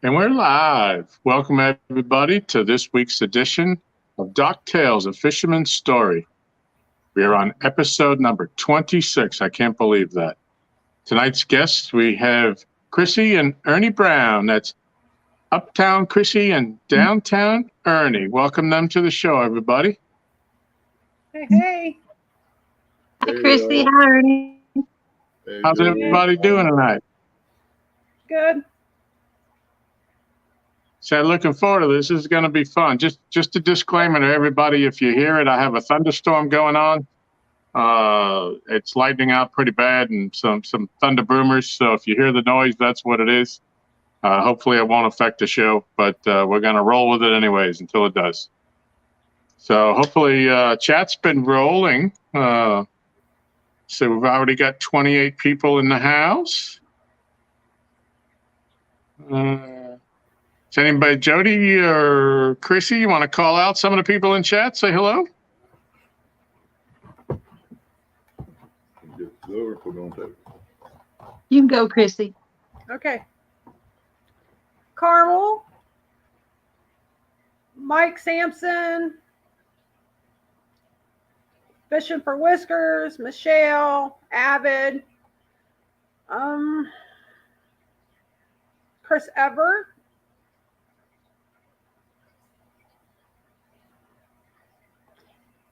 And we're live. Welcome, everybody, to this week's edition of Doc Tales, a Fisherman's Story. We are on episode number 26. I can't believe that. Tonight's guests, we have Chrissy and Ernie Brown. That's Uptown Chrissy and Downtown Ernie. Welcome them to the show, everybody. Hey, hey. Hi, Chrissy. Hi, Ernie. Hey, how's everybody doing tonight? Good. So looking forward to this. This is going to be fun. Just a disclaimer to everybody, if you hear it, I have a thunderstorm going on. It's lightning out pretty bad and some thunder boomers. So if you hear the noise, that's what it is. Hopefully it won't affect the show, but we're going to roll with it anyways until it does. So hopefully chat's been rolling. So we've already got 28 people in the house. Is anybody, Jody or Chrissy, you want to call out some of the people in chat? Say hello. You can go, Chrissy. Okay. Carmel, Mike Sampson, Fishing for Whiskers, Michelle, Avid, Chris Everett,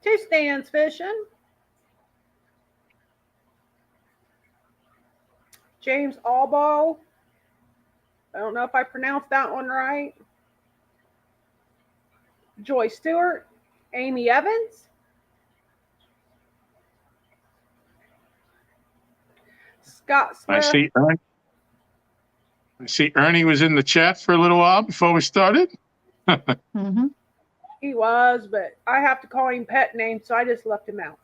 Two Stands Fishing, James Albo. I don't know if I pronounced that one right. Joy Stewart, Amy Evans, Scott Smith. I see Ernie was in the chat for a little while before we started. Mm-hmm. He was, but I have to call him pet name, so I just left him out.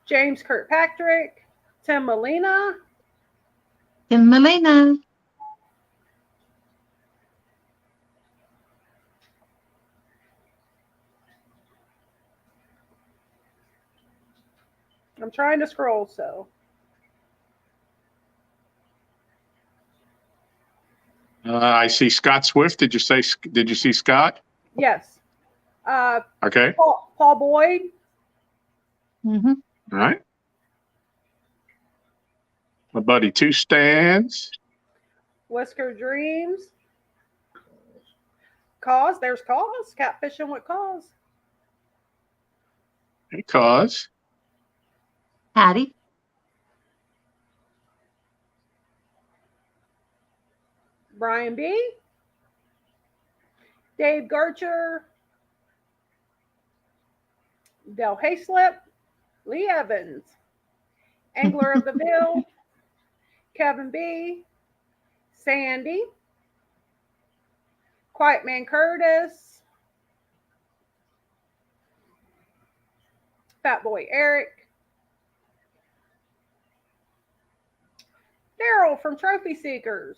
James Kirkpatrick, Tim Molina. Tim Molina. I'm trying to scroll, so. I see Scott Swift. Did you see Scott? Yes. Okay. Paul Boyd. Mm-hmm. All right. My buddy Two Stands. Whisker Dreams. There's Cause. Catfishing with Cause. Hey, Cause. Hattie. Brian B. Dave Garcher. Del Hayslip. Lee Evans. Angler of the Ville. Kevin B. Sandy. Quiet Man Curtis. Fat Boy Eric. Daryl from Trophy Seekers.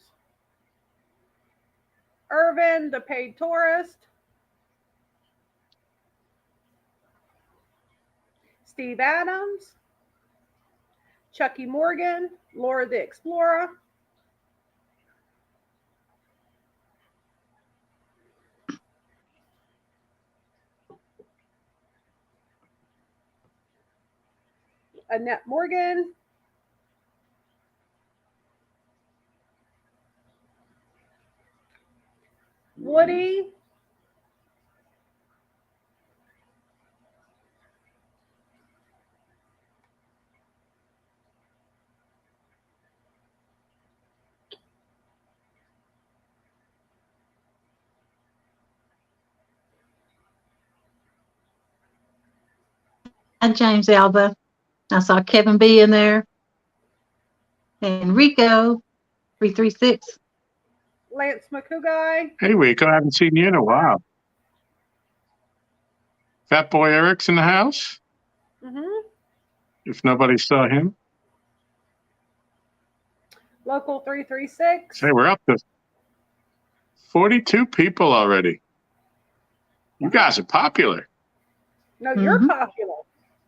Irvin, the Paid Tourist. Steve Adams. Chucky Morgan. Laura the Explorer. Annette Morgan. Woody. And James Alba. I saw Kevin B in there. And Rico, 336. Lance McCouguy. Hey, Rico. I haven't seen you in a while. Fat Boy Eric's in the house. Mm-hmm. If nobody saw him. Local 336. Hey, we're up to 42 people already. You guys are popular. No, you're popular.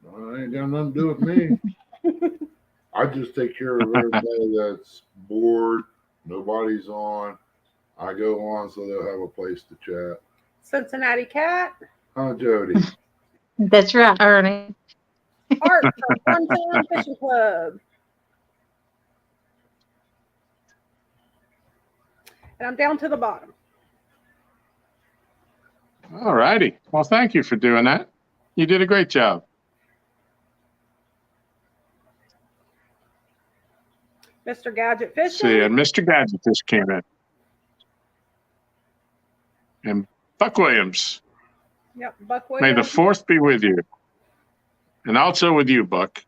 Well, I ain't got nothing to do with me. I just take care of everybody that's bored. Nobody's on. I go on so they'll have a place to chat. Cincinnati Cat. Huh, Jody? That's right, Ernie. Art from Funtown Fishing Club. And I'm down to the bottom. All righty. Well, thank you for doing that. You did a great job. Mr. Gadget Let's Fishing. see, and Mr. Gadget just came in. And Buck Williams. Yep, Buck May the Williams. 4th be with you. And also with you, Buck.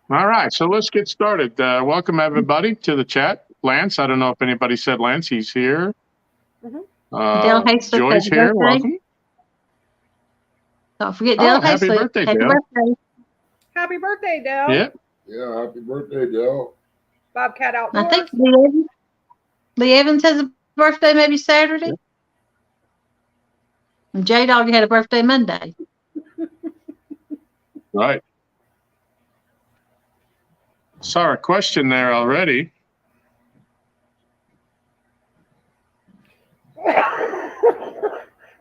All right, so let's get started. Welcome, everybody, to the chat. Lance, I don't know if anybody said Lance. He's here. Dale Hasler, Joy's happy here. birthday. Welcome. Don't forget Dale happy Hasler. birthday, Happy Dale. birthday. Happy birthday, Dale. Yep. Yeah, happy birthday, Dale. Bobcat I Outdoors. think Lee Evans has a birthday maybe Saturday. Yep. And J-Dog had a birthday Monday. Right. Saw a question there already.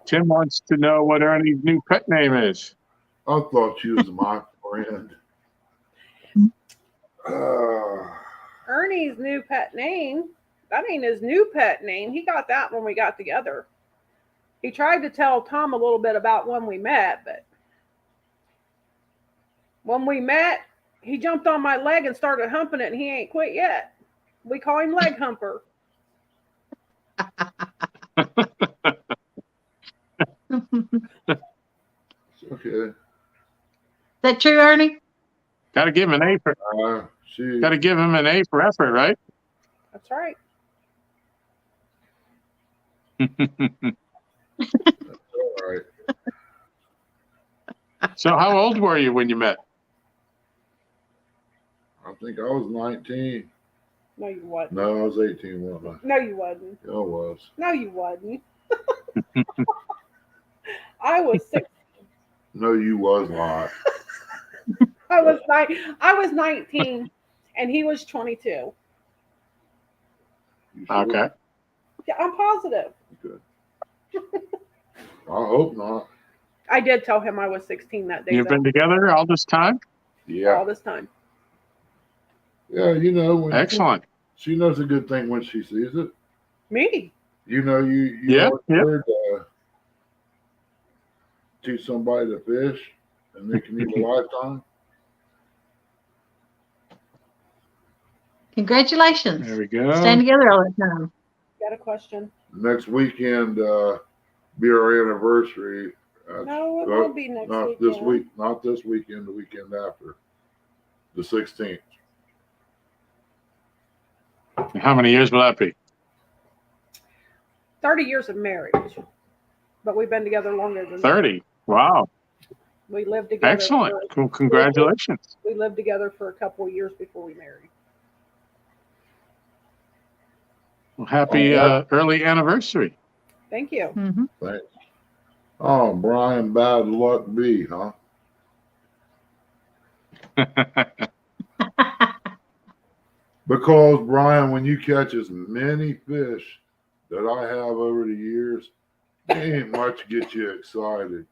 Tim wants to know what Ernie's new pet name is. I thought you was my friend. Ernie's new pet name. That ain't his new pet name. He got that when we got together. He tried to tell Tom a little bit about when we met, but when we met, he jumped on my leg and started humping it, and he ain't quit yet. We call him Leg Humper. Okay. Is that true, Ernie? Got to give him an A for. Got to give him an A for effort, right? That's right. All right. So, how old were you when you met? I think I was 19. No, you wasn't. No, I was 18, wasn't No, you wasn't. I? Yeah, I was. No, you wasn't. I was 6. No, you was not. I was 19, and he was 22. You sure? Okay. Yeah, I'm positive. Good. I hope not. I did tell him I was 16 that day. You've been together all this time? Yeah. all this time. Yeah, you know. When Excellent. She knows a good thing when she sees it. Me? You know, you Yep, always yep. heard, teach somebody to fish and they can eat a lifetime. Congratulations. There we go. Staying together all the time. Got a question? Next weekend, be our anniversary. No, it won't be next Not weekend. this week. Not this weekend. The weekend after, the 16th. How many years will that be? 30 years of marriage. But we've been together longer than that. 30. Wow. We lived together. Excellent. Cool. Congratulations. We lived together for a couple of years before we married. Well, happy early anniversary. Thank you. Mm-hmm. Thanks. Oh, Brian, bad luck be, huh? Because, Brian, when you catch as many fish that I have over the years, there ain't much get you excited.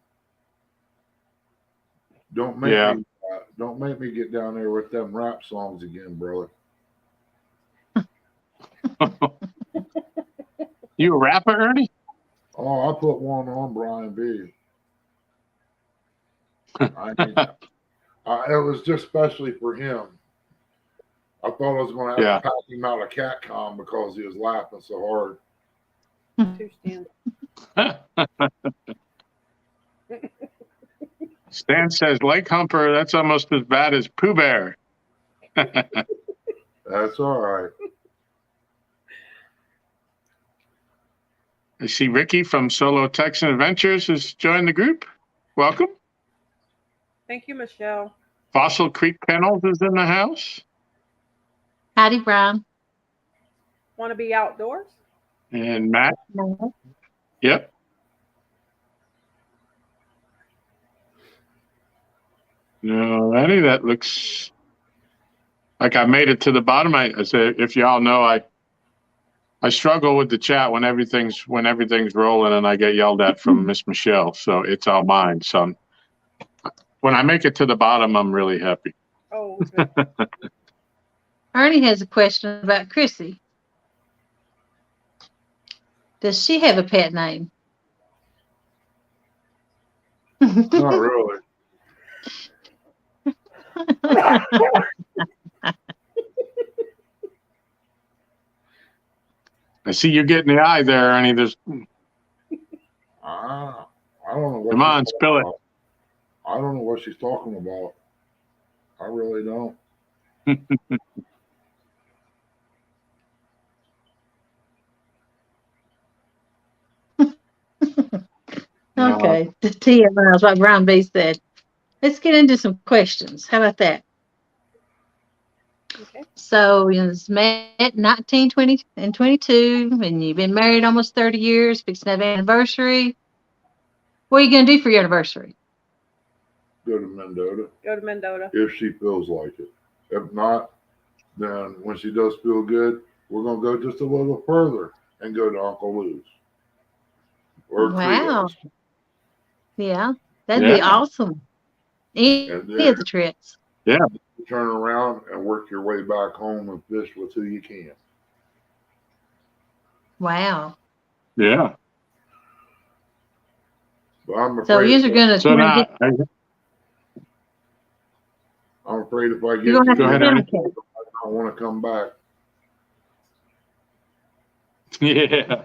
Don't make me get down there with them rap songs again, brother. You a rapper, Ernie? Oh, I put one on Brian B. I mean, it was just especially for him. I thought I was going to have to pack him out of CatCom because he was laughing so hard. Two stands. Stan says Lake Humper, that's almost as bad as Pooh Bear. That's all right. I see Ricky from Solo Texan Adventures has joined the group. Welcome. Thank you, Michelle. Fossil Creek Kennels is in the house. Howdy, Brian. Want to be outdoors? And Matt. No. Yep. No, Ernie, that looks like I made it to the bottom. I said, if y'all know, I struggle with the chat when everything's rolling, and I get yelled at from Miss Michelle. So it's all mine. So when I make it to the bottom, I'm really happy. Oh, okay. Ernie has a question about Chrissy. Does she have a pet name? Not really. I see you getting the eye there, Ernie. There's I don't know what. Come on, spill it. I don't know what she's talking about. I really don't. Okay, the TMI is what Brian B said. Let's get into some questions. How about that? Okay. So you was met 19, 20, and 22, and you've been married almost 30 years, fixing to have an anniversary. What are you going to do for your anniversary? Go to Mendota Go to Mendota. if she feels like it. If not, then when she does feel good, we're gonna go just a little further and go to Uncle Lou's. Or Wow. Credo's. Yeah, that'd be awesome. Any And of the trips. Yeah. Turn around and work your way back home and fish with who you can. Wow. Yeah. But I'm afraid. So you're going to So now, I'm afraid if I get You're gonna Go ahead, Ernie. I don't want to come back. Yeah.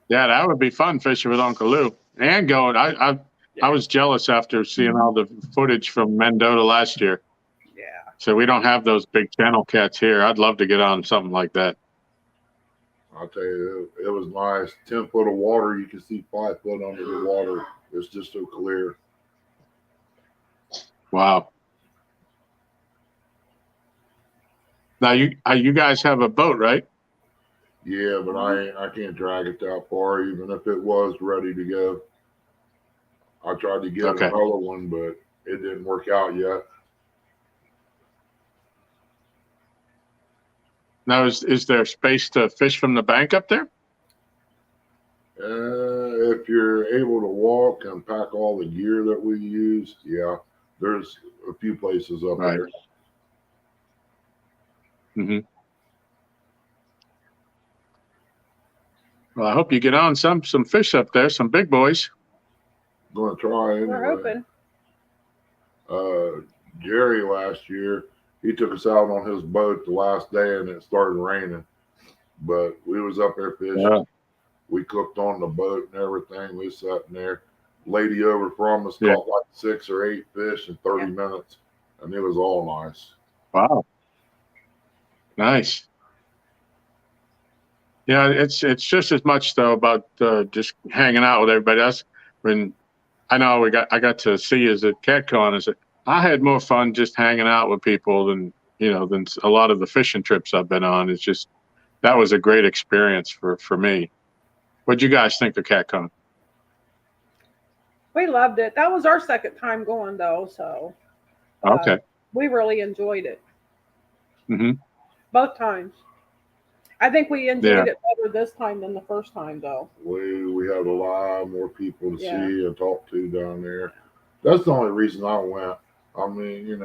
Yeah, that would be fun fishing with Uncle Lou and going. I was jealous after seeing all the footage from Mendota last year. Yeah. So we don't have those big channel cats here. I'd love to get on something like that. I'll tell you, it was nice. 10 foot of water, you can see 5 foot under the water. It's just so clear. Wow. Now you guys have a boat, right? Yeah, but I can't drag it that far, even if it was ready to go. I tried to get another one, but it didn't work out yet. Now, is there space to fish from the bank up there? If you're able to walk and pack all the gear that we use, yeah, there's a few places up there. Mm-hmm. Well, I hope you get on some fish up there, some big boys. Going to try anyway. We're hoping. Jerry last year, he took us out on his boat the last day and it started raining. But we was up there fishing. Yeah. We cooked on the boat and everything. We sat in there. Lady over from us caught like 6 or 8 fish in 30 minutes. And it was all nice. Wow. Nice. Yeah, it's just as much though about just hanging out with everybody else. When I know I got to see you at CatCon, I had more fun just hanging out with people than a lot of the fishing trips I've been on. It's just that was a great experience for me. What'd you guys think of CatCon? We loved it. That was our second time going though, so okay. We really enjoyed it. Mm-hmm. Both times. I think we enjoyed it better this time than the first time, though. We had a lot more people to see and talk to down there. That's the only reason I went. I mean,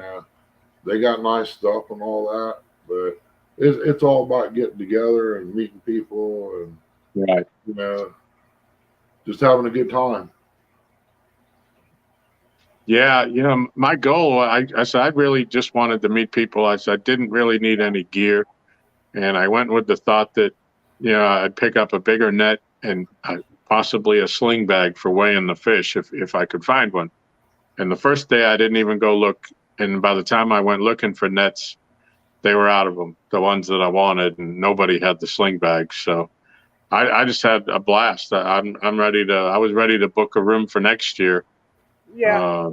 they got nice stuff and all that, but it's all about getting together and meeting people and just having a good time. Yeah, my goal, I said I really just wanted to meet people. I said I didn't really need any gear. And I went with the thought that, I'd pick up a bigger net and possibly a sling bag for weighing the fish if I could find one. And the first day I didn't even go look. And by the time I went looking for nets, they were out of them, the ones that I wanted, and nobody had the sling bags. So I just had a blast. I was ready to book a room for next year. Yeah.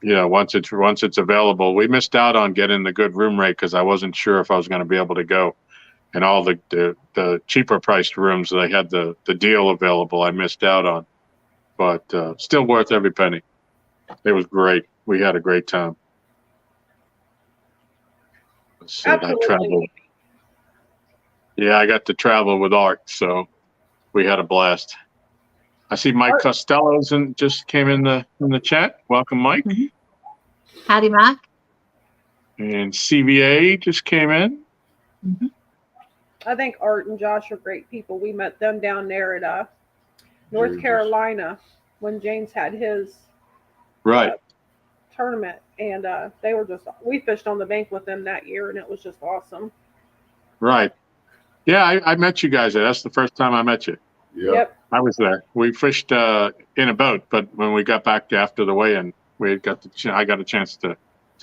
Once it's available. We missed out on getting the good room rate because I wasn't sure if I was going to be able to go. And all the cheaper priced rooms, they had the deal available, I missed out on. but still worth every penny. It was great. We had a great time. So I traveled. Absolutely. Yeah, I got to travel with Art, so we had a blast. I see Mike Art- Costello's and just came in the chat. Welcome, Mike. Howdy, Mike. And CVA just came in. I think Art and Josh are great people. We met them down there at North Carolina when James had his Right. tournament, and we fished on the bank with them that year, and it was just awesome. Right. Yeah, I met you guys there. That's the first time I met you. Yep. I was there. We fished in a boat, but when we got back after the weigh-in, I got a chance to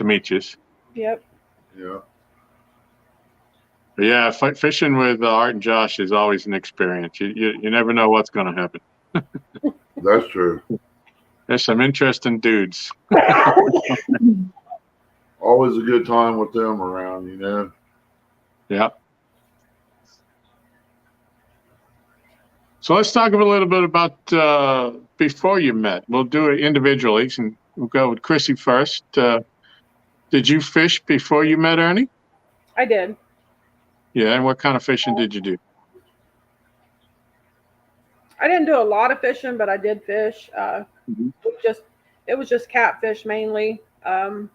meet you. Yep. Yeah. But yeah, fishing with Art and Josh is always an experience. You never know what's going to happen. That's true. There's some interesting dudes. Always a good time with them around, you know. Yeah. So let's talk a little bit about before you met. We'll do it individually, and we'll go with Chrissy first. Did you fish before you met Ernie? I did. Yeah, and what kind of fishing did you do? I didn't do a lot of fishing, but I did fish. It was just catfish mainly, because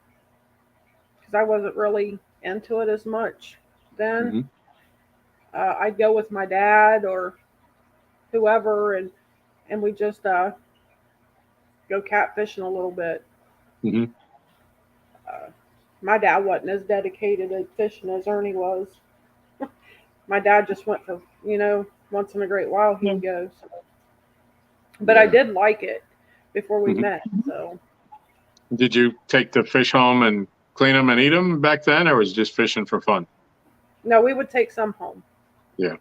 I wasn't really into it as much then. I'd go with my dad or whoever, and we just go catfishing a little bit. My dad wasn't as dedicated at fishing as Ernie was. My dad just went for, once in a great while he'd go. So. But I did like it before we met. So. Did you take the fish home and clean them and eat them back then, or was it just fishing for fun? No, we would take some home. Yeah.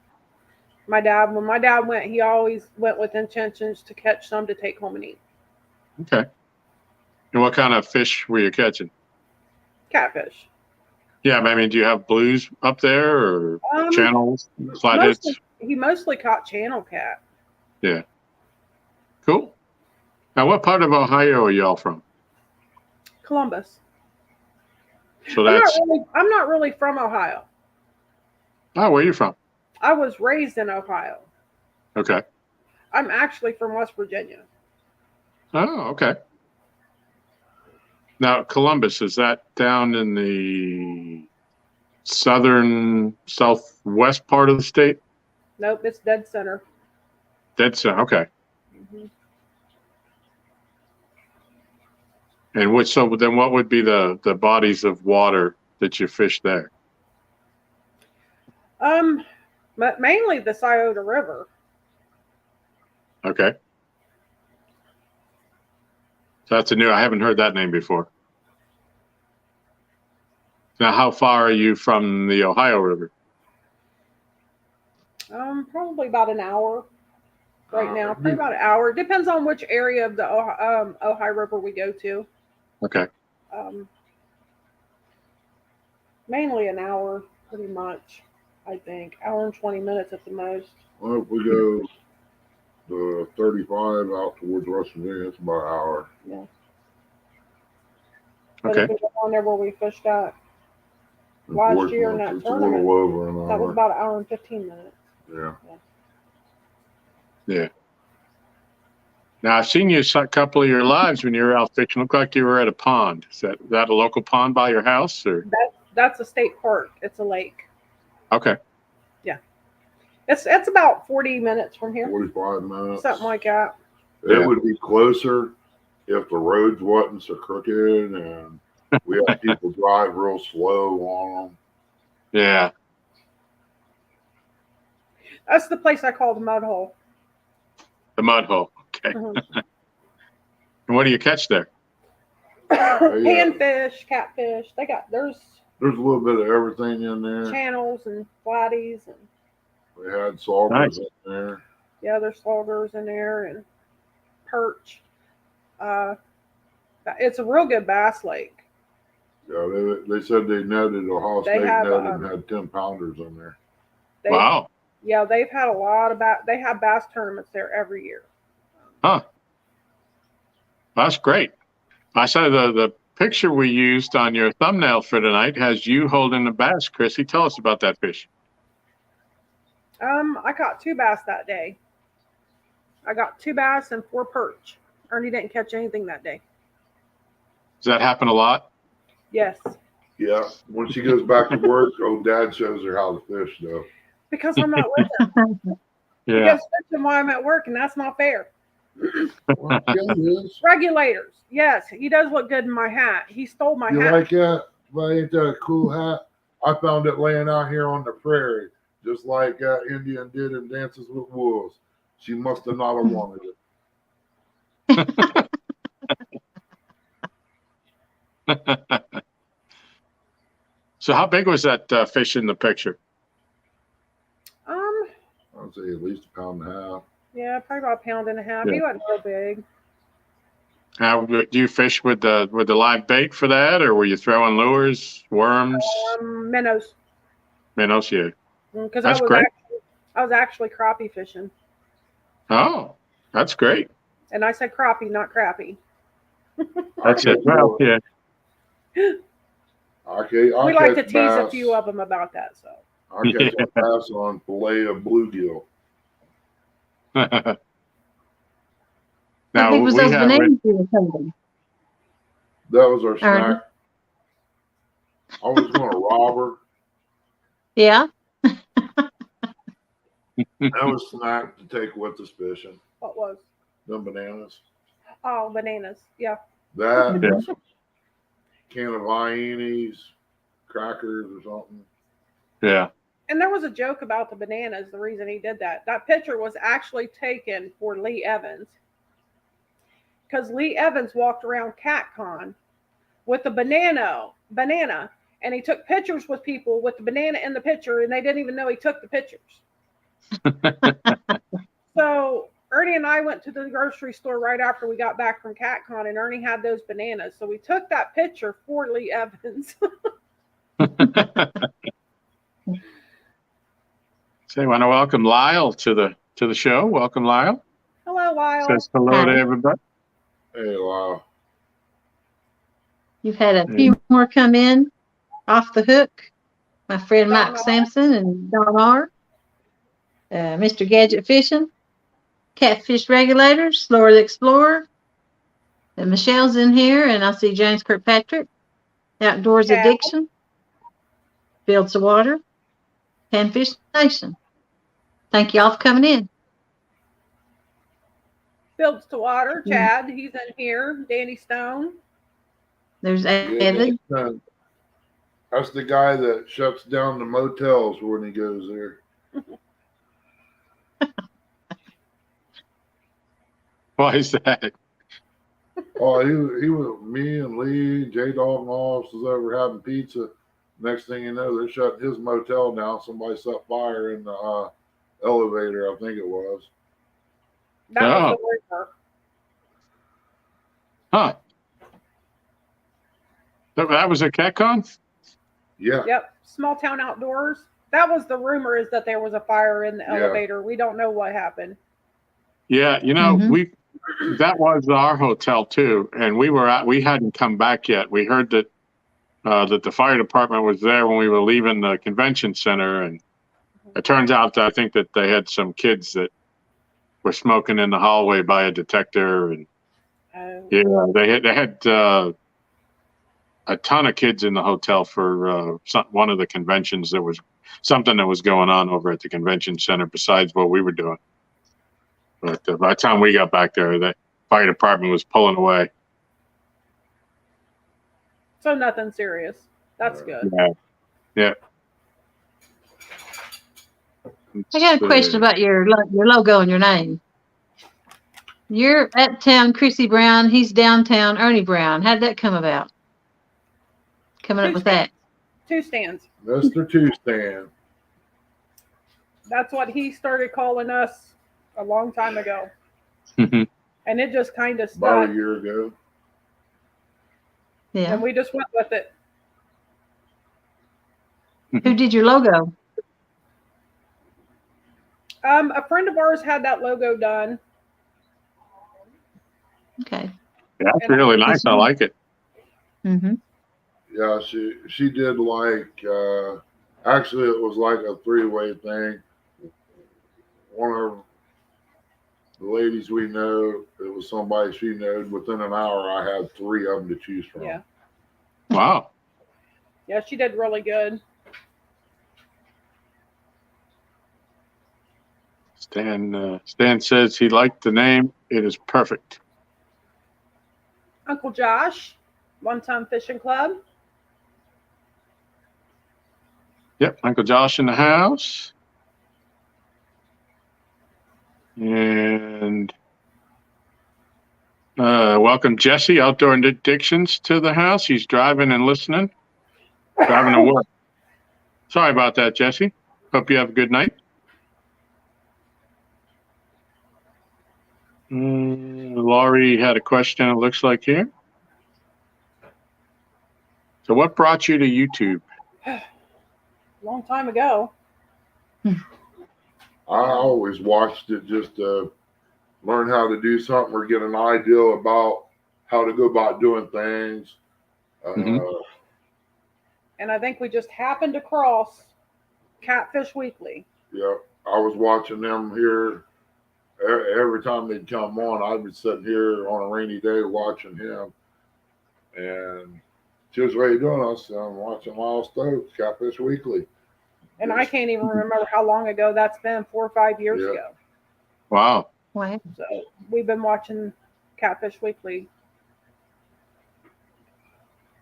When my dad went, he always went with intentions to catch some to take home and eat. Okay. And what kind of fish were you catching? Catfish. Yeah, I mean, do you have blues up there or channels, flatheads? He mostly caught channel cat. Yeah. Cool. Now, what part of Ohio are y'all from? Columbus. So that's. I'm not really from Ohio. Oh, where are you from? I was raised in Ohio. Okay. I'm actually from West Virginia. Oh, okay. Now, Columbus, is that down in the southwest part of the state? Nope, it's dead center. Dead center, okay. And so then what would be the bodies of water that you fish there? Mainly the Scioto River. Okay. So that's I haven't heard that name before. Now, how far are you from the Ohio River? Probably about an hour right now. Probably about an hour. Depends on which area of the Ohio River we go to. Okay. Mainly an hour, pretty much, I think. Hour and 20 minutes at the most. Well, if we go the 35 out towards West Virginia, it's about an hour. Yeah. But Okay. if we go on there where we fished at last year in that it's tournament, a little over an hour. that was about an hour and 15 minutes. Yeah. Now, I've seen you a couple of your lives when you were out fishing. Looked like you were at a pond. Is that a local pond by your house? Or? That's a state park. It's a lake. Okay. Yeah. It's about 40 minutes from here. 45 minutes. Something like that. It would be closer if the roads wasn't so crooked and we had people drive real slow on them. Yeah. That's the place I call the mud hole. The mud hole. Okay. And what do you catch there? Panfish, catfish. There's a little bit of everything in there. Channels and flatties, and we had saugers in there. Yeah, there's saugers in there and perch. It's a real good bass lake. Yeah, they said they netted Ohio State netted and had 10 pounders in there. Wow. Yeah, they've had a lot of they have bass tournaments there every year. Huh. That's great. I saw the picture we used on your thumbnail for tonight has you holding the bass, Chrissy. Tell us about that fish. I caught 2 bass that day. I got 2 bass and 4 perch. Ernie didn't catch anything that day. Does that happen a lot? Yes. Yeah. When she goes back to work, old Dad shows her how to fish, though. Because I'm not with him. He Yeah. goes fishing while I'm at work, and that's not fair. Well, yeah, it is. Regulators. Yes, he does look good in my hat. He stole my You hat. like that? Well, ain't that a cool hat? I found it laying out here on the prairie, just like Indian did in Dances with Wolves. She must have not have wanted it. So how big was that fish in the picture? I'd say at least 1.5 pounds. Yeah, probably about 1.5 pounds. Yeah. He wasn't real big. Now, do you fish with the live bait for that, or were you throwing lures, worms, Minnows. minnows? Yeah. Because That's great. I was actually crappie fishing. Oh, that's great. And I said crappie, not crappy. That's it. Well, yeah. Okay, We like to tease a few of them about that. So I catch a bass on fillet of bluegill. How Now big was we those have bananas you were holding? That was our Ernie? snack. I was going to rob her. Yeah. That was snack to take with us fishing. what was? Them bananas. Oh, bananas. Yeah. That, Yeah. some can of Viennies, crackers or something. Yeah. And there was a joke about the bananas, the reason he did that. That picture was actually taken for Lee Evans. Because Lee Evans walked around CatCon with the banana, and he took pictures with people with the banana in the picture, and they didn't even know he took the pictures. So Ernie and I went to the grocery store right after we got back from CatCon, and Ernie had those bananas. So we took that picture for Lee Evans. So I want to welcome Lyle to the show. Welcome, Lyle. Hello, Lyle. Says hello Hi. to everybody. Hey, wow. You've had a few more come in off the hook. My friend Don Mike R. Sampson and Don R. Mr. Gadget Fishing, Catfish Regulators, Laura the Explorer. And Michelle's in here, and I see James Kirkpatrick, Outdoors Chad. Addiction, Fields of Water, Panfish Nation. Thank you all for coming in. Fields to Water, Chad, he's in here. Danny Stone. There's Yeah, Evan. that's the guy that shuts down the motels when he goes there. Why is that? Oh, he was me and Lee, J Dog and all of us was over having pizza. Next thing you know, they're shutting his motel down. Somebody set fire in the elevator, I think it was. That was the rumor. Huh. That was a CatCon? Yeah. Yep. Small Town Outdoors. That was the rumor, is that there was a fire in the elevator. We don't know what happened. Yeah, that was our hotel too, and we hadn't come back yet. We heard that that the fire department was there when we were leaving the convention center, and it turns out that I think that they had some kids that were smoking in the hallway by a detector, and yeah, they had a ton of kids in the hotel for one of the conventions. There was something that was going on over at the convention center besides what we were doing. But by the time we got back there, the fire department was pulling away. So nothing serious. That's good. Yeah. I got a question about your logo and your name. You're uptown Chrissy Brown. He's downtown Ernie Brown. How'd that come about? Coming up with that? 2 stands. Mr. Two Stand. That's what he started calling us a long time ago. And it just kind of About stuck. a year ago. Yeah. And we just went with it. Who did your logo? A friend of ours had that logo done. Okay. That's And really nice. I like it. Mm-hmm. Yeah, she did like actually it was like a three-way thing. One of the ladies we know, it was somebody she knew. Within an hour, I had three of them to choose from. yeah, Wow. yeah, she did really good. Stan says he liked the name. It is perfect. Uncle Josh, One Time Fishing Club. Yep, Uncle Josh in the house. And welcome Jesse, Outdoor Addictions, to the house. He's driving and listening. Driving to work. Sorry about that, Jesse. Hope you have a good night. Laurie had a question, it looks like here. So what brought you to YouTube? Long time ago. I always watched it just to learn how to do something or get an idea about how to go about doing things. And I think we just happened across Catfish Weekly. Yeah, I was watching them here. Every time they'd come on, I'd be sitting here on a rainy day watching him. And she was, what are you doing? I said, I'm watching Lyle Stokes, Catfish Weekly. And I can't even remember how long ago that's been, 4 or 5 years ago. Wow. Wow. So we've been watching Catfish Weekly.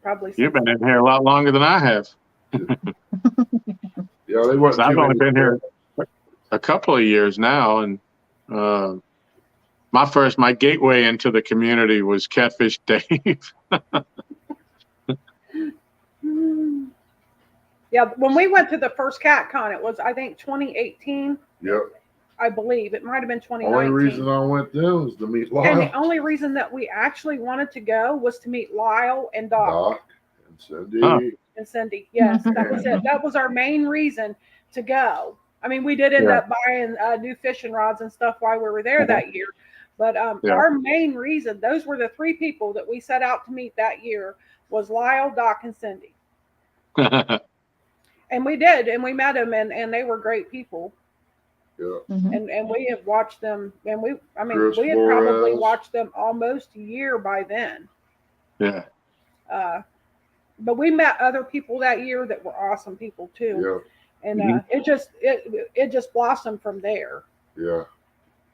Probably since. You've been in here a lot longer than I have. Yeah, they wasn't. I've only been here a couple of years now, and my gateway into the community was Catfish Dave. Yeah, when we went to the first CatCon, it was, I think, 2018. Yep. I believe it might have been 2019. Only reason I went there was to meet Lyle. And the only reason that we actually wanted to go was to meet Lyle and Doc and Cindy. Huh. and Cindy. Yes, that was it. That was our main reason to go. I mean, we did end up buying new fishing rods and stuff while we were there that year. But our main reason, those were the three people that we set out to meet that year, was Lyle, Doc, and Cindy. And we did, and we met them, and they were great people. Yeah. And we have watched them, and we had Chris probably Flores. watched them almost a year by then. Yeah. But we met other people that year that were awesome people too. Yeah. And it just blossomed from there. Yeah.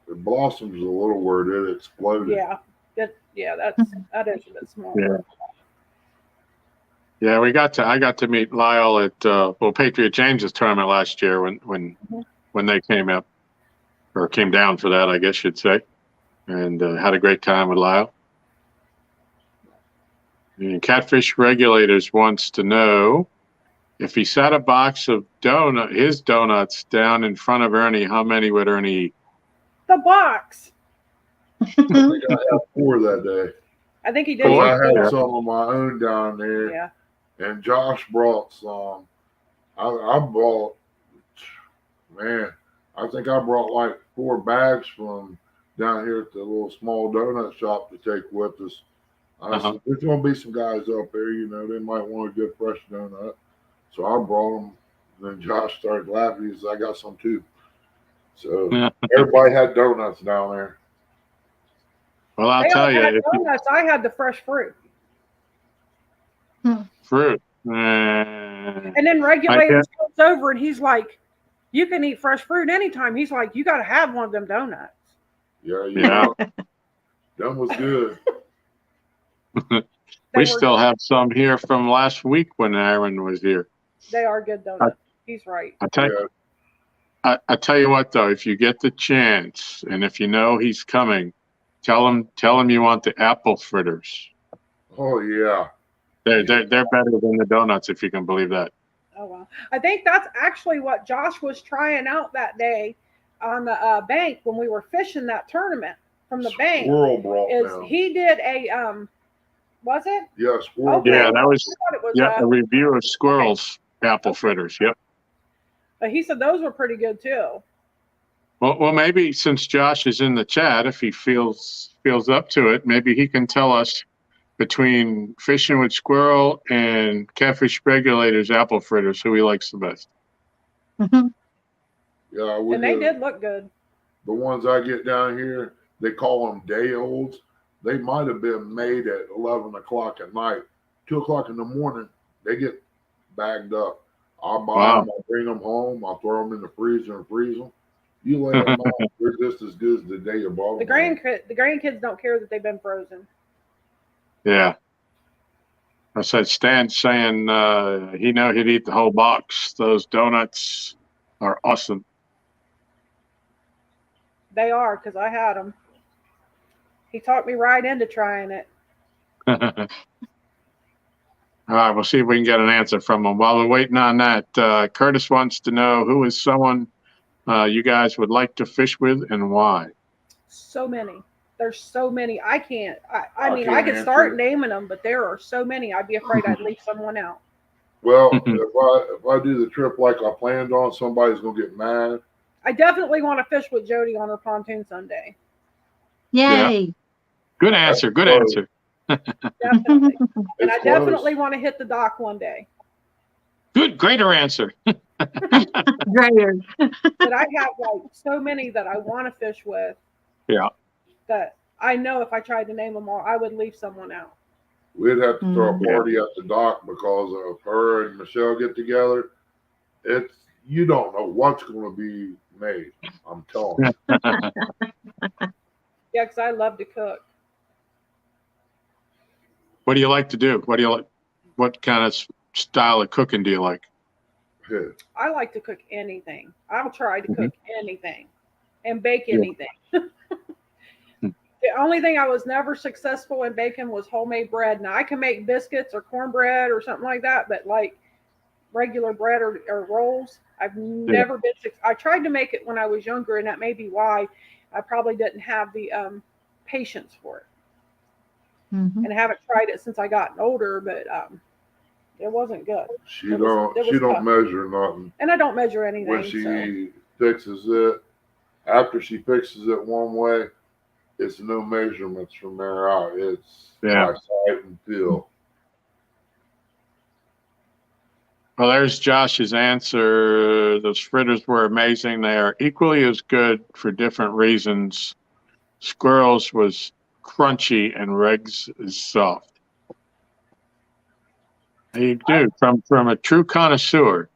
It blossomed is a little word. It exploded. Yeah. That is a bit small. Yeah. Yeah, I got to meet Lyle at Patriot James's tournament last year when they came up, or came down for that, I guess you'd say, and had a great time with Lyle. And Catfish Regulators wants to know if he set a box of his donuts down in front of Ernie, how many would Ernie eat? The box. I think I had 4 that day. I think he did. I had some of my own down there. Yeah. And Josh brought some. I brought, man, I think I brought like 4 bags from down here at the little small donut shop to take with us. I said, there's going to be some guys up there, they might want a good fresh donut. So I brought them. And then Josh started laughing. He said, I got some too. So everybody had donuts down there. Well, I'll tell you. Donuts, I had the fresh fruit. Fruit. And then Regulator comes over and he's like, you can eat fresh fruit anytime. He's like, you got to have one of them donuts. Yeah. That was good. We still have some here from last week when Aaron was here. They are good donuts. He's right. I tell you what, though, if you get the chance and if you know he's coming, tell him you want the apple fritters. Oh, yeah. They're better than the donuts, if you can believe that. Oh, wow. I think that's actually what Josh was trying out that day on the bank when we were fishing that tournament from the bank. Squirrel brought them. He did a, was it? Yeah, squirrel. Okay. Yeah, that was, a review of squirrels apple fritters. Yep. But he said those were pretty good too. Well, maybe since Josh is in the chat, if he feels up to it, maybe he can tell us between fishing with squirrel and Catfish Regulators apple fritters, who he likes the best. Mhm. Yeah, And they did look good. The ones I get down here, they call them day olds. They might have been made at 11 o'clock at night. 2 o'clock in the morning, they get bagged up. I'll buy them, I'll bring them home, I'll throw them in the freezer and freeze them. You lay them out, they're just as good as the day you bought them. The grandkids don't care that they've been frozen. Yeah. I said Stan's saying he'd eat the whole box. Those donuts are awesome. They are, because I had them. He talked me right into trying it. All right, we'll see if we can get an answer from him. While we're waiting on that, Curtis wants to know who is someone you guys would like to fish with and why. So many. There's so many. I can't. I mean, can't I could answer. start naming them, but there are so many. I'd be afraid I'd leave someone out. Well, if I do the trip like I planned on, somebody's gonna get mad. I definitely want to fish with Jody on her pontoon Sunday. Yay. Good answer. Good answer. Definitely. And I It's definitely close. want to hit the dock one day. Greater answer. Greater. But I have like so many that I want to fish with. Yeah. That I know if I tried to name them all, I would leave someone out. We'd have to throw a Mhm. party at the dock because of her and Michelle get together. You don't know what's going to be made. I'm telling you. Yeah, because I love to cook. What do you like to do? What do you like? What kind of style of cooking do you like? Yeah. I like to cook anything. I'll try to cook anything and bake anything. The only thing I was never successful in baking was homemade bread. Now I can make biscuits or cornbread or something like that, but like regular bread or rolls, I've never been. I tried to make it when I was younger, and that may be why I probably didn't have the patience for it, Mhm. and I haven't tried it since I gotten older. But it wasn't good. She It was don't tough. measure nothing. And I don't measure anything. When she so. fixes it, after she fixes it one way, it's no measurements from there out. It's by sight and feel. Well, there's Josh's answer. Those fritters were amazing. They are equally as good for different reasons. Squirrels was crunchy and Regs is soft. How you do from a true connoisseur.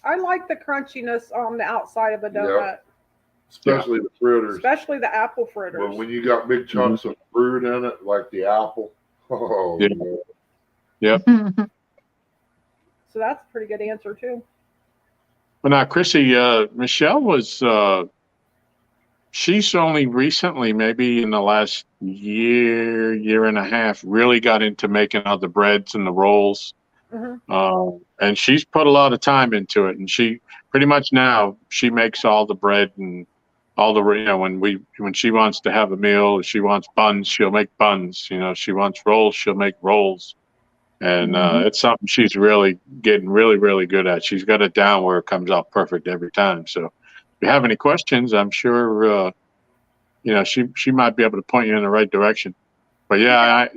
I like the crunchiness on the outside of a donut. Yep. Especially the fritters. Especially the apple fritters. But when you got big chunks of fruit in it, like the apple, Yeah. man. Yep. So that's a pretty good answer too. Well, now, Chrissy, Michelle was, she's only recently, maybe in the last year and a half, really got into making all the breads and the rolls. And she's put a lot of time into it. And she pretty much now, she makes all the bread and all the, when she wants to have a meal, if she wants buns, she'll make buns. She wants rolls, she'll make rolls. And it's something she's really getting really good at. She's got it down where it comes out perfect every time. So if you have any questions, I'm sure, she might be able to point you in the right direction. But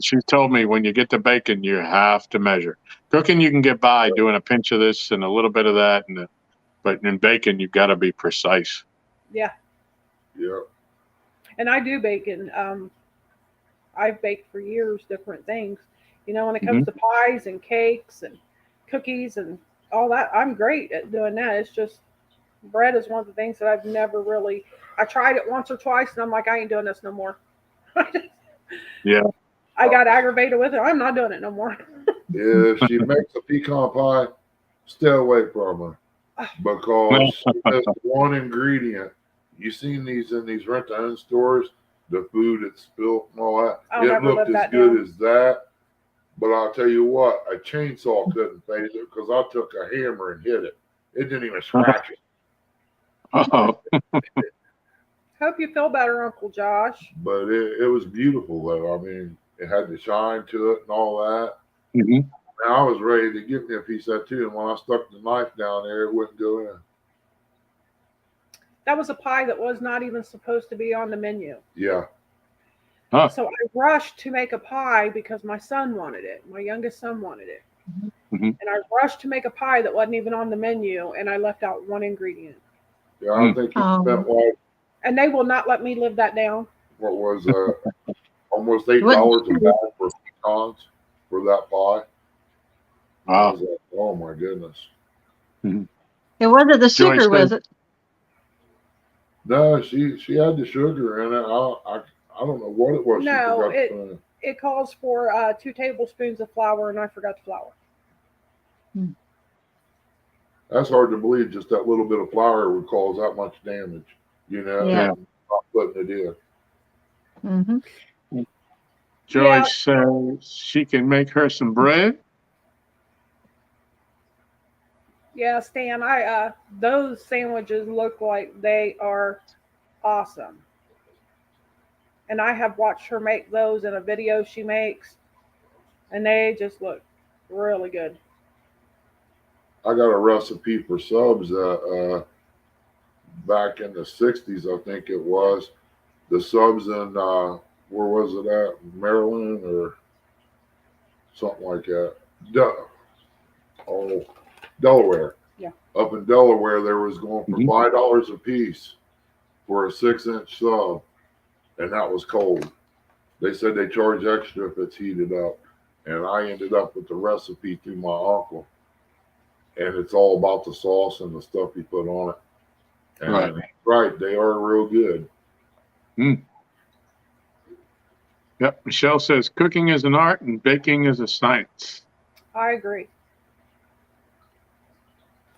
she told me when you get to baking, you have to measure. Cooking, you can get by doing a pinch of this and a little bit of that. But in baking, you've got to be precise. Yeah. Yeah. And I do bacon. I've baked for years different things. When it comes to pies and cakes and cookies and all that, I'm great at doing that. It's just bread is one of the things that I've never really. I tried it once or twice, and I'm like, I ain't doing this no more. Yeah. I got aggravated with it. I'm not doing it no more. If she makes a pecan pie, stay away from her because she has one ingredient. You seen these in these rent-to-own stores, the food that's spilt and all that. It looked as good as that. But I'll tell you what, a chainsaw couldn't phase it because I took a hammer and hit it. It didn't even scratch it. Oh. Hope you feel better, Uncle Josh. But it was beautiful, though. I mean, it had the shine to it and all that. Mm-hmm. And I was ready to give me a piece of that, too. And when I stuck the knife down there, it wouldn't go in. That was a pie that was not even supposed to be on the menu. Yeah. Huh. So I rushed to make a pie because my son wanted it. My youngest son wanted it. Mhm. And I rushed to make a pie that wasn't even on the menu, and I left out one ingredient. Yeah, I think you spent like, And they will not let me live that down. what was almost $8 a bag for pecans for that pie. I Wow. was like, oh my goodness. It wasn't the Joyce sugar, was said- it? No, she had the sugar in it. I don't know what it was. No, she forgot to it calls for 2 tablespoons of flour, and I forgot the flour. That's hard to believe. Just that little bit of flour would cause that much damage. You know, Yeah. not putting it in. Mm-hmm. Joyce says she can make her some bread. Yeah, Stan, those sandwiches look like they are awesome. And I have watched her make those in a video she makes, and they just look really good. I got a recipe for subs back in the 60s, I think it was. The subs in, where was it at? Maryland or something like that. Delaware. Yeah. Up in Delaware, there was going for $5 a piece for a 6-inch sub, and that was cold. They said they charge extra if it's heated up, and I ended up with the recipe through my uncle, and it's all about the sauce and the stuff you put on it. And right, they are real good. Yep. Michelle says cooking is an art and baking is a science. I agree.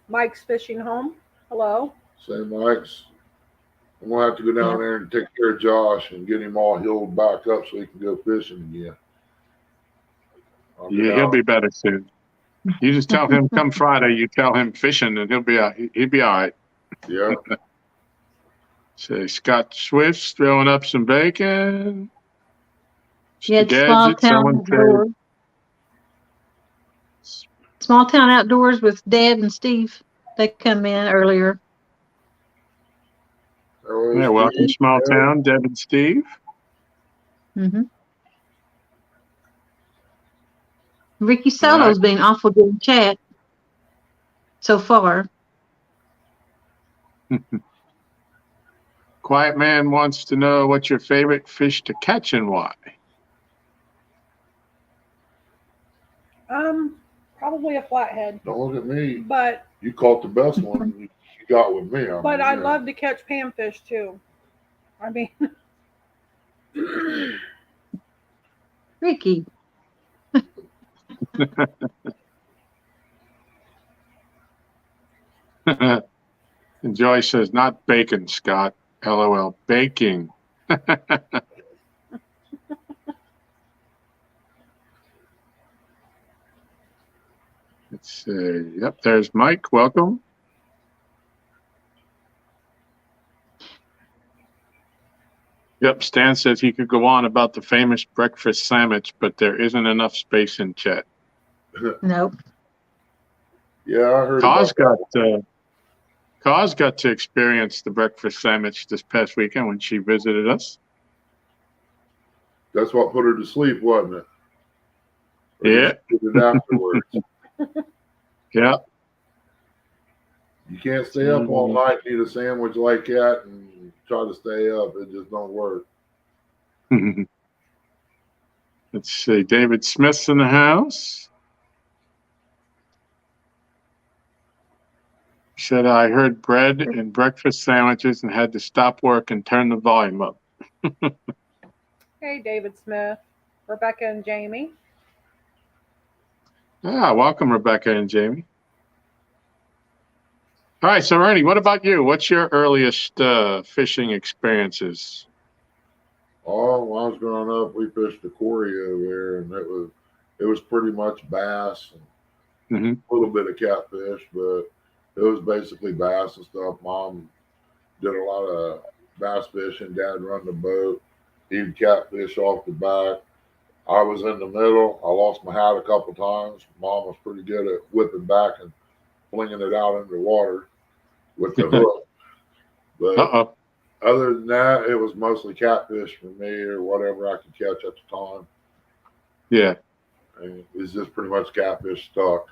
Mike's fishing home. Hello. Say, Mike's, I'm gonna have to go down there and take care of Josh and get him all healed back up so he can go fishing again. Yeah, he'll be better soon. You just tell him come Friday. You tell him fishing, and he'll be all right. Yeah. So Scott Swift's throwing up some bacon. Yeah, small town outdoors. Small town outdoors with Dad and Steve. They come in earlier. Yeah, welcome, small town, Deb and Steve. Ricky Solo's been awful good in chat so far. Quiet Man wants to know what's your favorite fish to catch and why. Probably a flathead. Don't look at me. But you caught the best one you got with me. I love to catch panfish too. I mean, Ricky. And Joyce says, not bacon, Scott. LOL, baking. Let's see. Yep, there's Mike. Welcome. Yep, Stan says he could go on about the famous breakfast sandwich, but there isn't enough space in chat. Nope. Yeah, I heard. Kaz got to experience the breakfast sandwich this past weekend when she visited us. That's what put her to sleep, wasn't it? Or yeah. Did it afterwards. Yeah. You can't stay up all night and eat a sandwich like that and try to stay up. It just don't work. Let's see. David Smith's in the house. He said, I heard bread and breakfast sandwiches and had to stop work and turn the volume up. Hey, David Smith, Rebecca and Jamie. Welcome, Rebecca and Jamie. All right, so Ernie, what about you? What's your earliest fishing experiences? Oh, when I was growing up, we fished the quarry over there, and it was pretty much bass and a little bit of catfish, but it was basically bass and stuff. Mom did a lot of bass fishing. Dad run the boat. He'd catfish off the back. I was in the middle. I lost my hat a couple times. Mom was pretty good at whipping back and flinging it out into the water with the hook. But Uh-oh. other than that, it was mostly catfish for me or whatever I could catch at the time. Yeah. And it's just pretty much catfish stock.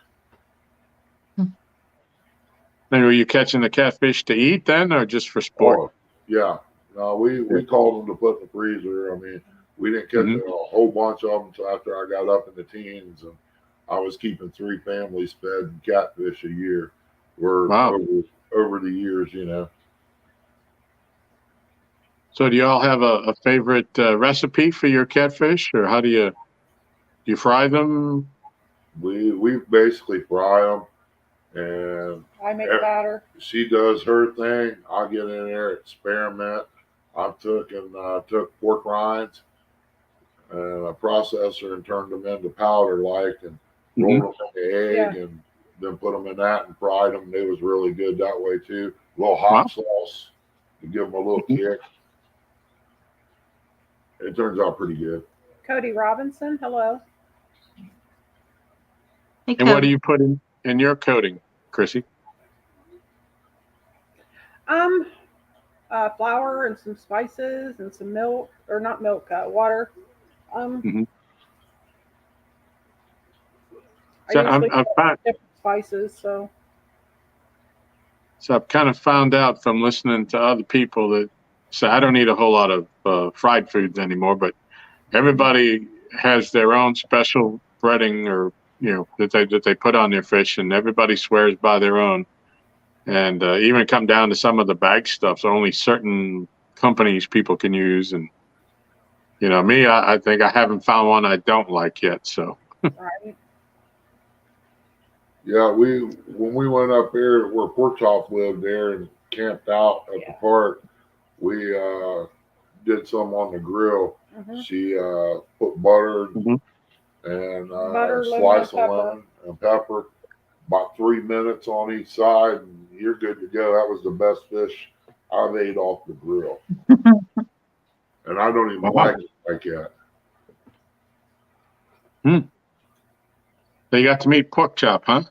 And were you catching the catfish to eat then, or just for sport? Oh, yeah. No, we called them to put in the freezer. I mean, we didn't catch a whole bunch of them until after I got up in the teens, and I was keeping 3 families fed catfish a year. Over the years, you know. So do you all have a favorite recipe for your catfish, or how do you fry them? We basically fry them, and I make batter. she does her thing. I get in there, experiment. I took pork rinds and I processed her and turned them into powder and rolled them in the egg and then put them in that and fried them. It was really good that way too. A little hot sauce to give them a little kick. It turns out pretty good. Cody Robinson, hello. Hey, And what do you put in your coating, Chrissy? Flour and some spices and some milk, or not milk, water. So I usually I've found, different spices, so I've kind of found out from listening to other people that I don't eat a whole lot of fried foods anymore, but everybody has their own special breading or that they put on their fish, and everybody swears by their own. And even come down to some of the bag stuff, so only certain companies people can use. And me, I think I haven't found one I don't like yet. So right. Yeah, when we went up there where Pork Chop lived there and camped out at the park, we did some on the grill. She put butter and slice of lemon and pepper, about 3 minutes on each side, and you're good to go. That was the best fish I've ate off the grill. And I don't even like it like that. So you got to meet Pork Chop, huh?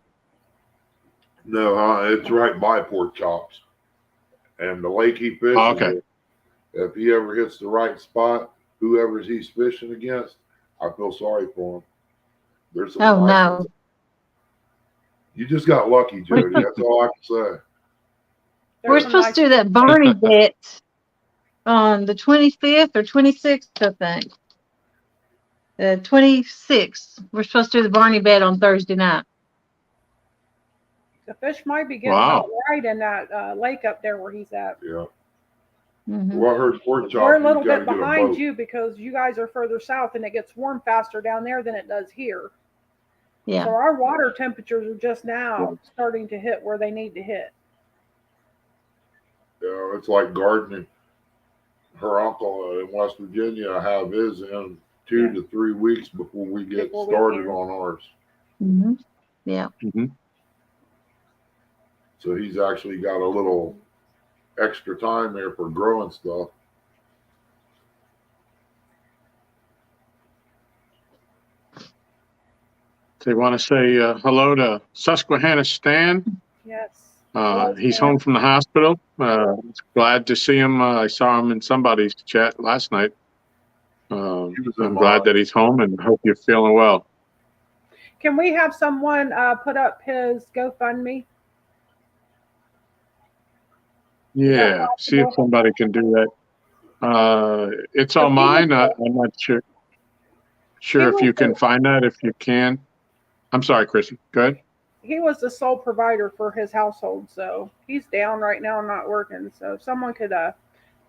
No, it's right by Pork Chops. And the lake he fishes with, if he ever hits the right spot, whoever he's fishing against, I feel sorry for him. There's some no. You just got lucky, Jody. That's all I can say. We're supposed to do that Barney bet on the 25th or 26th, I think. 26th. We're supposed to do the Barney bet on Thursday night. The fish might be getting out right in that lake up there where he's at. Yeah. Well, I heard Pork Chop. We're a little bit behind you because you guys are further south and it gets warm faster down there than it does here. Yeah. So our water temperatures are just now starting to hit where they need to hit. Yeah, it's like gardening. Her uncle in West Virginia have his in 2 to 3 weeks before we get started on ours. Yeah. So he's actually got a little extra time there for growing stuff. So you want to say hello to Susquehanna Stan? Yes. He's home from the hospital. Glad to see him. I saw him in somebody's chat last night. I'm glad that he's home and hope you're feeling well. Can we have someone put up his GoFundMe? Yeah, see if somebody can do that. It's on mine. I'm not sure if you can find that. If you can, I'm sorry, Chrissy. Go ahead. He was the sole provider for his household, so he's down right now, not working. So if someone could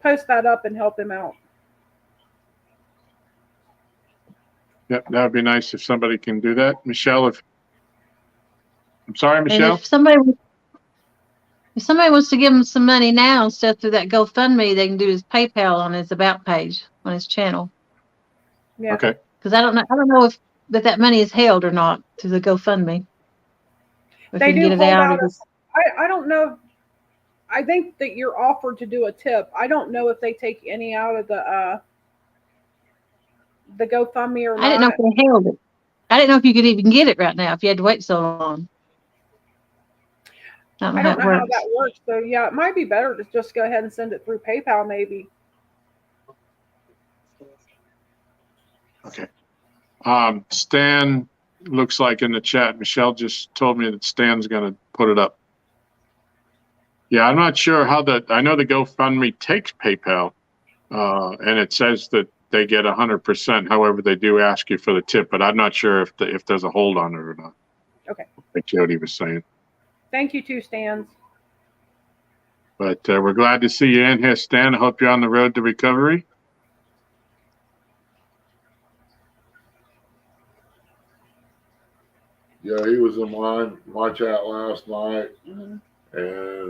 post that up and help him out. Yep, that would be nice if somebody can do that. Michelle, I'm sorry, Michelle. And if somebody wants to give him some money now instead through that GoFundMe, they can do his PayPal on his About page on his channel. Yeah. Okay. Because I don't know if that money is held or not through the GoFundMe. If they you do get it hold out. I don't know. I think that you're offered to do a tip. I don't know if they take any out of the GoFundMe or not. I didn't know if they held it. I didn't know if you could even get it right now if you had to wait so long. I I don't don't know know how it how works. that works. So yeah, it might be better to just go ahead and send it through PayPal, maybe. Okay. Stan looks like in the chat. Michelle just told me that Stan's going to put it up. Yeah, I'm not sure how I know the GoFundMe takes PayPal, and it says that they get 100%. However, they do ask you for the tip, but I'm not sure if there's a hold on it or not. Okay. Like Jody was saying. Thank you, too, Stans. But we're glad to see you in here, Stan. I hope you're on the road to recovery. Yeah, he was in my chat last night, and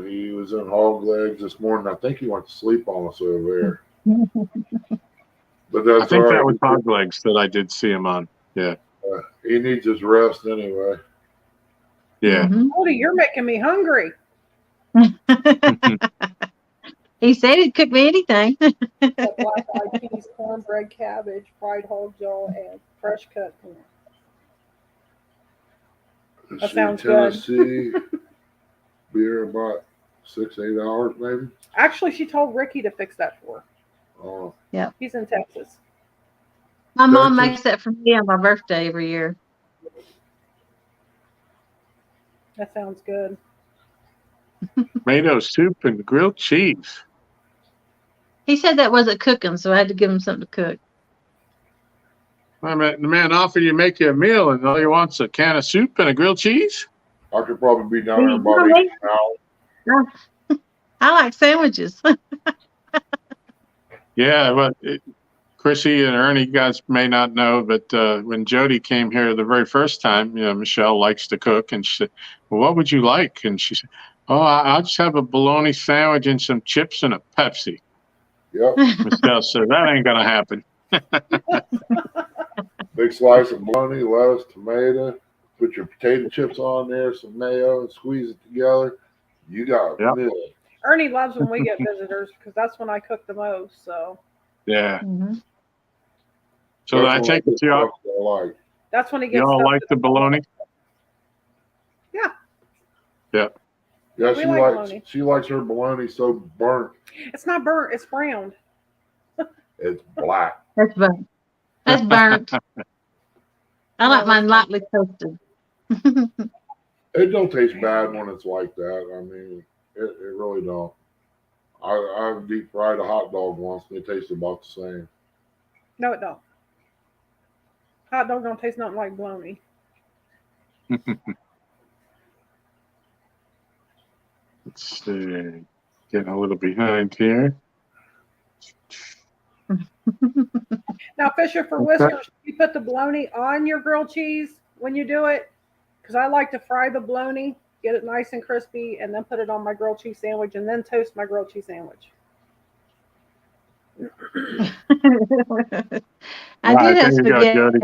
he was in Hog Legs this morning. I think he went to sleep on us over there. But that's I think all right. that was Hog Legs that I did see him on. Yeah. He needs his rest anyway. Yeah. Cody, you're making me hungry. He said he'd cook me anything. Black-eyed peas, cornbread, cabbage, fried whole jaw, and fresh cut corn. That sounds Tennessee, be here about 6-8 hours maybe. Actually, she told Ricky to fix that for her. Oh. Yeah. He's in Texas. My mom makes that for me on my birthday every year. That sounds good. Tomato soup and grilled cheese. He said that wasn't cooking, so I had to give him something to cook. I mean, the man offered you to make you a meal, and all he wants a can of soup and a grilled cheese? I could probably be down there about 8 hours. I like sandwiches. Yeah, but Chrissy and Ernie, you guys may not know, but when Jody came here the very first time, Michelle likes to cook, and she said, well, what would you like? And she said, oh, I'll just have a bologna sandwich and some chips and a Pepsi. Yep. Michelle said, that ain't going to happen. Big slice of bologna, lettuce, tomato, put your potato chips on there, some mayo, and squeeze it together. You got a meal. Ernie loves when we get visitors because that's when I cook the most. So. Yeah. Mm-hmm. So I take it to y'all. That's when he gets. Y'all like the bologna? Yeah. Yeah. Yeah, she likes her bologna so burnt. It's not burnt. It's browned. It's black. That's burnt. That's burnt. I like mine lightly toasted. It don't taste bad when it's like that. I mean, it really don't. I deep fried a hot dog once and it tasted about the same. No, it don't. Hot dog don't taste nothing like bologna. Let's see. Getting a little behind here. Now, Fisher, for Whiskers, you put the bologna on your grilled cheese when you do it? Because I like to fry the bologna, get it nice and crispy, and then put it on my grilled cheese sandwich, and then toast my grilled cheese sandwich. I did have spaghetti.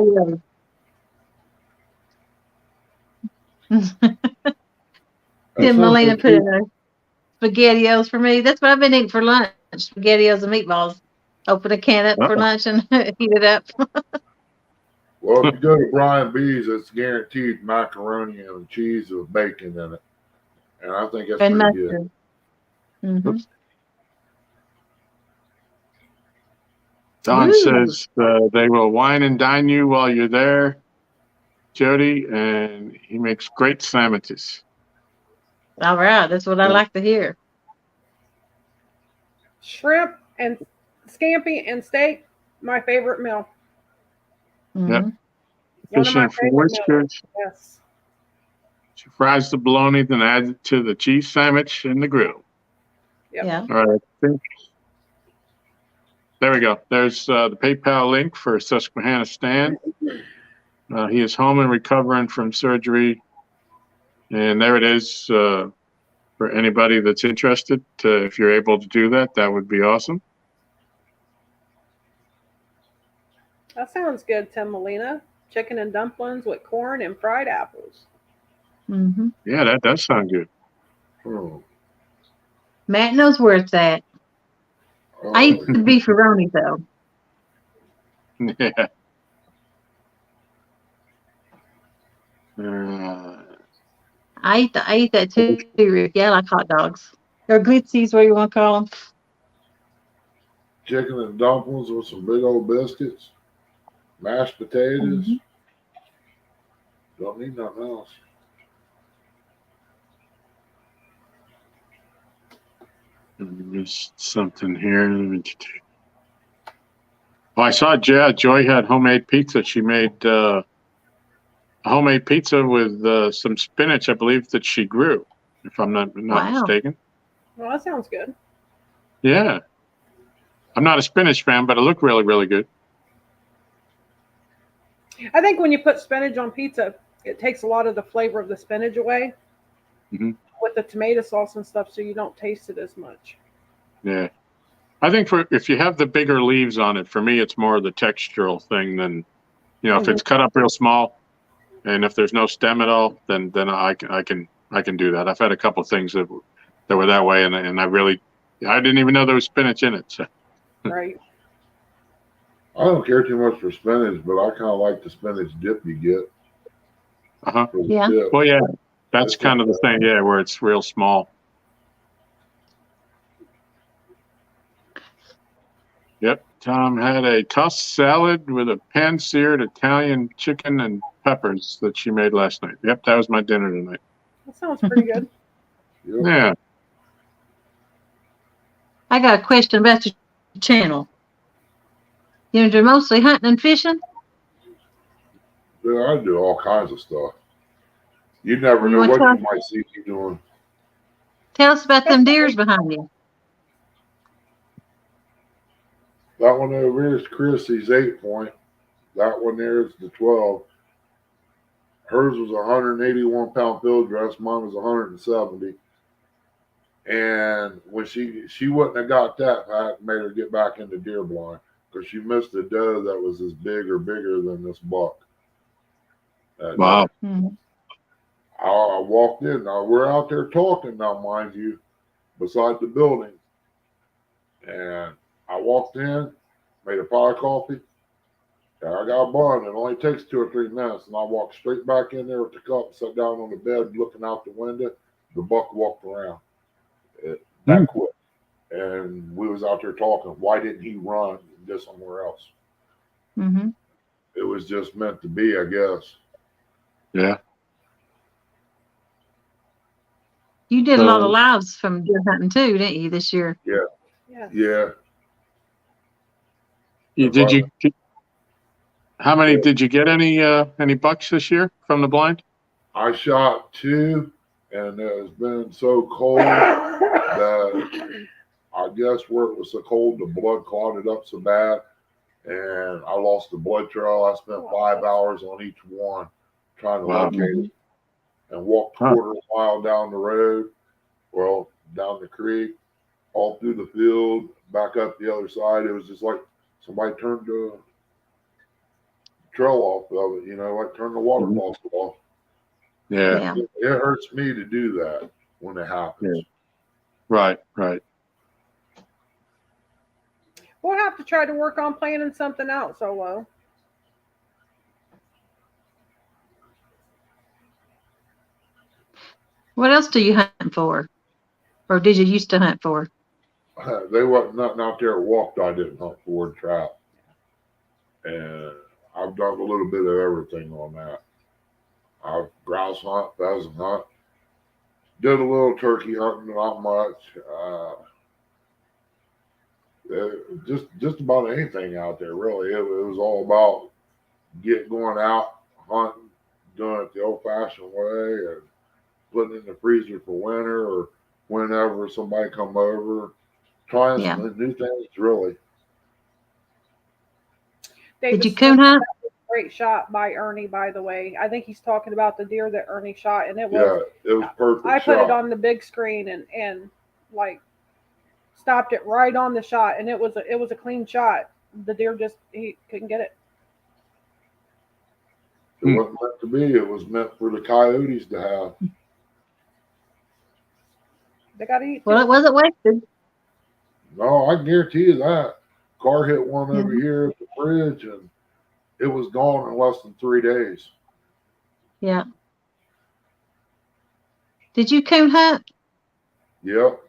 Then Melina put in SpaghettiOs for me. That's what I've been eating for lunch. SpaghettiOs and meatballs. Open a can up for lunch and heat it up. Well, if you go to Brian B's, it's guaranteed macaroni and cheese with bacon in it. And I think that's pretty good. Mm-hmm. Don says they will wine and dine you while you're there, Jody, and he makes great sandwiches. All right, that's what I like to hear. Shrimp and scampi and steak, my favorite meal. Mm-hmm. Yep. Fishing for Whiskers. Yes. She fries the bologna, then adds it to the cheese sandwich in the grill. Yep. Yeah. All right. There we go. There's the PayPal link for Susquehanna Stan. He is home and recovering from surgery. And there it is for anybody that's interested. If you're able to do that, that would be awesome. That sounds good, Tim Molina. Chicken and dumplings with corn and fried apples. Mm-hmm. Yeah, that does sound good. Oh. Matt knows where it's at. I eat the beefaroni, though. Yeah. I ate that too, Rick. Yeah, I like hot dogs. Or glitzies, what you want to call them. Chicken and dumplings with some big old biscuits. Mashed potatoes. Mhm. Don't need nothing else. Missed something here. Oh, I saw Joy had homemade pizza. She made a homemade pizza with some spinach, I believe, that she grew, if I'm not Wow. mistaken. Well, that sounds good. Yeah. I'm not a spinach fan, but it looked really, really good. I think when you put spinach on pizza, it takes a lot of the flavor of the spinach away with the tomato sauce and stuff, so you don't taste it as much. Yeah. I think if you have the bigger leaves on it, for me, it's more of the textural thing than, if it's cut up real small and if there's no stem at all, then I can do that. I've had a couple of things that were that way, and I didn't even know there was spinach in it. So. Right. I don't care too much for spinach, but I kind of like the spinach dip you get. Yeah. Dip. Well, yeah, that's kind of the thing. Yeah, where it's real small. Yep. Tom had a tossed salad with a pan-seared Italian chicken and peppers that she made last night. Yep, that was my dinner tonight. That sounds pretty good. Yep. Yeah. I got a question about your channel. You do mostly hunting and fishing? Yeah, I do all kinds of stuff. You never know what you might see me doing. Tell us about them deers behind you. That one over here is Chrissy's 8-point. That one there is the 12. Hers was a 181-pound field dress. Mine was 170. And when she wouldn't have got that, I made her get back into deer blind because she missed a doe that was as big or bigger than this buck. Wow. I walked in. Now we're out there talking now, mind you, beside the building. And I walked in, made a pot of coffee. And I got a bun. It only takes 2 or 3 minutes. And I walked straight back in there with the cup, sat down on the bed, looking out the window. The buck walked around. That quick. And we was out there talking. Why didn't he run and go somewhere else? Mm-hmm. It was just meant to be, I guess. Yeah. You did a lot of lives from deer hunting too, didn't you, this year? Yeah. How many did you get? Any bucks this year from the blind? I shot 2, and it has been so cold that I guess where it was so cold, the blood clotted up so bad, and I lost the blood trail. I spent 5 hours on each one trying to locate it, and walked a quarter mile down the road, down the creek, all through the field, back up the other side. It was just like somebody turned the trail off of it, like turn the water faucet off. Yeah. It hurts me to do that when it happens. Yeah. Right. We'll have to try to work on planning something out, Solo. What else do you hunt for? Or did you used to hunt for? They wasn't nothing out there walked I didn't hunt for and trap. And I've done a little bit of everything on that. I've grouse hunt, pheasant hunt, did a little turkey hunting, not much. Just about anything out there, really. It was all about going out, hunting, doing it the old-fashioned way, and putting it in the freezer for winter or whenever somebody come over. Trying some new things, really. Did you coon hunt? Great shot by Ernie, by the way. I think he's talking about the deer that Ernie shot, and it was perfect. I put it on the big screen and like stopped it right on the shot, and it was a clean shot. The deer he couldn't get it. It wasn't meant to be. It was meant for the coyotes to have. They got to eat. Well, it wasn't wasted. No, I guarantee you that. Car hit one over here at the bridge, and it was gone in less than 3 days. Yeah. Did you coon hunt? Yep,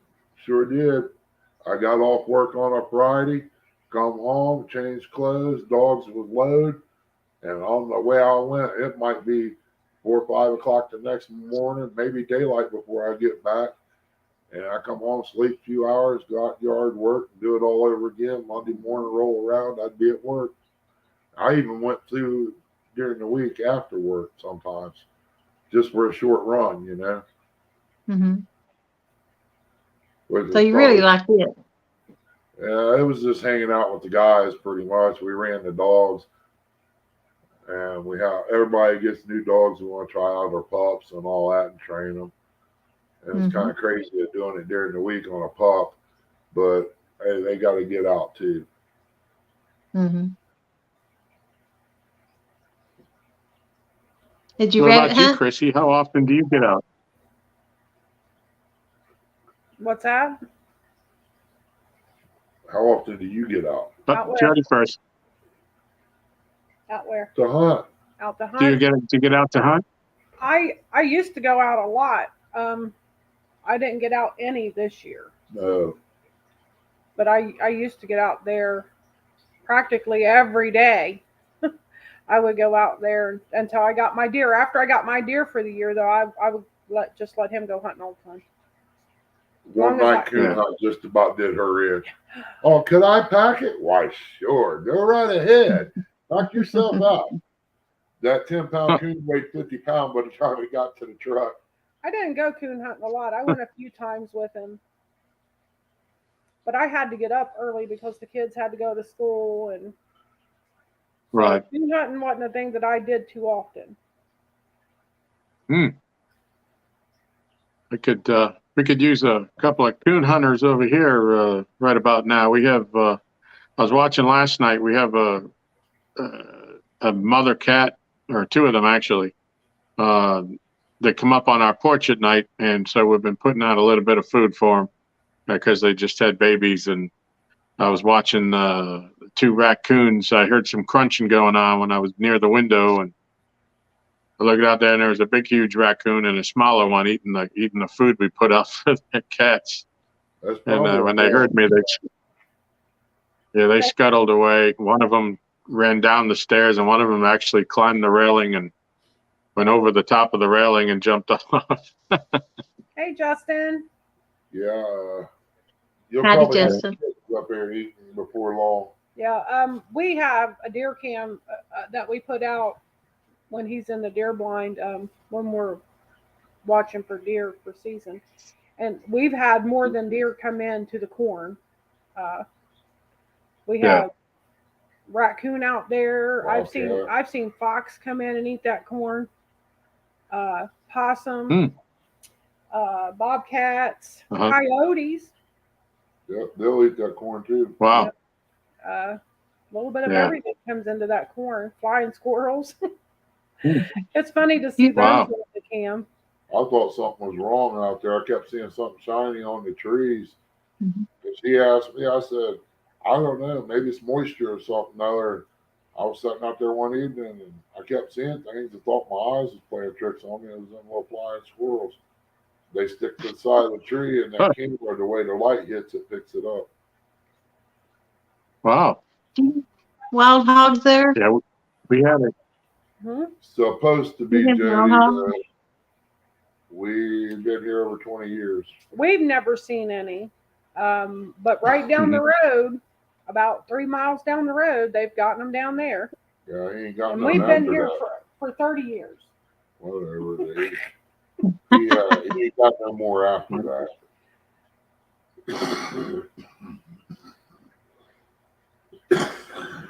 sure did. I got off work on a Friday, come home, change clothes, dogs would load, and on the way I went, it might be 4 or 5 o'clock the next morning, maybe daylight before I get back. And I come home, sleep a few hours, go out yard work, and do it all over again. Monday morning, roll around, I'd be at work. I even went through during the week after work sometimes, just for a short run, you know. Mm-hmm. So you really liked it? Yeah, it was just hanging out with the guys pretty much. We ran the dogs, and everybody gets new dogs who want to try out their pups and all that and train them. And it's kind of crazy doing it during the week on a pup, but hey, they got to get out too. Mm-hmm. Did you What rabbit about you, hunt? Chrissy? How often do you get out? What's that? How often do you get out? Out where? Jody first. Out where? To hunt. Out to hunt. Do you get out to hunt? I used to go out a lot. I didn't get out any this year. No. But I used to get out there practically every day. I would go out there until I got my deer. After I got my deer for the year, though, I would let him go hunting all the time. One night coon hunt just about did her in. Oh, could I pack it? Why, sure. Go right ahead. Knock yourself out. That 10-pound coon weighed 50 pounds by the time we got to the truck. I didn't go coon hunting a lot. I went a few times with him. But I had to get up early because the kids had to go to school. And Right. So coon hunting wasn't a thing that I did too often. We could use a couple of coon hunters over here right about now. We have. I was watching last night. We have a mother cat, or two of them actually, that come up on our porch at night, and so we've been putting out a little bit of food for them because they just had babies. And I was watching two raccoons. I heard some crunching going on when I was near the window, and I looked out there, and there was a big, huge raccoon and a smaller one eating the food we put out for the cats. And when they heard me, they scuttled away. One of them ran down the stairs, and one of them actually climbed the railing and went over the top of the railing and jumped off. Hey, Justin. Yeah. You'll Howdy, probably Justin. get up there eating before long. Yeah, we have a deer cam that we put out when he's in the deer blind, when we're watching for deer for season. And we've had more than deer come in to the corn. We have raccoon out there. Okay. I've seen fox come in and eat that corn. Possum, bobcats, coyotes. Yep, they'll eat that corn too. Wow. A little bit of everything comes into that corn. Flying squirrels. It's funny to see those with the cam. I thought something was wrong out there. I kept seeing something shiny on the trees. And she asked me, I said, I don't know, maybe it's moisture or something. I was sitting out there one evening and I kept seeing things. I thought my eyes was playing tricks on me. It was them little flying squirrels. They stick to the side of the tree, and that camera, the way the light hits it, picks it up. Wow. Wild hogs there? Yeah, we had it. Supposed to be, Jody. We've been here over 20 years. We've never seen any. But right down the road, about 3 miles down the road, they've gotten them down there. Yeah, he ain't got And none we've been after here that. for 30 years. Whatever. He ain't got no more after that.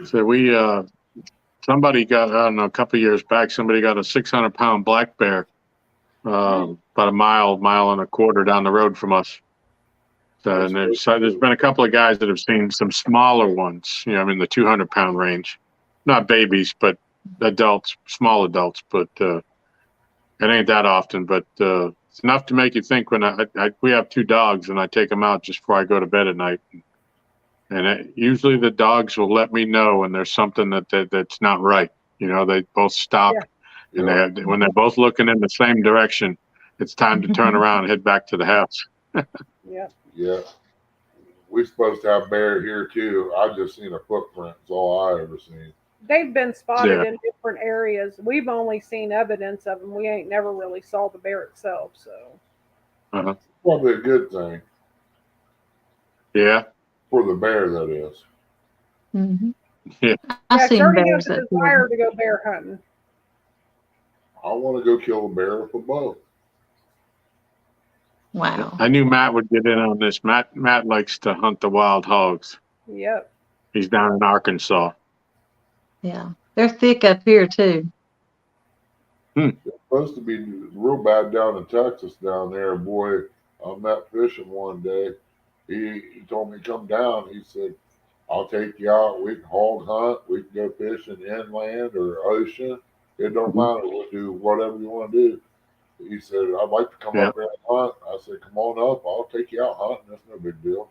So somebody got, I don't know, a couple of years back, somebody got a 600-pound black bear about a mile and a quarter down the road from us. So, and there's been a couple of guys that have seen some smaller ones, in the 200-pound range. Not babies, but adults, small adults, but it ain't that often. But it's enough to make you think when we have 2 dogs, and I take them out just before I go to bed at night. And usually the dogs will let me know when there's something that's not right. They both stop, and when they're both looking in the same direction, it's time to turn around and head back to the house. Yeah. Yeah. We're supposed to have bear here too. I just seen a footprint. It's all I ever seen. They've been spotted Yeah. in different areas. We've only seen evidence of them. We ain't never really saw the bear itself. So Uh-huh. Probably a good thing Yeah. for the bear, that is. Mm-hmm. Yeah. I've yeah, seen Ernie bears has a up here. desire to go bear hunting. I want to go kill a bear with a bow. Wow. I knew Matt would get in on this. Matt likes to hunt the wild hogs. Yep. He's down in Arkansas. Yeah. They're thick up here too. It's supposed to be real bad down in Texas down there. Boy, I met fishing one day. He told me come down. He said, I'll take you out. We can hog hunt. We can go fishing inland or ocean. It don't matter. We'll do whatever you want to do. He said, I'd like to come up there and hunt. I said, come on up. I'll take you out hunting. That's no big deal.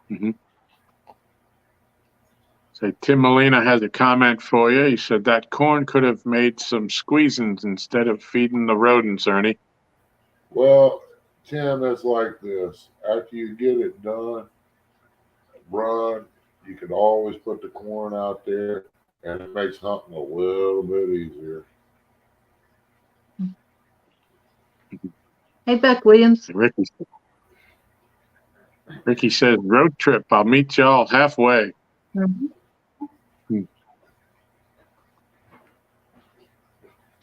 Mm-hmm. So Tim Molina has a comment for you. He said that corn could have made some squeezins instead of feeding the rodents, Ernie. Well, Tim, it's like this. After you get it done, run, you can always put the corn out there, and it makes hunting a little bit easier. Hey, Buck Williams. Ricky says, road trip. I'll meet y'all halfway. Mm-hmm.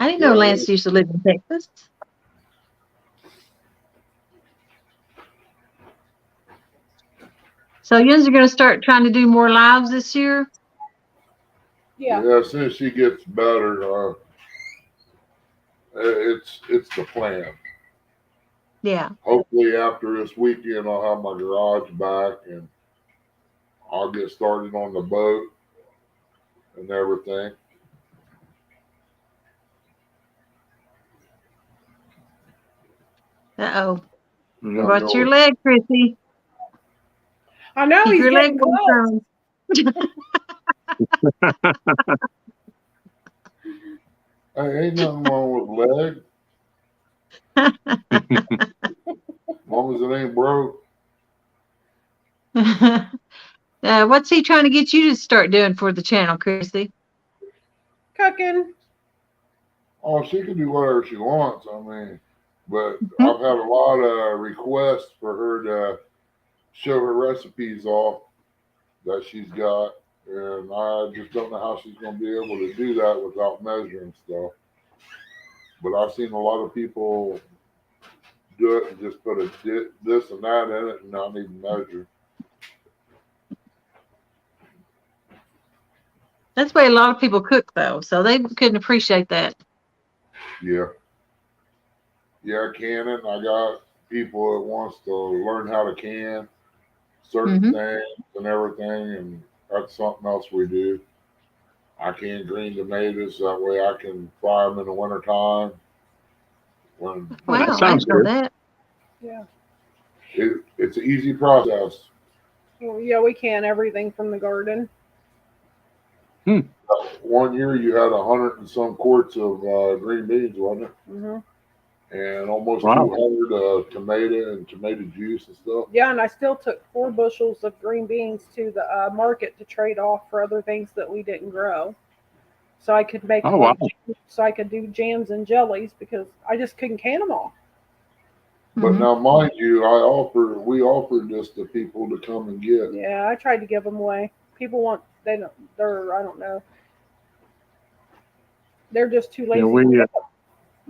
I didn't know Lance used to live in Texas. So you guys are going to start trying to do more lives this year? Yeah. Yeah, as soon as she gets better, it's the plan. Yeah. Hopefully after this weekend, I'll have my garage back and I'll get started on the boat and everything. Uh-oh. Yeah, Watch your leg, Chrissy. I know Keep he's your leg getting close. Hey, ain't nothing wrong with leg. As long as it ain't broke. What's he trying to get you to start doing for the channel, Chrissy? Cooking. Oh, she can do whatever she wants. I mean, but I've had a lot of requests for her to show her recipes off that she's got, and I just don't know how she's going to be able to do that without measuring stuff. But I've seen a lot of people do it and just put this and that in it and not even measure. That's the way a lot of people cook, though, so they couldn't appreciate that. Yeah. Yeah, canning. I got people that wants to learn how to can certain things and everything, and that's something else we do. I can green tomatoes, that way I can fry them in the wintertime. Wow, I didn't know that. Yeah. It's an easy process. Well, yeah, we can everything from the garden. One year you had 100 and some quarts of green beans, wasn't it? Mm-hmm. And almost 200 of tomato and tomato juice and stuff. Yeah, and I still took 4 bushels of green beans to the market to trade off for other things that we didn't grow. So I could make so I could do jams and jellies because I just couldn't can them all. But now, mind you, we offered this to people to come and get. Yeah, I tried to give them away. People want I don't know. They're just too lazy.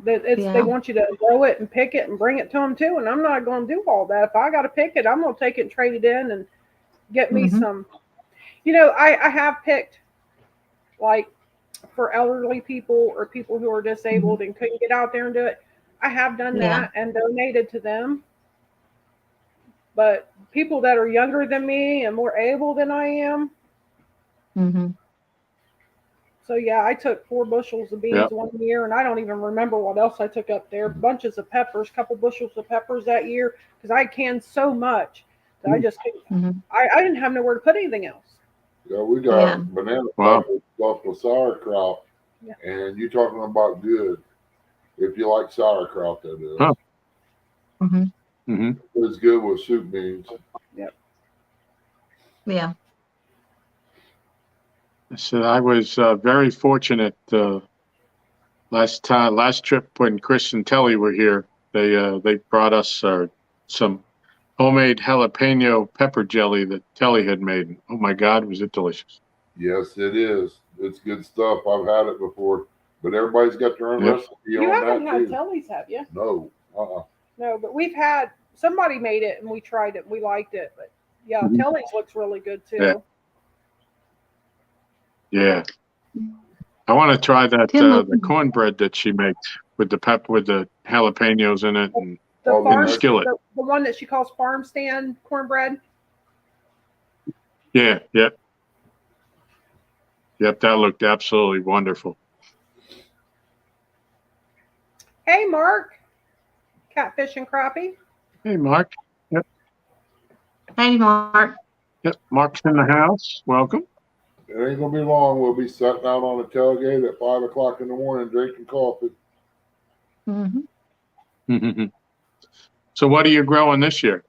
They want you to grow it and pick it and bring it to them too, and I'm not going to do all that. If I got to pick it, I'm going to take it and trade it in and get me some. You know, I have picked, like, for elderly people or people who are disabled and couldn't get out there and do it. I have done that and donated to them. But people that are younger than me and more able than I am. So yeah, I took 4 bushels of beans one year, and I don't even remember what else I took up there. Bunches of peppers, couple bushels of peppers that year, because I canned so much that I just couldn't. I didn't have nowhere to put anything else. Yeah, we got banana stuff with sauerkraut, and you're talking about good. If you like sauerkraut, that is. Huh. Mm-hmm. It's good with soup beans. Yeah. So I was very fortunate last trip when Chris and Telly were here. They brought us some homemade jalapeno pepper jelly that Telly had made. Oh my God, was it delicious! Yes, it is. It's good stuff. I've had it before, but everybody's got their own Yep. recipe You on haven't that had too. Telly's, have you? No. No, but we've had somebody made it and we tried it. We liked it, but yeah, Mhm. Telly's looks really good too. Yeah. Yeah. I want to try that Tim, the cornbread that she makes with the jalapenos in it and The Oh, farm, the skillet. the one that she calls farm stand cornbread. Yeah, yep. Yep, that looked absolutely wonderful. Hey, Mark, Catfish and Crappie. Hey, Mark. Yep, hey, Mark. yep. Mark's in the house. Welcome. It ain't gonna be long. We'll be sitting out on the tailgate at 5 o'clock in the morning drinking coffee. Mm-hmm. So what are you growing this year?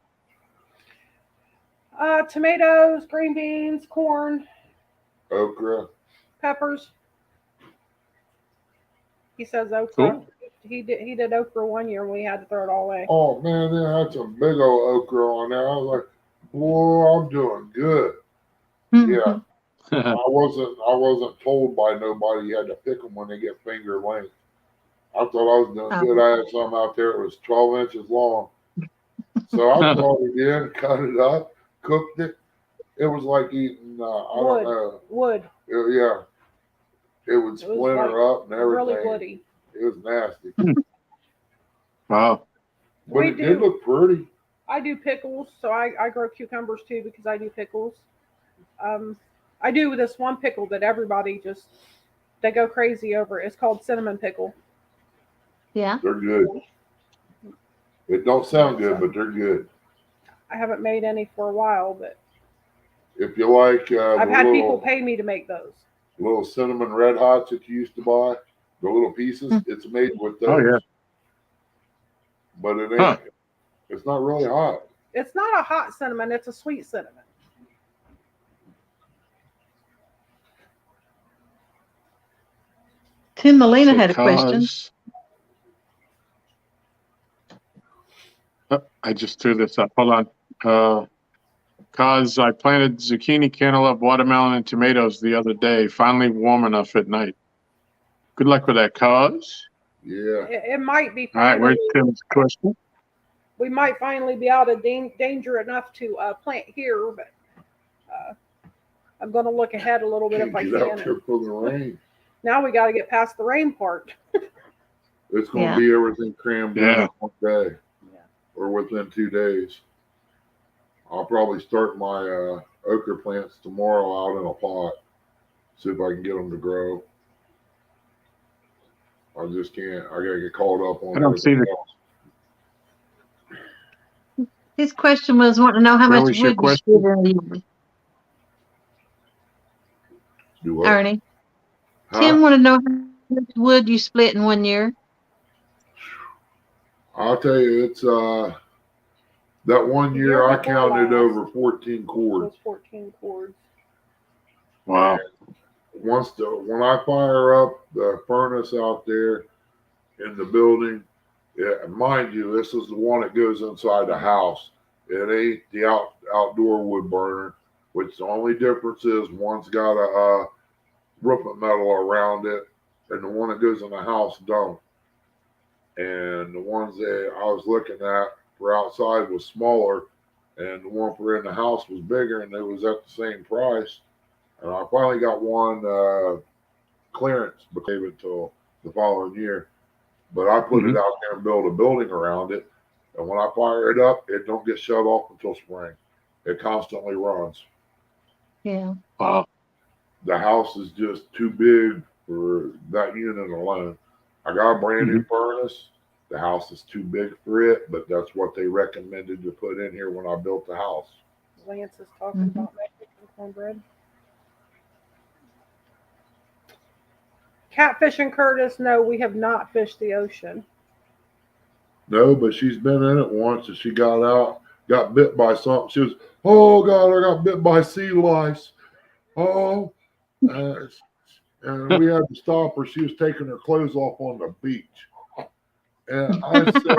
Tomatoes, green beans, corn, Okra. peppers. He says okra. Cool. He did okra one year and we had to throw it all away. Oh man, they had some big old okra on there. I was like, "Whoa, I'm doing good." Mm-hmm. Yeah, I wasn't told by nobody you had to pick them when they get finger length. I thought I was doing good. I had some out there that was 12 inches long. So I brought it in, cut it up, cooked it. It was like eating, I don't know. Wood. Yeah. It would splinter up and everything. Really woody. It was nasty. Wow. But it did look pretty. I do pickles, so I grow cucumbers too because I do pickles. I do this one pickle that everybody they go crazy over. It's called cinnamon pickle. Yeah. They're good. It don't sound good, but they're good. I haven't made any for a while, but If you like I've had people pay me to make those. Little cinnamon red hots that you used to buy, the little pieces, it's made with those. Oh, yeah. But it ain't. Huh. It's not really hot. It's not a hot cinnamon. It's a sweet cinnamon. Tim Molina had a question. Oh, I just threw this up. Hold on. Cause I planted zucchini, cantaloupe, watermelon, and tomatoes the other day. Finally warm enough at night. Good luck with that, Cause. Yeah. It might be. All right, where's Tim's question? We might finally be out of danger enough to plant here, but I'm going to look ahead a little bit if I Get out can. there for the rain. Now we got to get past the rain part. It's going to be everything crammed in one day, or within 2 days. I'll probably start my okra plants tomorrow out in a pot. See if I can get them to grow. I just can't. I gotta get caught up on. I don't see the. His question was wanting to know how much wood you split in a year. Do what? Ernie. Tim wanted to know how much wood you split in 1 year. I'll tell you, it's that 1 year I counted over 14 cords. 14 cords. Wow. When I fire up the furnace out there in the building, mind you, this is the one that goes inside the house. It ain't the outdoor wood burner, which the only difference is one's got a roofing metal around it, and the one that goes in the house don't. And the ones that I was looking at for outside was smaller, and the one for in the house was bigger, and it was at the same price. And I finally got one clearance, but gave it till the following year. But I put it out there and built a building around it. And when I fire it up, it don't get shut off until spring. It constantly runs. Yeah. Wow. The house is just too big for that unit alone. I got a brand new furnace. The house is too big for it, but that's what they recommended to put in here when I built the house. Lance is talking about making cornbread. Catfish and Curtis, no, we have not fished the ocean. No, but she's been in it once, and she got out, got bit by something. She was, oh God, I got bit by sea lice. Oh, and we had to stop her. She was taking her clothes off on the beach. And I said,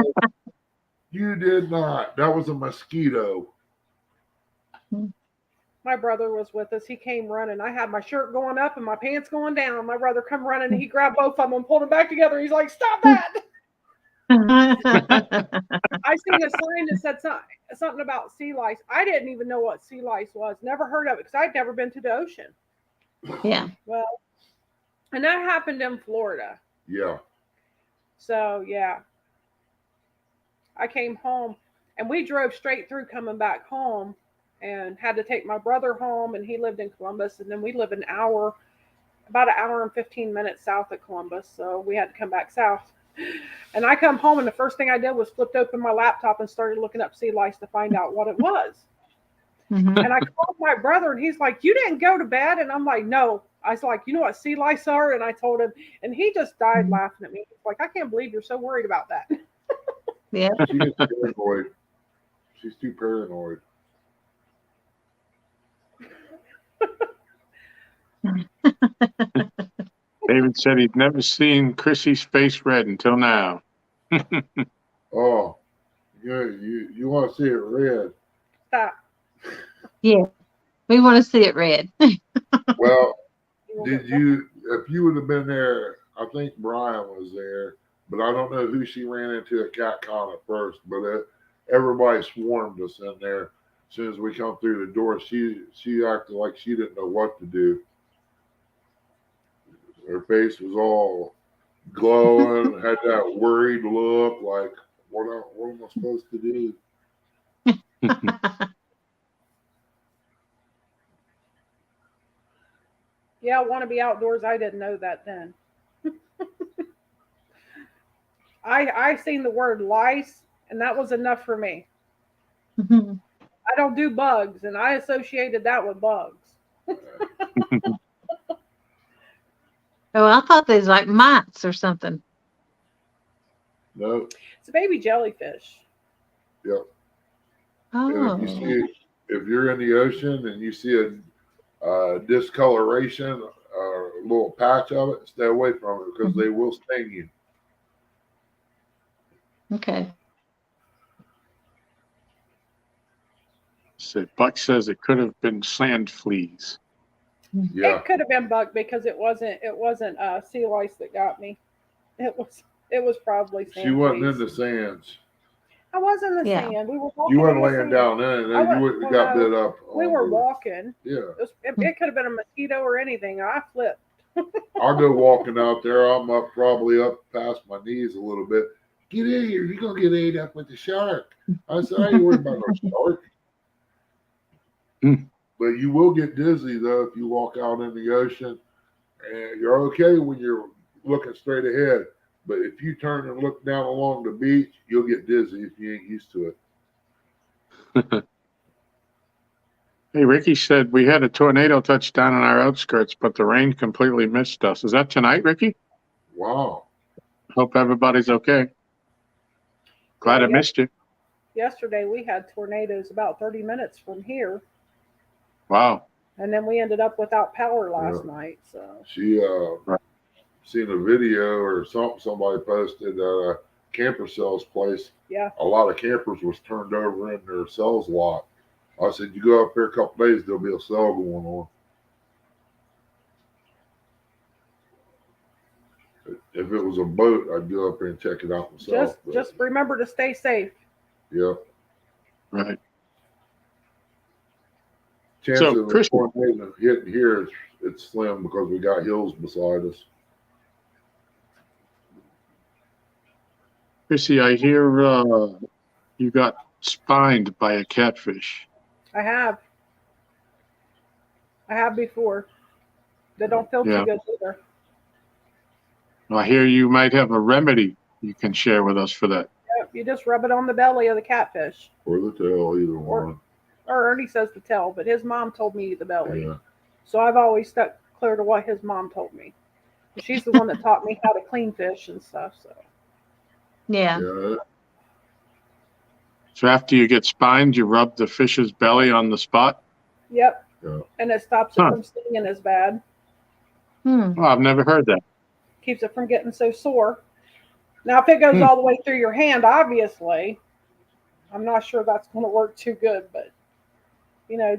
you did not. That was a mosquito. My brother was with us. He came running. I had my shirt going up and my pants going down. My brother come running and he grabbed both of them and pulled them back together. He's like, stop that. I seen a sign that said something about sea lice. I didn't even know what sea lice was. Never heard of it because I'd never been to the ocean. Yeah. Well, and that happened in Florida. Yeah. So, yeah. I came home and we drove straight through coming back home and had to take my brother home, and he lived in Columbus, and then we live about an hour and 15 minutes south of Columbus, so we had to come back south. And I come home, and the first thing I did was flipped open my laptop and started looking up sea lice to find out what it was. Mm-hmm. And I called my brother, and he's like, you didn't go to bed? And I'm like, no. I was like, you know what sea lice are? And I told him, and he just died laughing at me. He's like, I can't believe you're so worried about that. Yeah. She's paranoid. She's too paranoid. David said he'd never seen Chrissy's face red until now. Oh, you want to see it red? Stop. Yeah. We want to see it red. Well, if you would have been there, I think Brian was there, but I don't know who she ran into at CatCon at first, but everybody swarmed us in there. As soon as we come through the door, she acted like she didn't know what to do. Her face was all glowing, had that worried look, like, what am I supposed to do? Yeah, I want to be outdoors. I didn't know that then. I seen the word lice, and that was enough for me. I don't do bugs, and I associated that with bugs. Oh, I thought they was like mites or something. No. It's a baby jellyfish. Yep. Oh. And if you're in the ocean and you see a discoloration, a little patch of it, stay away from it because they will sting you. Okay. So Buck says it could have been sand fleas. Yeah. It could have been bug because it wasn't sea lice that got me. It was probably sand. She wasn't fleas. in the sands. I was in the Yeah. sand. We were walking. You weren't in the laying sand. down in it. You wouldn't have got bit up. We were walking. Yeah. It could have been a mosquito or anything. I flipped. I'll go walking out there. I'm probably up past my knees a little bit. Get in here. You're going to get ate up with the shark. I said, I ain't worried about no shark. But you will get dizzy, though, if you walk out in the ocean. And you're okay when you're looking straight ahead. But if you turn and look down along the beach, you'll get dizzy if you ain't used to it. Hey, Ricky said we had a tornado touchdown on our outskirts, but the rain completely missed us. Is that tonight, Ricky? Wow. Hope everybody's okay. Glad I missed you. Yesterday we had tornadoes about 30 minutes from here. Wow. And then we ended up without power last night. So she seen a video or somebody posted at a camper sales place. Yeah. A lot of campers was turned over in their sales lot. I said, you go up there a couple days, there'll be a sale going on. If it was a boat, I'd go up there and check it out myself. Just remember to stay safe. Yeah. Right. Chance So, of a tornado hitting here, it's slim because we got hills beside us. Chrissy, I hear you got spined by a catfish. I have before. They don't feel too good either. I hear you might have a remedy you can share with us for that. Yep, you just rub it on the belly of the catfish. Or the tail, either one. Or Ernie says the tail, but his mom told me the belly. Yeah. So I've always stuck clear to what his mom told me. She's the one that taught me how to clean fish and stuff. So Yeah. Yeah. So after you get spined, you rub the fish's belly on the spot? yep. Yeah. And it stops it Huh. from stinging as bad. Hmm. Well, I've never heard that. Keeps it from getting so sore. Now, if it goes all the way through your hand, obviously, I'm not sure that's going to work too good, but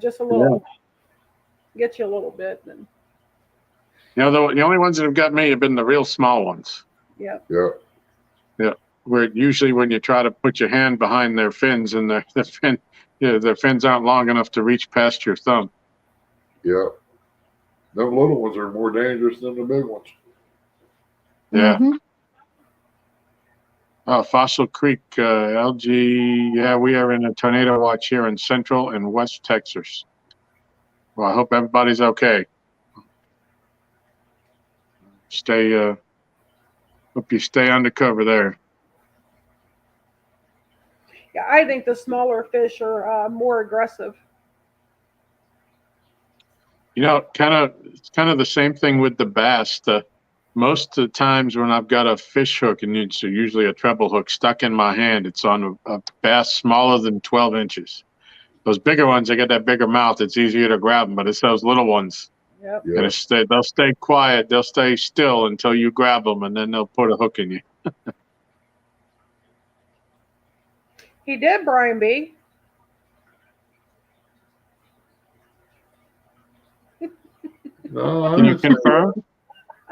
just a little, get you a little bit. And The only ones that have got me have been the real small ones. yeah, Yeah. Where usually when you try to put your hand behind their fins and their fins aren't long enough to reach past your thumb. Yeah. Them little ones are more dangerous than the big ones. Yeah. Mhm. Fossil Creek, LG. Yeah, we are in a tornado watch here in Central and West Texas. Well, I hope everybody's okay. Hope you stay under cover there. yeah. I think the smaller fish are more aggressive. It's kind of the same thing with the bass. Most of the times when I've got a fish hook, and it's usually a treble hook stuck in my hand, it's on a bass smaller than 12 inches. Those bigger ones, they got that bigger mouth. It's easier to grab them, but it's those little ones. Yep. Yeah. And they'll stay quiet. They'll stay still until you grab them, and then they'll put a hook in you. He did, Brian B. No, Can you I understand. confirm?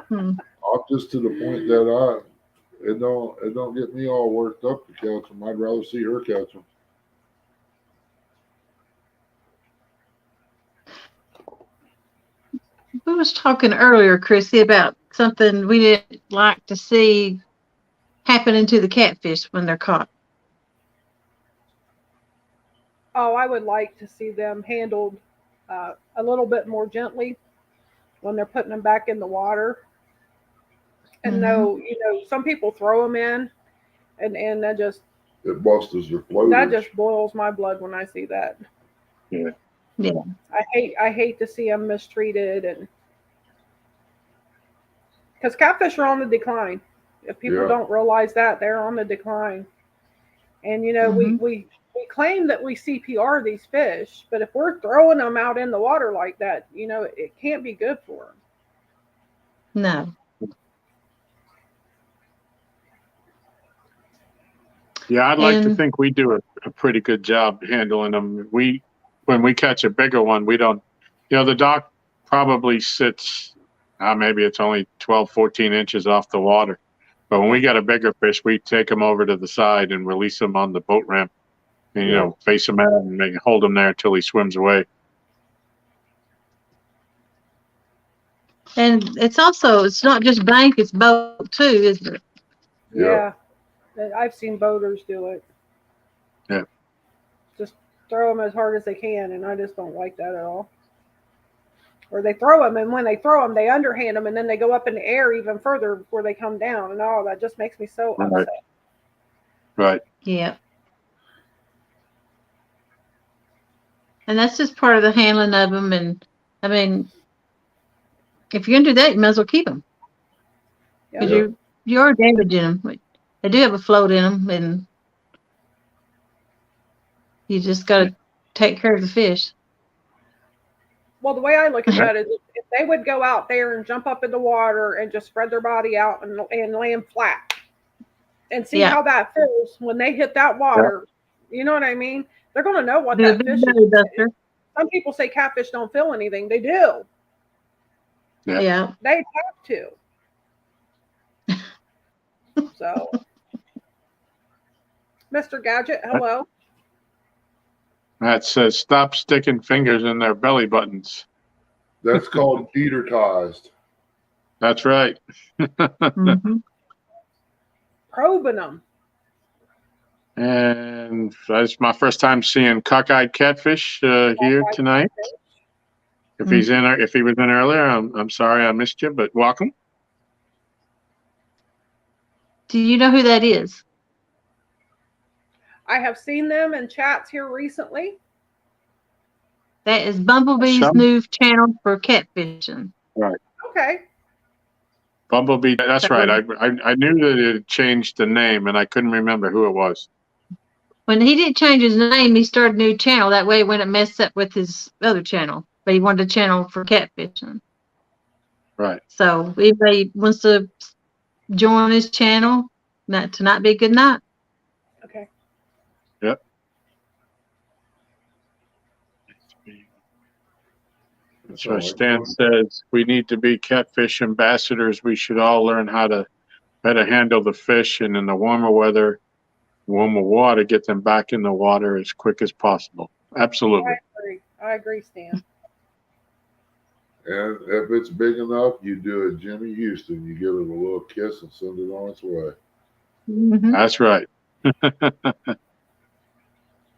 Hmm. I'm just to the point that it don't get me all worked up to catch them. I'd rather see her catch them. We was talking earlier, Chrissy, about something we didn't like to see happening to the catfish when they're caught. Oh, I would like to see them handled a little bit more gently when they're putting them back in the water. And some people throw them in, and that just It floaters. boils my blood when I see that. Yeah. Yeah. I hate to see them mistreated, and because catfish are on the decline. If people don't realize that, they're on the decline. And we claim that we CPR these fish, but if we're throwing them out in the water like that, it can't be good for them. No. Yeah, I'd like to think we do a pretty good job handling them. When we catch a bigger one, we don't, the dock probably sits, maybe it's only 12, 14 inches off the water. But when we got a bigger fish, we take them over to the side and release them on the boat ramp and, face them out and hold him there until he swims away. And it's not just bank, it's boat too, isn't it? Yeah. I've seen boaters do it. Yeah. Just throw them as hard as they can, and I just don't like that at all. Or they throw them, and when they throw them, they underhand them, and then they go up in the air even further before they come down, and all that just makes me so upset. Right. Yeah. And that's just part of the handling of them. And I mean, if you're going to do that, you might as well keep them. Because you're damaging them. They do have a float in them, and you just got to take care of the fish. Well, the way I look at that is if they would go out there and jump up in the water and just spread their body out and land flat and see how that feels when they hit that water, you know what I mean? They're going to know what that fish is. Some people say catfish don't feel anything. They do. Yeah. They have to. So, Mr. Gadget, hello. That says stop sticking fingers in their belly buttons. That's called detertized. That's right. Mm-hmm. Probing them. And that's my first time seeing cockeyed catfish here tonight. If he was in earlier, I'm sorry I missed you, but welcome. Do you know who that is? I have seen them in chats here recently. That is Bumblebee's new channel for catfishing. Right. Okay. Bumblebee. That's right. I knew that it had changed the name, and I couldn't remember who it was. When he didn't change his name, he started a new channel. That way it wouldn't mess up with his other channel. But he wanted a channel for catfishing. Right. So if he wants to join his channel, tonight be a good night. Okay. Yep. That's right. Stan says we need to be catfish ambassadors. We should all learn how to better handle the fish, and in the warmer weather, warmer water, get them back in the water as quick as possible. Absolutely. I agree, Stan. And if it's big enough, you do a Jimmy Houston. You give it a little kiss and send it on its way. Mm-hmm. That's right.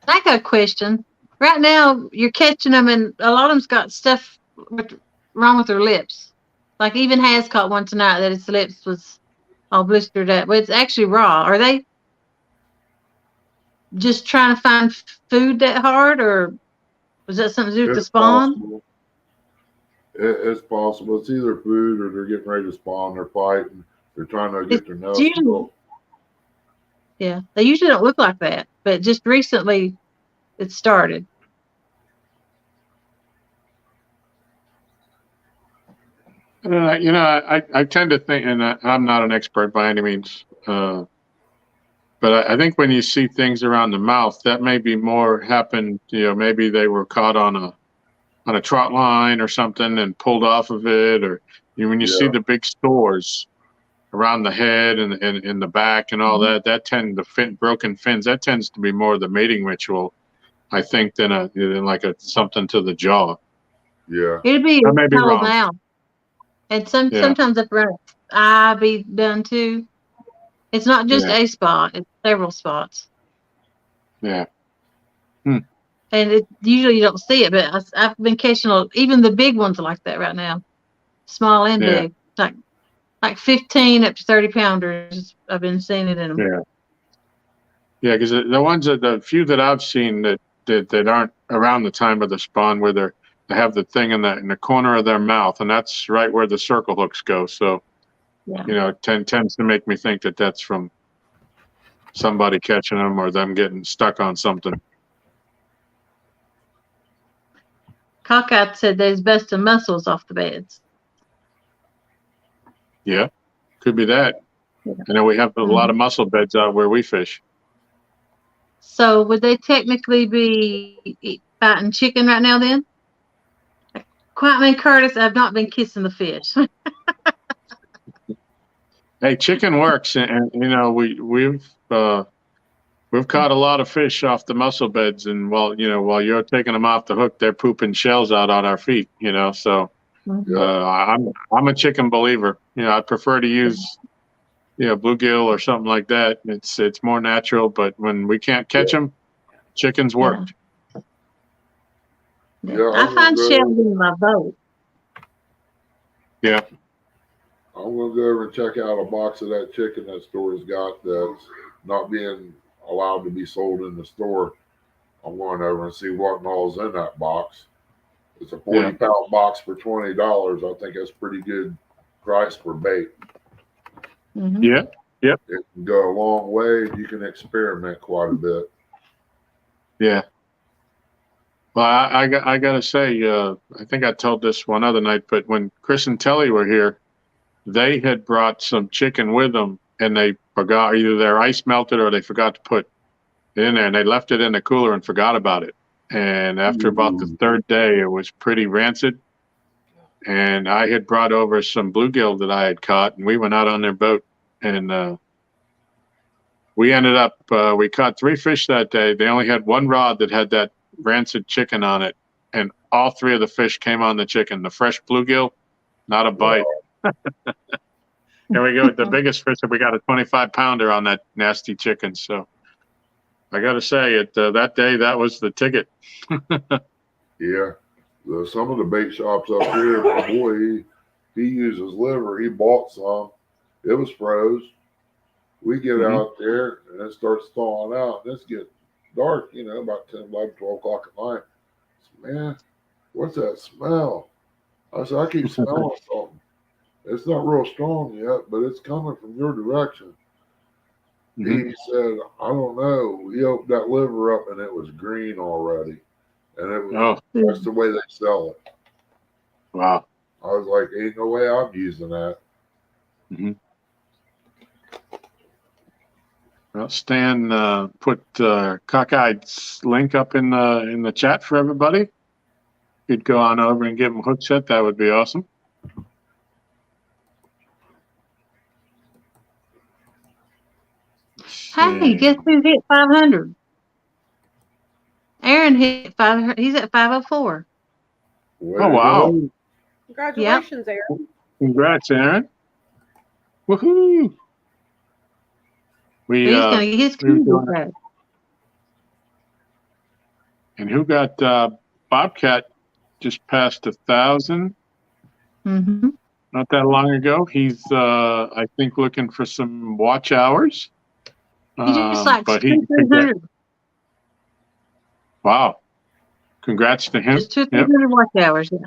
I got a question. Right now, you're catching them, and a lot of them's got stuff wrong with their lips. Like even has caught one tonight that its lips was all blistered up, but it's actually raw. Are they just trying to find food that hard, or was that something to do with the spawn? Possible. It's possible. It's either food or they're getting ready to spawn. They're fighting. They're trying to get their nest built. Yeah, they usually don't look like that, but just recently it started. I tend to think, and I'm not an expert by any means, but I think when you see things around the mouth, that may be more happened. Maybe they were caught on a trot line or something and pulled off of it, or when you see the big stores around the head and in the back and all that broken fins, that tends to be more the mating ritual, I think, than like something to the jaw. Yeah, it'd be I may be wrong. Mouth. And sometimes up around its eye be done too. It's not just a spot; it's several spots. Yeah. And usually you don't see it, but I've been catching even the big ones like that right now, small and big, like 15 up to 30 pounders. I've been seeing it in them. Yeah, because the few that I've seen that aren't around the time of the spawn, where they have the thing in the corner of their mouth, and that's right where the circle hooks go. So, it tends to make me think that that's from somebody catching them or them getting stuck on something. Cockeye said there's busting muscles off the beds. Yeah, could be that. I know we have a lot of mussel beds out where we fish. So would they technically be biting chicken right now then? Quietman Curtis, I've not been kissing the fish. Hey, chicken works, and we've caught a lot of fish off the mussel beds, and while you're taking them off the hook, they're pooping shells out on our feet. So I'm a chicken believer. I prefer to use bluegill or something like that. It's more natural, but when we can't catch them, chickens work. I find shells in my boat. Yeah. I'm going to go over and check out a box of that chicken that store's got that's not being allowed to be sold in the store. I'm going over and see what all's in that box. It's a 40-pound box for $20. I think that's pretty good price for bait. Mm-hmm. Yeah. Yep. It can go a long way. You can experiment quite a bit. Yeah. Well, I got to say, I think I told this one other night, but when Chris and Telly were here, they had brought some chicken with them, and they forgot, either their ice melted or they forgot to put it in there, and they left it in the cooler and forgot about it. And after about the third day, it was pretty rancid. And I had brought over some bluegill that I had caught, and we went out on their boat, and we ended up, we caught 3 fish that day. They only had one rod that had that rancid chicken on it, and all 3 of the fish came on the chicken. The fresh bluegill, not a bite. Here we go with the biggest fish. We got a 25-pounder on that nasty chicken. So I got to say, that day, that was the ticket. Yeah. Some of the bait shops up here, my boy, he uses liver. He bought some. It was froze. We get out there, and it starts thawing out. And it's getting dark, about 10, 11, 12 o'clock at night. Man, what's that smell? I said, I keep smelling something. It's not real strong yet, but it's coming from your direction. Mhm. He said, I don't know. He opened that liver up and it was green already. And it was, Oh, that's the way they sell it. wow. I was like, ain't no way I'm using that. Mhm. Well, Stan put Cockeyed's link up in the chat for everybody. You'd go on over and give him a hook set. That would be awesome. Hey, guess who hit 500? Aaron hit 500. He's at 504. Way Oh, to wow. go. Congratulations, Aaron. Congrats, Aaron. Woohoo! He's going to get his we were keys doing it. back. And who got Bobcat just passed 1,000 Mm-hmm. not that long ago. He's I think looking for some watch hours. He just like But 200. Wow. Congrats to him. Just 200 watch hours. Yeah.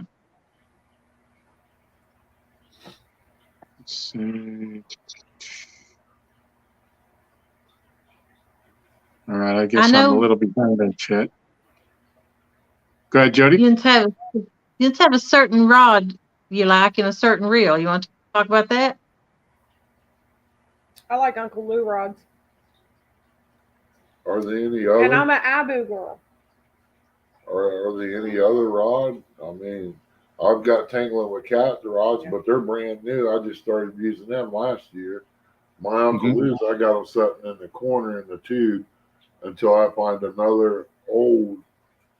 Let's see. All right, I guess I'm a little behind on chat. Go ahead, Jody. You just have a certain rod you like and a certain reel. You want to talk about that? I like Uncle Lou rods. Are there any other? And I'm an Abu girl. Are there any other rod? I mean, I've got Tangling with Cat rods, but they're brand new. I just started using them last year. My Uncle Lou's, I got them sitting in the corner in the tube until I find another old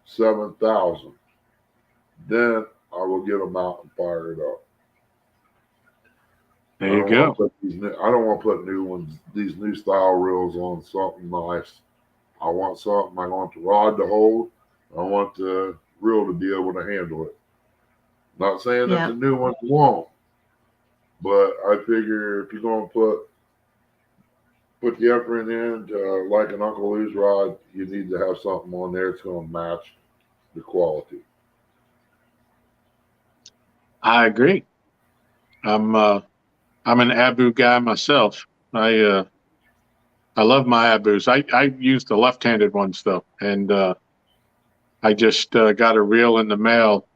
7,000. Then I will get them out and fire it up. There you go. I don't want to put new ones, these new style reels on something nice. I want something. I want the rod to hold. I want the reel to be able to handle it. Not saying that the new ones won't, but I figure if you're going to put the effort in like an Uncle Lou's rod, you need to have something on there that's going to match the quality. I agree. I'm an Abu guy myself. I love my Abus. I use the left-handed ones though, and I just got a reel in the mail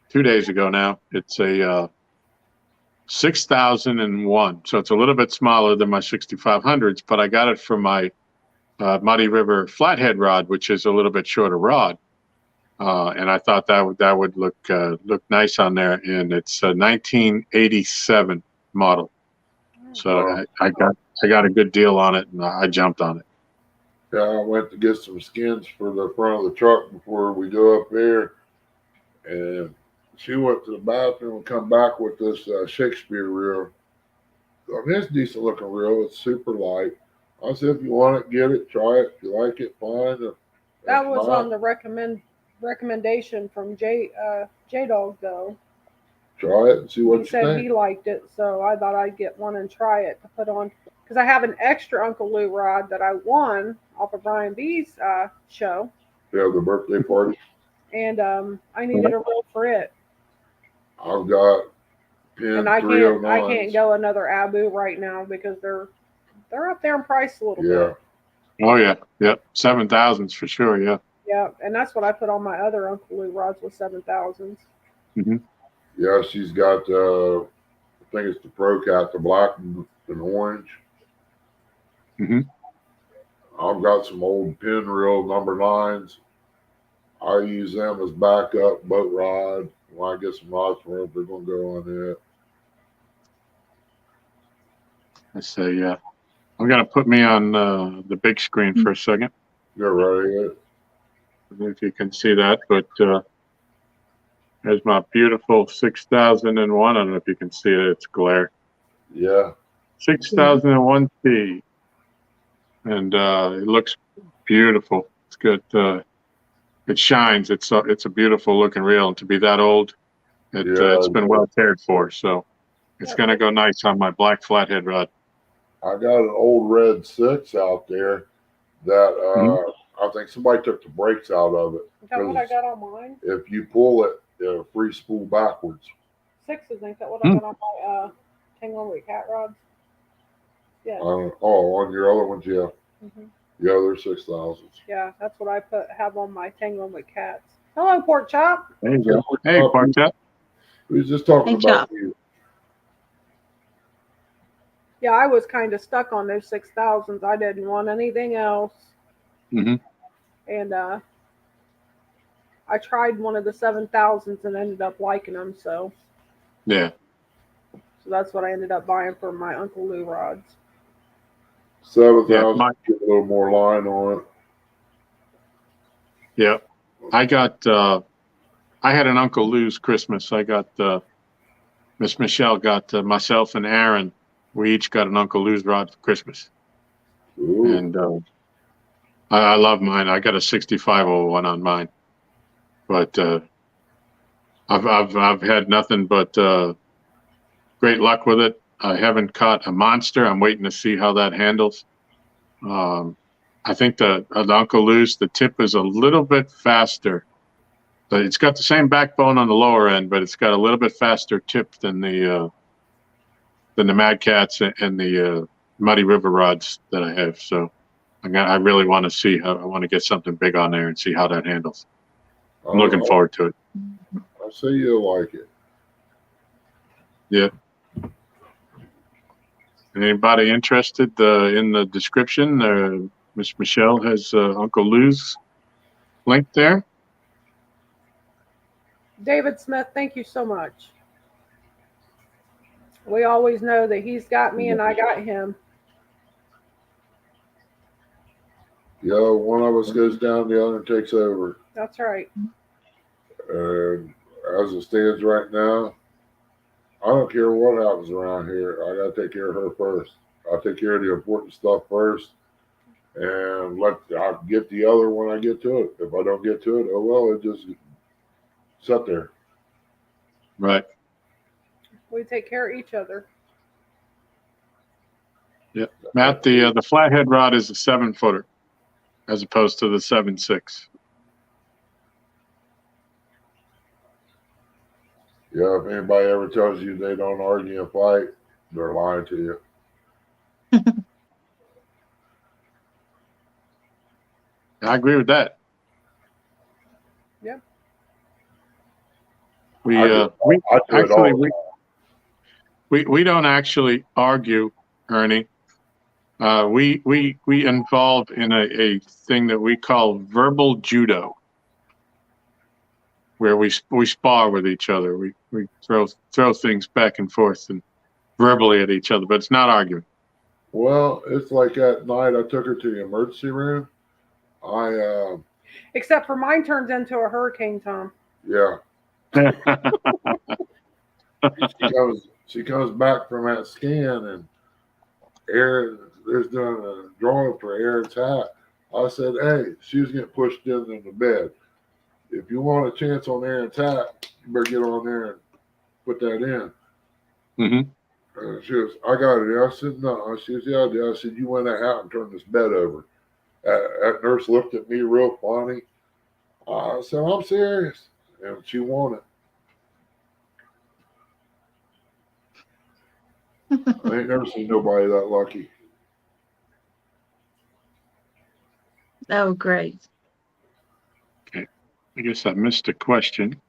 2 days ago now. It's a 6001, so it's a little bit smaller than my 6500s, but I got it from my Muddy River Flathead rod, which is a little bit shorter rod, and I thought that would look nice on there. And it's a 1987 model, so I got a good deal on it, and I jumped on it. Yeah, I went to get some skins for the front of the truck before we go up there, and she went to the bathroom and come back with this Shakespeare reel. I mean, it's a decent looking reel. It's super light. I said, if you want it, get it, try it. If you like it, fine. That was on the recommendation from J Dog though. Try it and see what you think. He said he liked it, so I thought I'd get one and try it to put on. Because I have an extra Uncle Lou rod that I won off of Brian B's show. Yeah, the birthday party. And I needed a reel for it. I've got pin and I 309s. I can't go another Abu right now because they're up there in price a little bit. Oh yeah, yep, 7,000s for sure. Yeah. Yeah, and that's what I put on my other Uncle Lou rods with 7,000s. Mm-hmm. Yeah, she's got I think it's the Pro Cat, the black and orange. Mm-hmm. I've got some old pin reel number 9s. I use them as backup boat rod. When I get some rods for them, they're going to go on it. I say, yeah. I'm going to put me on the big screen for a second. You're right. I don't know if you can see that, but there's my beautiful 6001. I don't know if you can see it. It's glare. Yeah. 6001T. And it looks beautiful. It's good. It shines. It's a beautiful looking reel. And to be that old, it's been well cared for. So it's going to go nice on my black flathead rod. I got an old red 6 out there that I think somebody took the brakes out of it. Is that what I got on mine? If you pull it, it'll free spool backwards. 6s, ain't that what I got on my tanglewood cat rods. Yeah. On your other ones, yeah. Hmm. Yeah, they're 6,000. Yeah, that's what I have on my tanglewood cats. Hello, pork chop. There you go. Hey, pork chop. We was just talking Hey, about Chop. you. Yeah, I was kind of stuck on those 6,000s. I didn't want anything else. Mm-hmm. And I tried one of the 7,000s and ended up liking them. So Yeah. that's what I ended up buying for my Uncle Lou rods. 7,000. Get a little more line on it. Yeah. I got. I had an Uncle Lou's Christmas. I got. Miss Michelle got myself and Aaron. We each got an Uncle Lou's rod for Christmas. Ooh. And I love mine. I got a 6501 on mine, but I've had nothing but great luck with it. I haven't caught a monster. I'm waiting to see how that handles. I think the Uncle Lou's, the tip is a little bit faster. But it's got the same backbone on the lower end, but it's got a little bit faster tip than the Mad Cats and the Muddy River rods that I have. So I really want to see how. I want to get something big on there and see how that handles. I'm looking forward to it. I see you'll like it. Yeah. Anybody interested in the description? Miss Michelle has Uncle Lou's link there. David Smith, thank you so much. We always know that he's got me and I got him. Yeah, one of us goes down, the other takes over. That's right. And as it stands right now, I don't care what happens around here. I got to take care of her first. I'll take care of the important stuff first, and I'll get the other when I get to it. If I don't get to it, oh well, it just sit there. Right. We take care of each other. Yeah, Matt, the Flathead rod is a 7-footer, as opposed to the 7.6. Yeah, if anybody ever tells you they don't argue and fight, they're lying to you. I agree with that. Yeah. We don't actually argue, Ernie. We involve in a thing that we call verbal judo, where we spar with each other. We throw things back and forth and verbally at each other, but it's not arguing. Well, it's like at night I took her to the emergency room. Except for mine turns into a hurricane, Tom. Yeah. She comes back from that scan, and there's doing a drawing for Aaron's hat. I said, hey, she was getting pushed in the bed. If you want a chance on Aaron's hat, you better get on there and put that in. Mm-hmm. And she goes, I got it. I said, no. She goes, yeah, I did. I said, you win that hat and turn this bed over. That nurse looked at me real funny. I said, I'm serious. And she won it. I ain't never seen nobody that lucky. Oh, great. Okay. I guess I missed a question.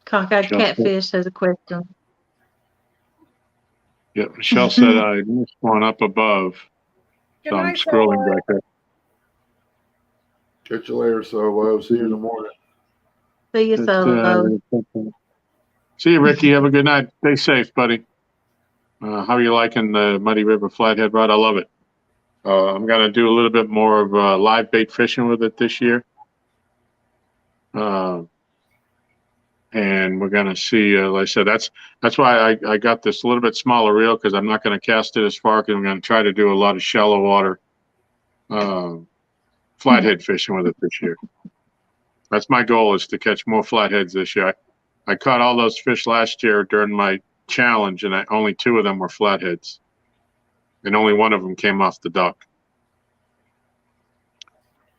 Cockeyed Catfish has a question. Yeah, Michelle said I missed one up above. So I'm scrolling back there. Catch you later, Solo. See you in the morning. See you, Solo. See you, Ricky. Have a good night. Stay safe, buddy. How are you liking the Muddy River Flathead rod? I love it. I'm going to do a little bit more of live bait fishing with it this year. And we're going to see, like I said, that's why I got this a little bit smaller reel, because I'm not going to cast it as far, because I'm going to try to do a lot of shallow water flathead fishing with it this year. That's my goal, is to catch more flatheads this year. I caught all those fish last year during my challenge, and only 2 of them were flatheads. And only 1 of them came off the dock.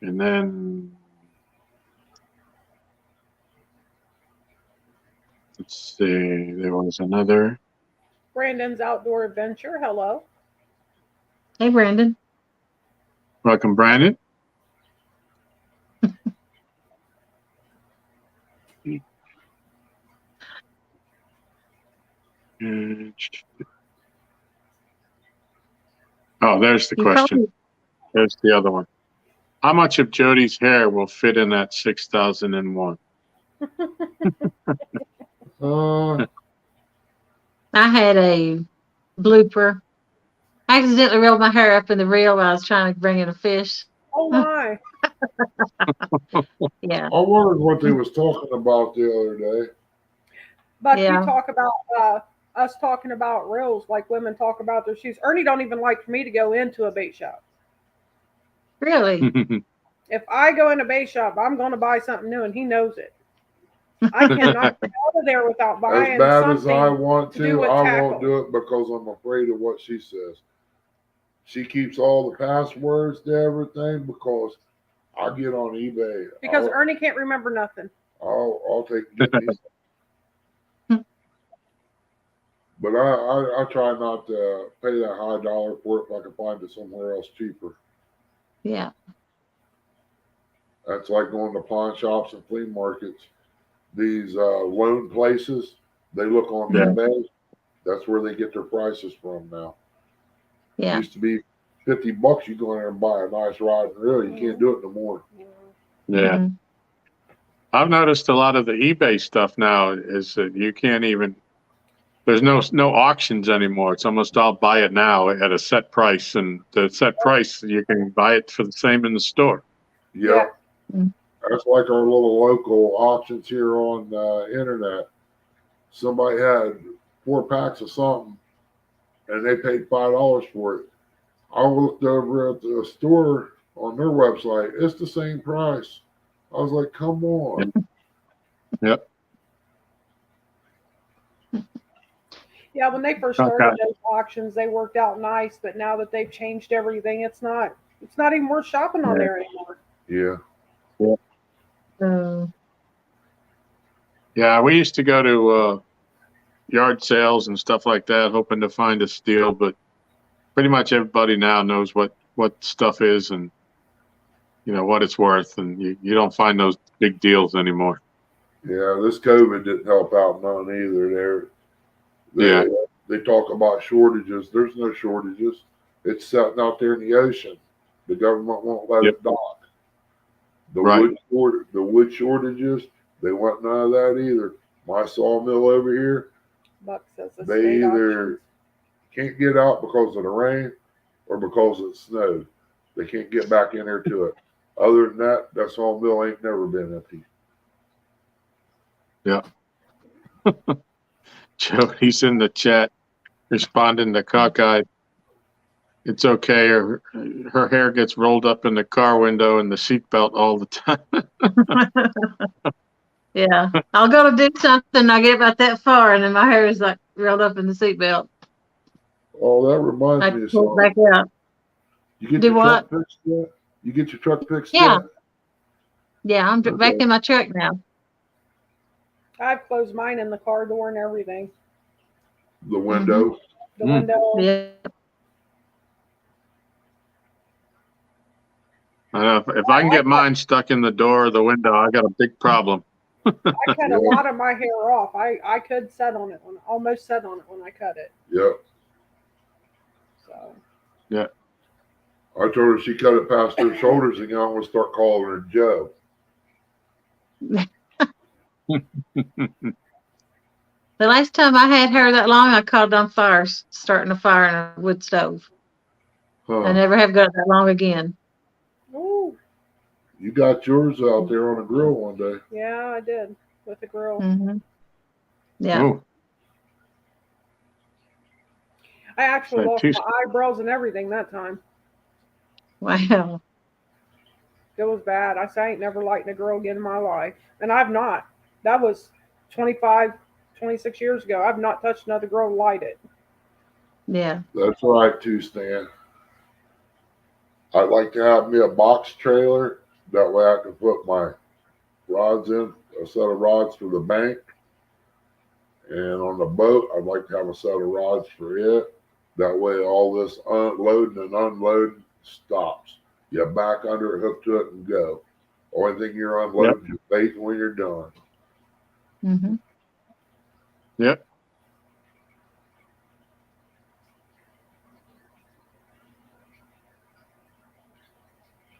And then Let's see. There was another. Brandon's Outdoor Adventure. Hello. Hey, Brandon. Welcome, Brandon. Oh, there's the You question. There's the other one. How much of Jody's hair will fit in that 6001? I had a blooper. I accidentally rolled my hair up in the reel while I was trying to bring in a fish. Oh my. Yeah. I wondered what they was talking about the other day. But Yeah. you talk about us talking about reels like women talk about their shoes. Ernie don't even like for me to go into a bait shop. Really? If I go in a bait shop, I'm going to buy something new, and he knows it. I cannot get out of there without buying As bad something. as I want do to, with I tackle. won't do it because I'm afraid of what she says. She keeps all the passwords to everything because I get on eBay. Because Ernie can't remember nothing. I'll get these. But I try not to pay that high dollar for it if I can find it somewhere else cheaper. Yeah. That's like going to pawn shops and flea markets. These loan places, they look on eBay. That's where they get their prices from now. Yeah. It used to be $50. You go in there and buy a nice rod and reel. You can't do it no more. Yeah. Mm-hmm. I've noticed a lot of the eBay stuff now is that you can't even, there's no auctions anymore. It's almost all buy it now at a set price, and the set price, you can buy it for the same in the store. Yeah. Mm-hmm. That's like our little local auctions here on the internet. Somebody had 4 packs of something and they paid $5 for it. I looked over at the store on their website. It's the same price. I was like, come on. Yep. Yeah, when they first started those auctions, they worked out nice, but now that they've changed everything, it's not even worth shopping on there anymore. Yeah. Yeah, we used to go to yard sales and stuff like that, hoping to find a steal, but pretty much everybody now knows what stuff is and what it's worth, and you don't find those big deals anymore. Yeah, this COVID didn't help out none either. They talk about shortages. There's no shortages. It's sitting out there in the ocean. The government won't let it dock. The wood shortages, they want none of that either. My sawmill over here, Buck says they either can't get out because of the rain or because it snowed. They can't get back in there to it. Other than that sawmill ain't never been empty. Yeah. Jody's in the chat responding to Cockeye. It's okay. Her hair gets rolled up in the car window and the seatbelt all the time. Yeah. I'll go to do something. I get about that far, and then my hair is like rolled up in the seatbelt. Oh, that reminds me of something. Back out. You get Do your what? truck fixed yet? You get your truck fixed Yeah. yet? Yeah, I'm back in my truck now. I've closed mine in the car door and everything. The window. The window. Yeah. If I can get mine stuck in the door or the window, I got a big problem. I cut a lot of my hair off. I could set on it almost set on it when I cut it. Yep. So. Yeah. I told her she cut it past her shoulders again. I'm gonna start calling her Joe. The last time I had hair that long, I caught it on fire, starting a fire in a wood stove. I never have got it that long again. Ooh. You got yours out there on a grill one day. Yeah, I did with the grill. Mm-hmm. Yeah. Ooh. I actually lost my eyebrows and everything that time. Wow. It was bad. I ain't never liked a girl again in my life. And I've not. That was 25, 26 years ago. I've not touched another girl and light it. Yeah. That's right too, Stan. I'd like to have me a box trailer. That way I can put my rods in, a set of rods for the bank. And on the boat, I'd like to have a set of rods for it. That way, all this loading and unloading stops. You back under it, hook to it, and go. Only thing you're unloading is bait when you're done. Mm-hmm. Yep.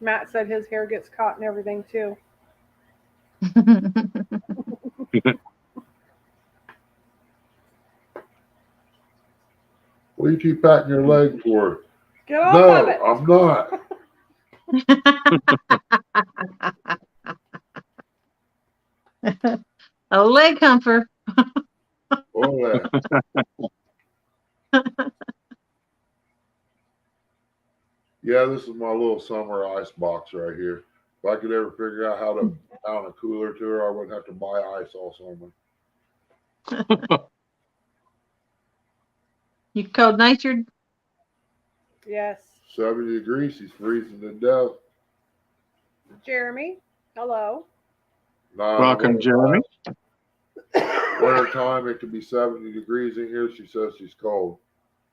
Matt said his hair gets caught and everything too. What do you keep patting your leg for? Get off of it. I'm not. A leg comfort. Oh, yeah. Yeah, this is my little summer ice box right here. If I could ever figure out how to mount a cooler to her, I wouldn't have to buy ice all summer. You cold natured? Yes. 70 degrees, she's freezing to death. Jeremy, hello. Welcome, Jeremy. Winter time, it could be 70 degrees in here. She says she's cold.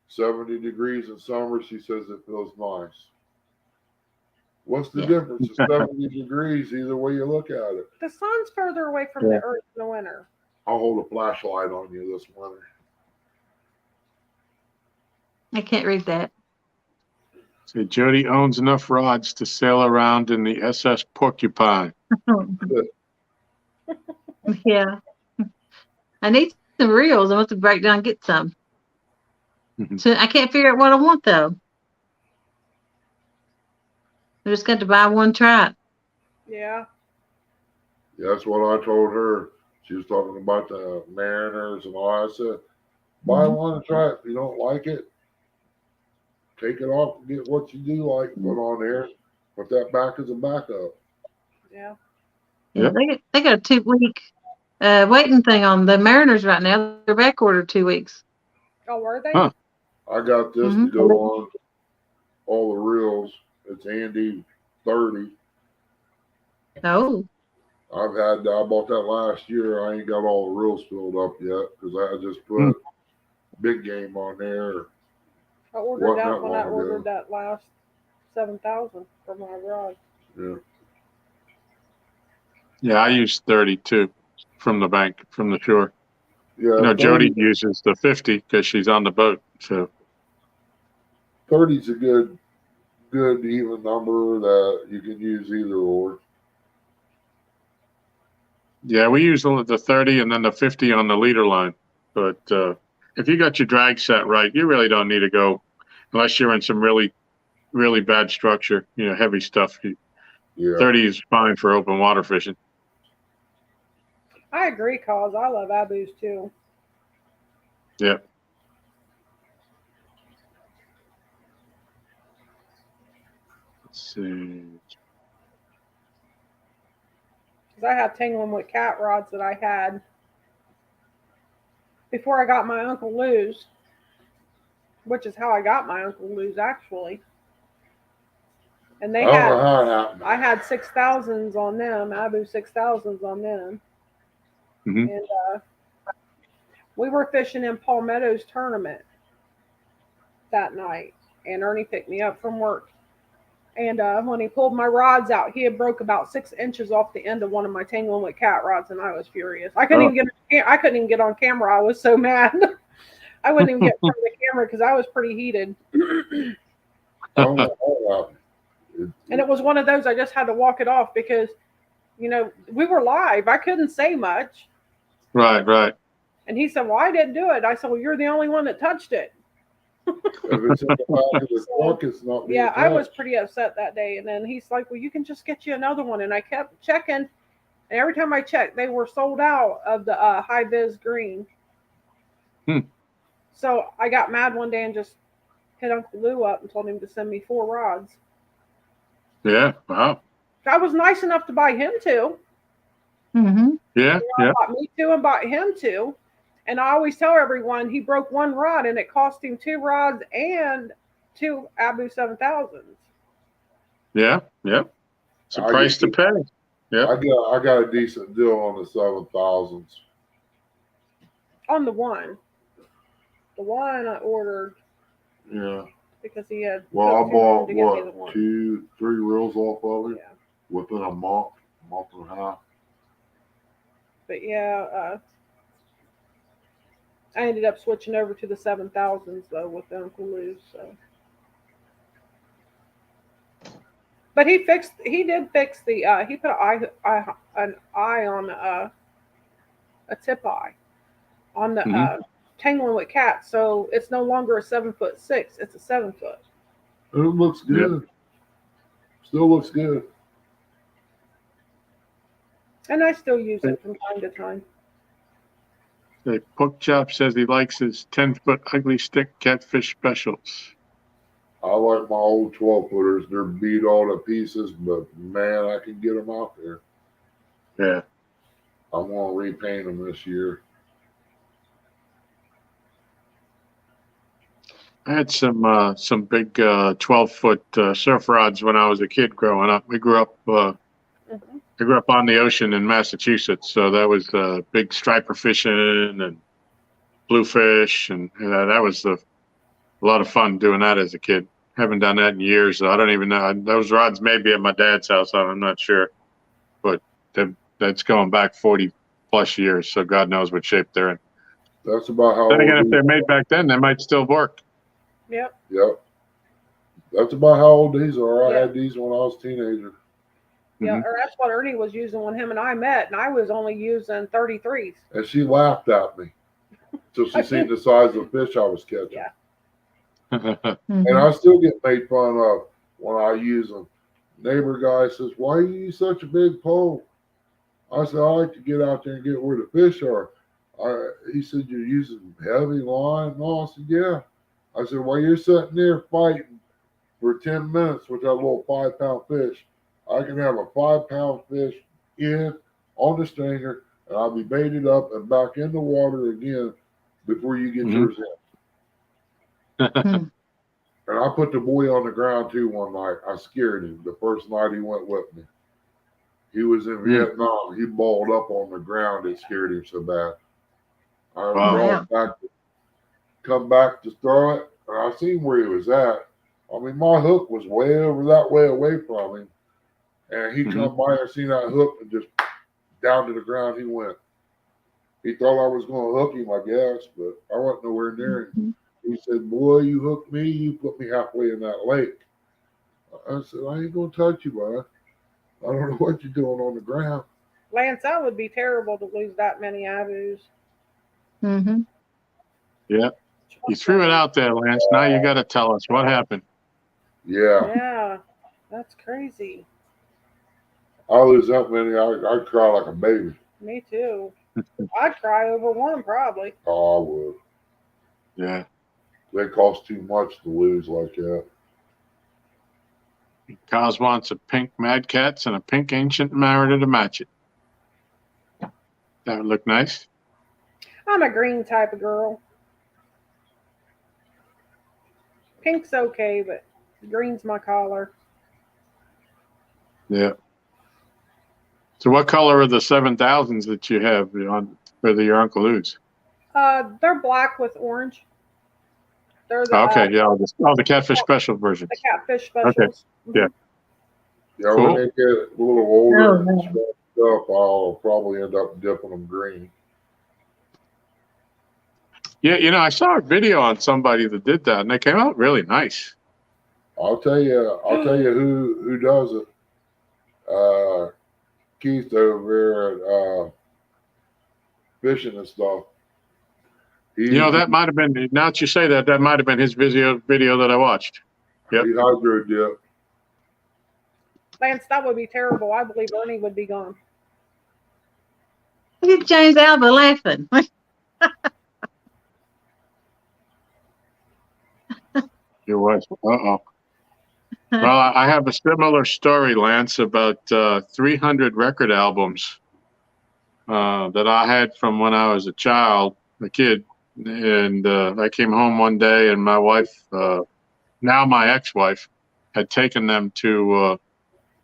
70 degrees in summer, she says it feels nice. What's the difference? It's 70 degrees either way you look at it. The sun's further away from the earth in the winter. I'll hold a flashlight on you this winter. I can't read that. See, Jody owns enough rods to sail around in the SS Porcupine. Yeah. I need some reels. I want to break down and get some. Mm-hmm. So I can't figure out what I want though. I just got to buy one trap. Yeah. That's what I told her. She was talking about the Mariners and all. I said, buy one and try it. If you don't like it, take it off and get what you do like, put on there. Put that back as a backup. Yeah. Yeah, they got a 2-week waiting thing on the Mariners right now. They're back ordered 2 weeks. Oh, were they? Huh. I got this to go on all the reels. It's Andy 30. Oh. I bought that last year. I ain't got all the reels filled up yet because I just put big game on there. I ordered that when I ordered that last 7,000 for my rod. Yeah. Yeah, I use 32 from the bank, from the shore. Yeah. You know, Jody uses the 50 because she's on the boat. So 30's a good even number that you can use either or. yeah, we use the 30 and then the 50 on the leader line. But if you got your drag set right, you really don't need to go unless you're in some really, really bad structure, you know, heavy stuff. 30 is fine for open water fishing. I agree, cause I love Abus too. Yeah. Let's see. Because I have tangling with cat rods that I had before I got my Uncle Lou's, which is how I got my Uncle Lou's actually. And they I had 6,000s on them, Abu 6,000s on them. Mm-hmm. And we were fishing in Palmetto's tournament that night, and Ernie picked me up from work. And when he pulled my rods out, he had broke about 6 inches off the end of one of my tangling with cat rods, and I was furious. I couldn't even get on camera. I was so mad. I wouldn't even get in front of the camera because I was pretty heated. And it was one of those I just had to walk it off because, you know, we were live. I couldn't say much. Right. And he said, well, I didn't do it. I said, well, you're the only one that touched it. If it's in the back of the truck, it's not being touched. I was pretty upset that day. And then he's like, well, you can just get you another one. And I kept checking. And every time I checked, they were sold out of the high vis green. So I got mad one day and just hit Uncle Lou up and told him to send me 4 rods. Yeah. Wow. I was nice enough to buy him 2. Mm-hmm. Yeah. I bought me 2 and bought him 2. And I always tell everyone he broke 1 rod and it cost him 2 rods and 2 Abu 7,000s. Yeah. It's a price to pay. Yeah. I got a decent deal on the 7,000s. On the one I ordered Yeah. because he had. Well, I took too long bought to get me the what, one. 2, 3 reels off of it Yeah, within a month and a half. but yeah, I ended up switching over to the 7000s though with the Uncle Lou's. So, but he did fix the. He put an eye on a tip eye on the Mhm. tangling with cats, so it's no longer a 7'6", it's a 7 foot. And it looks good. Still looks good. And I still use it from time to time. The Pork Chop says he likes his 10-foot ugly stick catfish specials. I like my old 12-footers. They're beat all to pieces, but man, I can get them out there. Yeah. I'm going to repaint them this year. I had some big 12-foot surf rods when I was a kid growing up. We grew up. I grew up on the ocean in Massachusetts, so that was big striper fishing and bluefish, and that was a lot of fun doing that as a kid. Haven't done that in years. So I don't even know. Those rods may be at my dad's house. I'm not sure, but that's going back 40 plus years. So God knows what shape they're in. That's about how Then again, old if they're made back then, they might still work. Yep. Yep. That's about how old these are. I Yeah. had these when I was a teenager. Yeah, or that's what Ernie was using when him and I met, and I was only using 33s. And she laughed at me till she seen the size of fish I was catching. Yeah. And I still get made fun of when I use them. Neighbor guy says, "Why you use such a big pole?" I said, "I like to get out there and get where the fish are." He said, "You're using heavy line?" No, I said, "Yeah." I said, "While you're sitting there fighting for 10 minutes with that little 5-pound fish, I can have a 5-pound fish in on the stringer, and I'll be baited up and back in the water again before you get yours in." And I put the boy on the ground too one night. I scared him the first night he went with me. He was in Vietnam. He balled up on the ground. It scared him so bad. I come back to throw it, and I seen where he was at. I mean, my hook was way over that way away from him. And he come by and seen that hook and just down to the ground he went. He thought I was going to hook him, I guess, but I wasn't nowhere near him. He said, "Boy, you hooked me. You put me halfway in that lake." I said, "I ain't going to touch you, bud. I don't know what you're doing on the ground." Lance, that would be terrible to lose that many abus. Yeah. You threw it out there, Lance. Now you got to tell us what happened. Yeah. Yeah, that's crazy. I lose that many, I'd cry like a baby. Me too. I'd cry over one probably. Oh, I would. Yeah. They cost too much to lose like that. Cos wants a pink Mad Cats and a pink Ancient Mariner to match it. That would look nice. I'm a green type of girl. Pink's okay, but green's my color. Yeah. So what color are the 7000s that you have on for your Uncle Lou's? They're black with orange. They're the Okay, yeah, the Catfish special versions. the Catfish specials. Okay. Yeah. Yeah, Cool. when they get a little older and stuff, I'll probably end up dipping them green. Yeah, I saw a video on somebody that did that, and they came out really nice. I'll tell you who does it. Keith over there at Fishing and stuff. That might have been. Now that you say that, that might have been his video that I watched. Yep. He hydro dip. Lance, that would be terrible. I believe Ernie would be gone. Look at James Alba laughing. Your wife. Uh-oh. Well, I have a similar story, Lance, about 300 record albums that I had from when I was a kid. And I came home one day, and my wife, now my ex-wife, had taken them to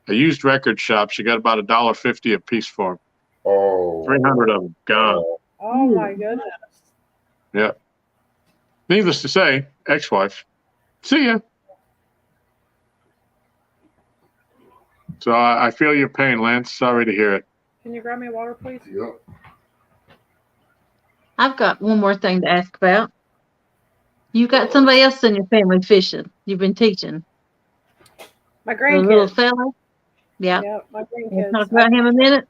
a used record shop. She got about $1.50 a piece for them. Oh. 300 of them gone. Oh my goodness. Yeah. Needless to say, ex-wife. See ya. So I feel your pain, Lance. Sorry to hear it. Can you grab me water, please? Yep. I've got one more thing to ask about. You got somebody else in your family fishing. You've been teaching. My The little grandkids. fella. Yeah. Yeah, my We'll grandkids. talk about him a minute.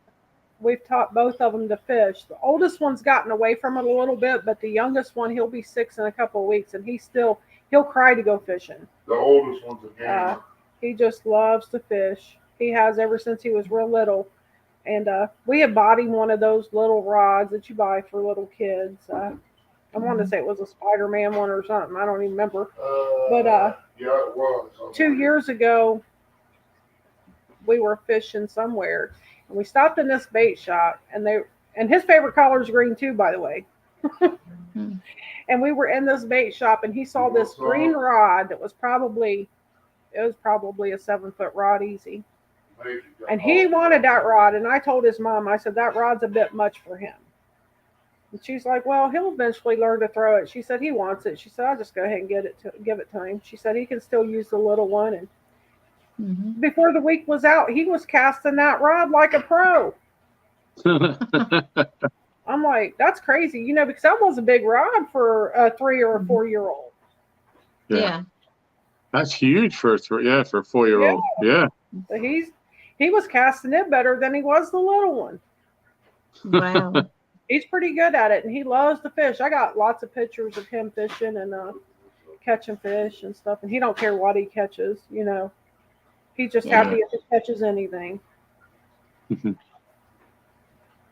We've taught both of them to fish. The oldest one's gotten away from it a little bit, but the youngest one, he'll be 6 in a couple of weeks, and he'll cry to go fishing. The oldest one's a gamer. He just loves to fish. He has ever since he was real little. And we had bought him one of those little rods that you buy for little kids. I wanted to say it was a Spider-Man one or something. I don't even remember. But Yeah, it was. 2 years ago, we were fishing somewhere, and we stopped in this bait shop, and his favorite color is green too, by the way. And we were in this bait shop, and he saw this green rod that was probably a 7-foot rod easy. And he wanted that rod, and I told his mom, I said, that rod's a bit much for him. And she's like, well, he'll eventually learn to throw it. She said he wants it. She said, I'll just go ahead and give it to him. She said he can still use the little one. And before the week was out, he was casting that rod like a pro. I'm like, that's crazy, because that was a big rod for a 3 or a 4-year-old. Yeah. That's huge for a 4-year-old. Yeah. So he was casting it better than he was the little one. Wow. He's pretty good at it, and he loves to fish. I got lots of pictures of him fishing and catching fish and stuff, and he don't care what he catches, He's just happy if he catches anything.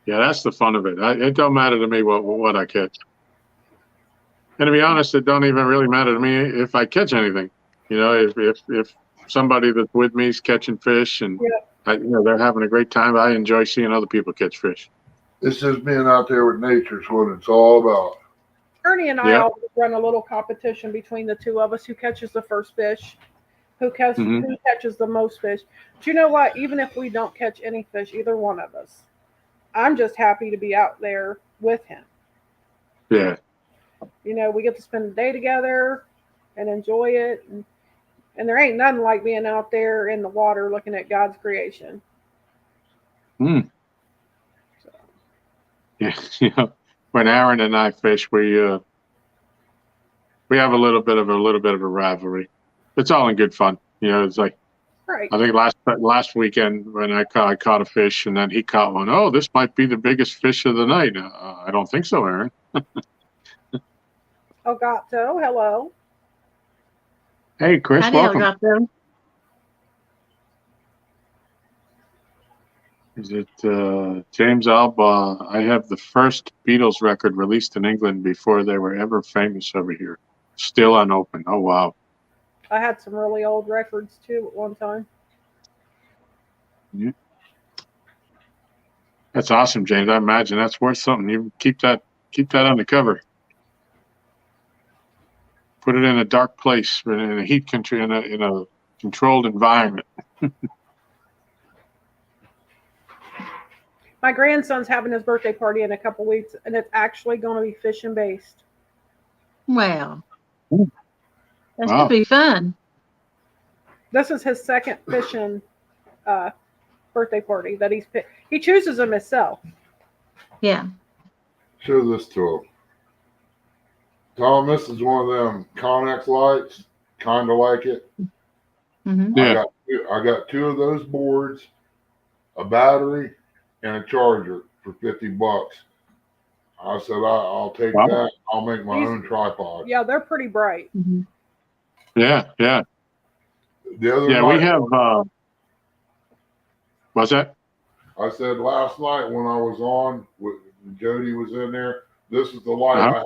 Yeah, that's the fun of it. It don't matter to me what I catch. And to be honest, it don't even really matter to me if I catch anything. If somebody that's with me is catching fish and they're having a great time, I enjoy seeing other people catch fish. It's just being out there with nature is what it's all about. Ernie and I always run a little competition between the two of us, who catches the first fish, who catches the most fish. But you know what? Even if we don't catch any fish, either one of us, I'm just happy to be out there with him. Yeah. We get to spend the day together and enjoy it. And there ain't nothing like being out there in the water looking at God's creation. So. Yeah. When Aaron and I fish, we have a little bit of a rivalry. It's all in good fun. It's like, right. I think last weekend when I caught a fish and then he caught one. Oh, this might be the biggest fish of the night. I don't think so, Aaron. Elgato, hello. Hey, Chris, Howdy, welcome. Elgato. Is it James Alba? I have the first Beatles record released in England before they were ever famous over here. Still unopened. Oh, wow. I had some really old records too at one time. Yeah. That's awesome, James. I imagine that's worth something. You keep that on the cover. Put it in a dark place, in a heat country, in a controlled environment. My grandson's having his birthday party in a couple weeks, and it's actually going to be fishing based. Wow. Ooh. That should be fun. This is his second fishing birthday party that he chooses them himself. Yeah. Show this to him. Tom, this is one of them Connex lights, kind of like it. Yeah. I got 2 of those boards, a battery, and a charger for $50. I said, I'll take that. I'll make my own tripod. Yeah, they're pretty bright. Yeah. The other night, we have. What's that? I said last night when I was on, Jody was in there. This is the light I had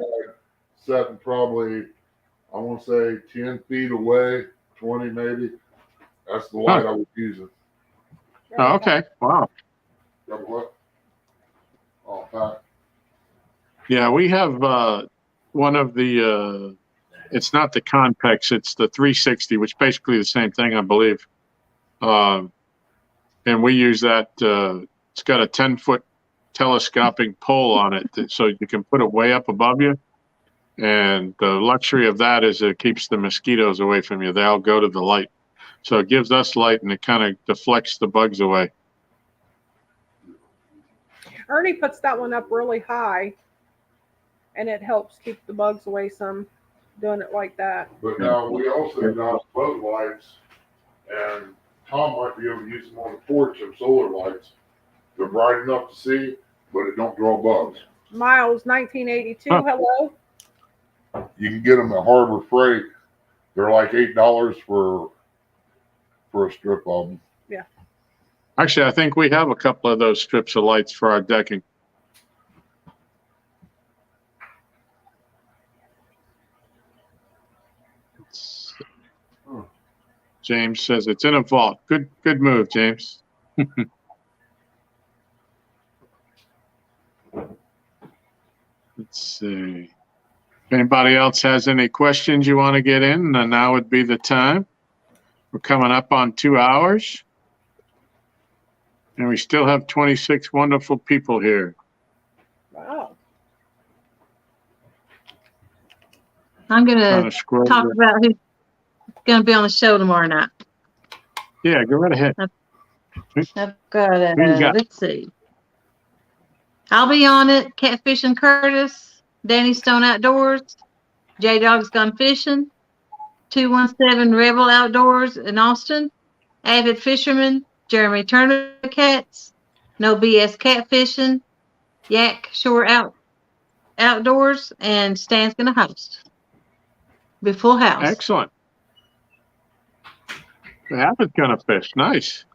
setting probably, I want to say 10 feet away, 20 maybe. That's the light I was using. Oh, okay. Wow. Got what? Oh, Pat. Yeah, we have one of the. It's not the Conpex, it's the 360, which basically the same thing, I believe. And we use that. It's got a 10-foot telescoping pole on it, so you can put it way up above you. And the luxury of that is it keeps the mosquitoes away from you. They all go to the light. So it gives us light and it kind of deflects the bugs away. Ernie puts that one up really high, and it helps keep the bugs away some, doing it like that. But now we also got boat lights, and Tom might be able to use them on the porch of solar lights. They're bright enough to see, but it don't draw bugs. Miles, 1982. Huh. Hello. You can get them at Harbor Freight. They're like $8 for a strip of them. Yeah. Actually, I think we have a couple of those strips of lights for our decking. James says it's in a vault. Good move, James. Let's see. If anybody else has any questions you want to get in, then now would be the time. We're coming up on 2 hours. And we still have 26 wonderful people here. Wow. I'm going to talk about who's going to be on the show tomorrow night. Yeah, go right ahead. I've got, let's see. I'll be on it. Catfish and Curtis, Danny Stone Outdoors, J Dog's Gone Fishing, 217 Rebel Outdoors in Austin, Avid Fisherman, Jeremy Turner Cats, No BS Catfishing, Yak Shore Outdoors, and Stan's going to host. Be full house. Excellent. The Avid's going to fish. Nice.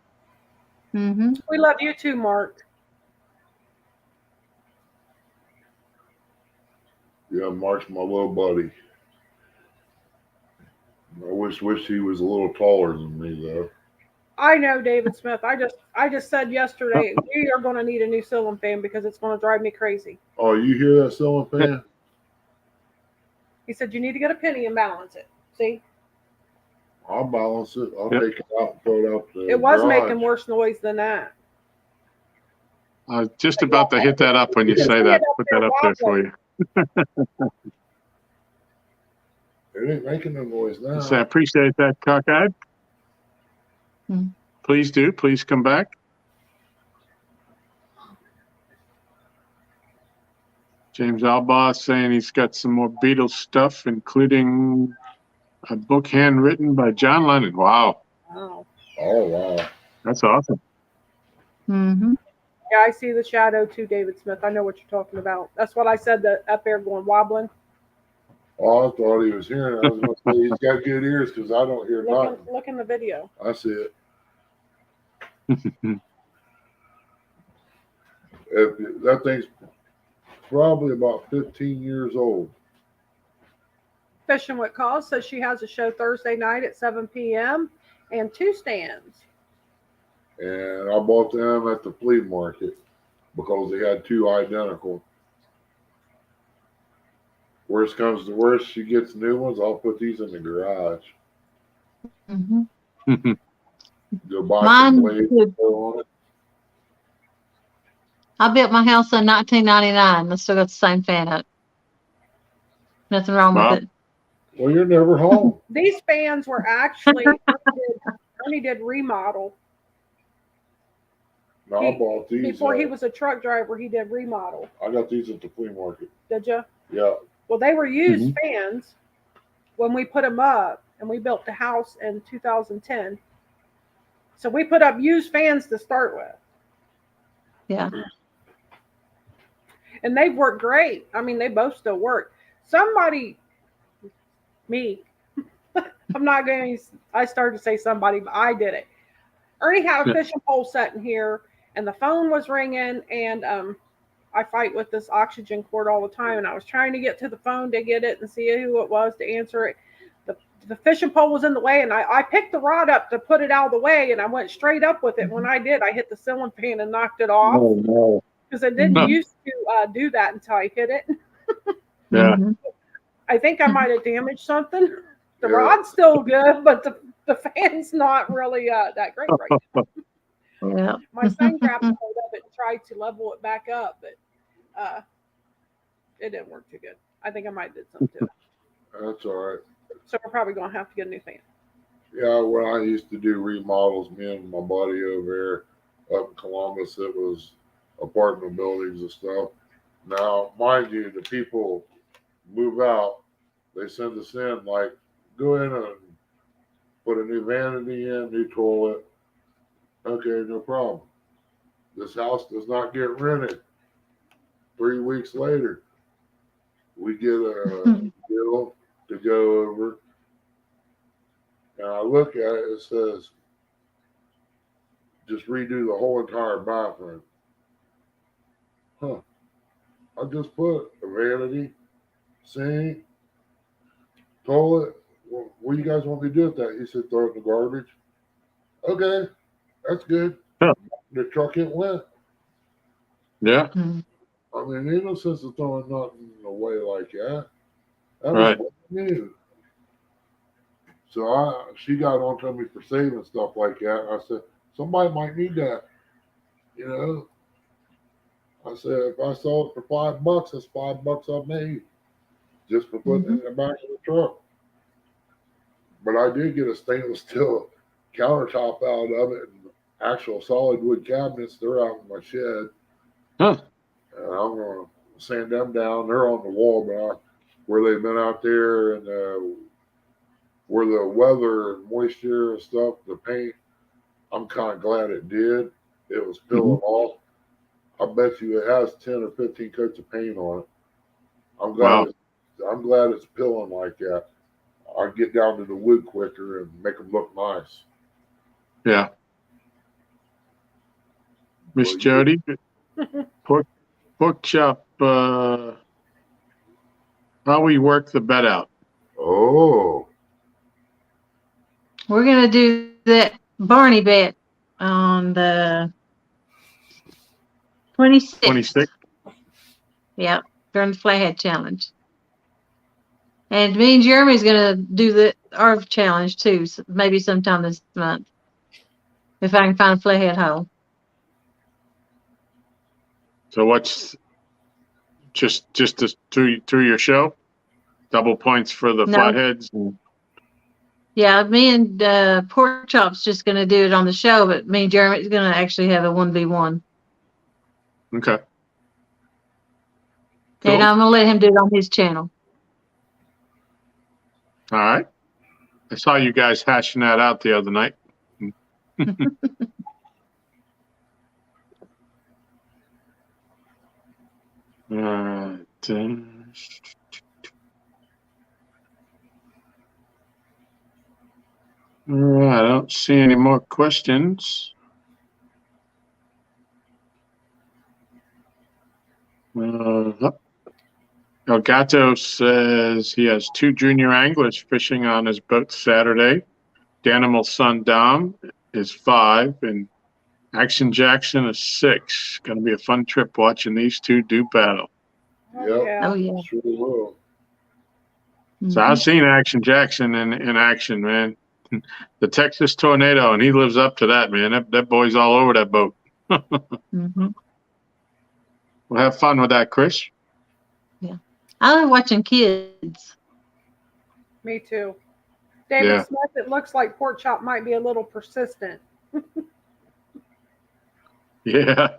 Mm-hmm. We love you too, Mark. Yeah, Mark's my little buddy. I wish he was a little taller than me, though. I know, David Smith. I just said yesterday we are going to need a new ceiling fan because it's going to drive me crazy. Oh, you hear that ceiling fan? He said you need to get a penny and balance it. See? I'll balance it. I'll take it out and throw it out the It was garage. making worse noise than that. I was just about to hit that up when you say that. Put that up there for you. It ain't making no noise now. So I appreciate that, Cockeyed. Please do. Please come back. James Albaugh saying he's got some more Beatles stuff, including a book handwritten by John Lennon. Wow. Wow. Oh, wow. That's awesome. Mm-hmm. Yeah, I see the shadow too, David Smith. I know what you're talking about. That's what I said, up there going wobbling. Oh, I thought he was hearing it. I was going to say he's got good ears because I don't hear nothing. Look in the video. I see it. That thing's probably about 15 years old. Fishing with Cause says she has a show Thursday night at 7 p.m. and 2 stands. And I bought them at the flea market because they had 2 identical. Worst comes to worst, she gets new ones. I'll put these in the garage. Mm-hmm. Go buy some blades and throw on it. I built my house in 1999. I still got the same fan up. Nothing wrong with it. Well, you're never home. These fans were actually Ernie did remodel. No, I bought these before he was a truck driver. He did remodel. I got these at the flea market. Did you? Yeah. Well, they were used fans when we put them up, and we built the house in 2010. So we put up used fans to start with. Yeah. And they've worked great. I mean, they both still work. Me. I'm not going to, I started to say somebody, but I did it. Ernie had a fishing pole set in here, and the phone was ringing, and I fight with this oxygen cord all the time, and I was trying to get to the phone to get it and see who it was to answer it. The fishing pole was in the way, and I picked the rod up to put it out of the way, and I went straight up with it. When I did, I hit the ceiling fan and knocked it off. Oh, no. Because I didn't used to do that until I hit it. Yeah. I think I might have damaged something. The rod's still good, but the fan's not really that great right now. Yeah. My son grabbed a hold of it and tried to level it back up, but it didn't work too good. I think I might did something to it. That's all right. So we're probably gonna have to get a new fan. Yeah, when I used to do remodels, me and my buddy over there up in Columbus, it was apartment buildings and stuff. Now, mind you, the people move out, they send us in, like, go in and put a new vanity in, new toilet. Okay, no problem. This house does not get rented. 3 weeks later, we get a bill to go over. And I look at it, it says, just redo the whole entire bathroom. Huh. I just put a vanity, sink, toilet. Well, what do you guys want me to do with that? He said, throw it in the garbage. Okay, that's good. Huh. The truck it went. Yeah. I mean, ain't no sense of throwing nothing away like that. That Right. was new. So she got on to me for saving stuff like that. I said, somebody might need that. You know? I said, if I sold it for $5, that's $5 I made. Just for putting it in the back of the truck. But I did get a stainless steel countertop out of it and actual solid wood cabinets. They're out in my shed. Huh. And I'm going to sand them down. They're on the wall, but where they've been out there and where the weather and moisture and stuff, the paint, I'm kind of glad it did. It was peeling off. I bet you it has 10 or 15 coats of paint on it. I'm glad it's peeling like that. I get down to the wood quicker and make them look nice. Yeah. Miss Jody, pork chop, how we work the bed out? Oh. We're going to do that Barney bet on the 26th. 26? Yep, during the Flathead challenge. And me and Jeremy's going to do our challenge too, so maybe sometime this month. If I can find a Flathead hole. So what's just through your show? Double points for the No. Flatheads? Yeah, me and Pork Chop's just going to do it on the show, but me and Jeremy's going to actually have a 1v1. Okay. Cool. And I'm going to let him do it on his channel. All right. I saw you guys hashing that out the other night. I don't see any more questions. Elgato says he has 2 junior anglers fishing on his boat Saturday. Danimal's son Dom is 5, and Action Jackson is 6. Going to be a fun trip watching these 2 do battle. Yep. Oh, yeah. Sure will. So I've seen Action Jackson in action, man. The Texas Tornado, and he lives up to that, man. That boy's all over that boat. We'll have fun with that, Chris. Yeah. I love watching kids. Me too. David Smith, it looks like Pork Chop might be a little persistent. Yeah.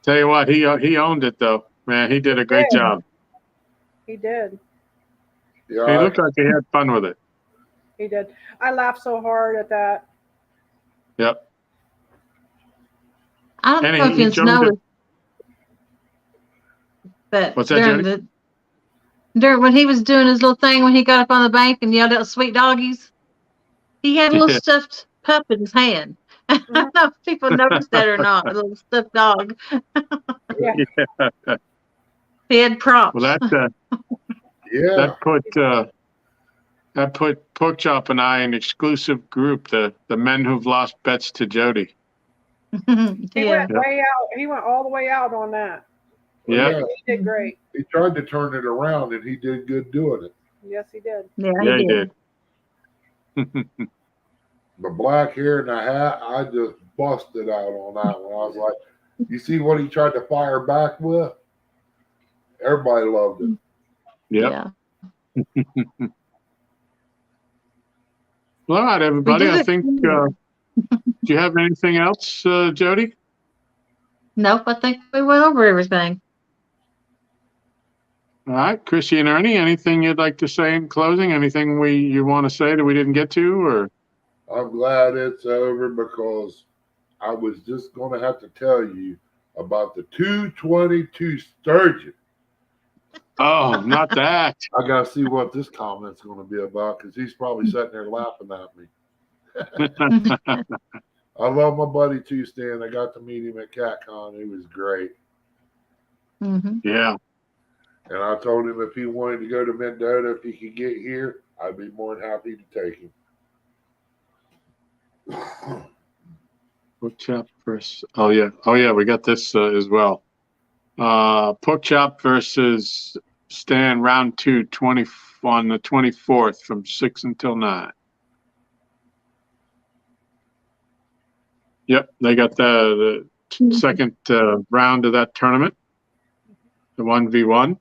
Tell you what, he owned it, though. Man, he did a great job. He did. Yeah, He looked like he had fun with it. He did. I laughed so hard at that. Yep. I don't know if you know, but what's that, during when he was doing his little thing when he got up on the bank and yelled out "sweet doggies," he had a little stuffed pup in his hand. I don't know if people noticed that or not. A little stuffed dog. Yeah. He had props. Well, that put Pork Chop and I in exclusive group, the men who've lost bets to Jody. He went way out. He went all the way out on that. Yeah. He did great. He tried to turn it around, and he did good doing it. Yes, he did. Yeah, he did. The black hair and the hat, I just busted out on that one. I was like, you see what he tried to fire back with? Everybody loved it. Yep. Yeah. Well, all right, everybody. did I it. think. Do you have anything else, Jody? Nope, I think we went over everything. All right, Chrissy and Ernie. Anything you'd like to say in closing? Anything you want to say that we didn't get to, or? I'm glad it's over because I was just going to have to tell you about the 222 sturgeon. Oh, not that. I got to see what this comment's going to be about because he's probably sitting there laughing at me. I love my buddy too, Stan. I got to meet him at CatCon. He was great. Mm-hmm. Yeah. And I told him if he wanted to go to Mendota, if he could get here, I'd be more than happy to take him. Pork chop versus. Oh yeah, we got this as well. Pork chop versus Stan round 2, 20 on the 24th from 6 until 9. Yep, they got the second round of that tournament, the 1v1.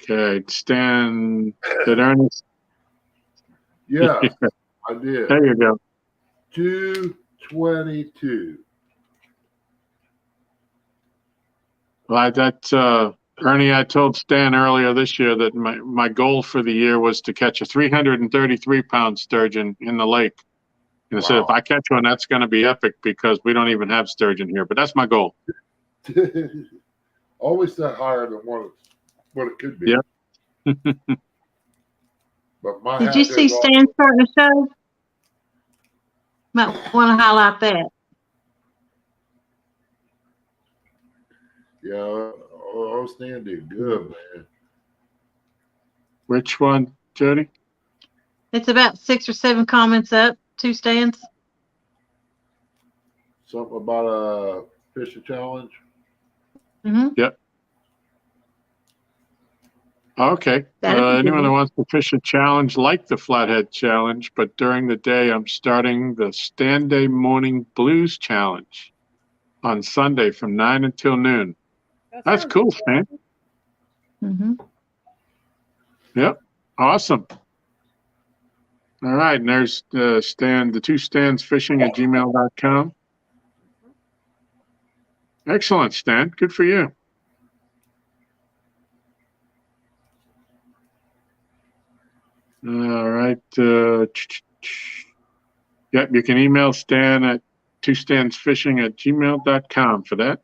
Okay, Stan, did Ernie? Yeah, I did. There you go. 222. Well, Ernie, I told Stan earlier this year that my goal for the year was to catch a 333-pound sturgeon in the lake. And I said, if I catch one, that's going to be epic because we don't even have sturgeon here. But that's my goal. Always set higher than what it could be. Yep. But my Did you see Stan starting the show? Might want to highlight that. Yeah, Stan did good, man. Which one, Jody? It's about 6 or 7 comments up, 2 stands. Something about a fishing challenge. Mm-hmm. Yep. Okay. Anyone who wants to fish a challenge like the Flathead Challenge, but during the day, I'm starting the Stand-Day Morning Blues Challenge on Sunday from 9 until noon. That's cool, Stan. Mm-hmm. Yep. Awesome. All right. And there's Stan, the 2 stands fishing at gmail.com. Excellent, Stan. Good for you. All right. Yep, you can email Stan at 2standsfishing@gmail.com for that.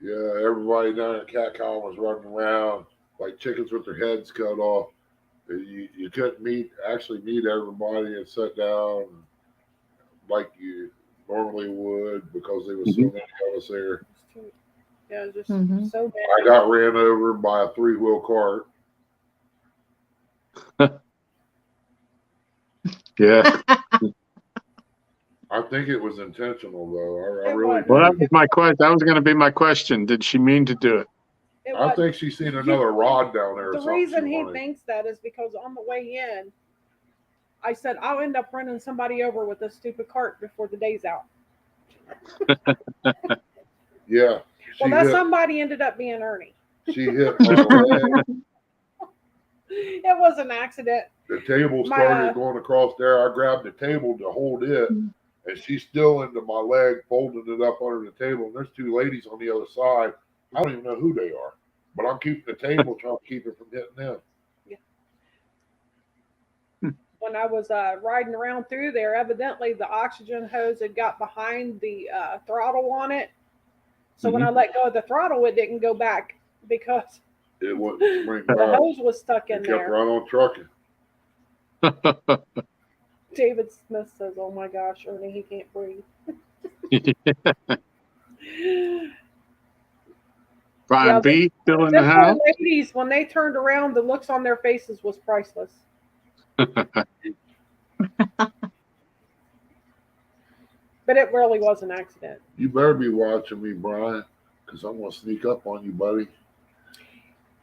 Yeah, everybody down at CatCon was running around like chickens with their heads cut off. You couldn't actually meet everybody and sit down like you normally would because there was so many of us there. Yeah, just so many. I got ran over by a 3-wheel cart. Yeah. I think it was intentional, though. I really Well, that do. was my question. That was going to be my question. Did she mean to do it? I think she's seen another rod down there. The reason he thinks that is because on the way in, I said, I'll end up running somebody over with this stupid cart before the day's out. Yeah. Well, that somebody ended up being Ernie. She hit my leg. It was an accident. The table started going across there. I grabbed the table to hold it, and she's still into my leg, folding it up under the table. And there's 2 ladies on the other side. I don't even know who they are, but I'm keeping the table, trying to keep it from hitting them. Yeah. When I was riding around through there, evidently the oxygen hose had got behind the throttle on it. So when I let go of the throttle, it didn't go back because it wouldn't spring the back. hose was stuck in there. Kept right on trucking. David Smith says, "Oh my gosh, Ernie, he can't breathe." Brian B. still in the house. Ladies, when they turned around, the looks on their faces was priceless. But it really was an accident. You better be watching me, Brian, because I'm going to sneak up on you, buddy.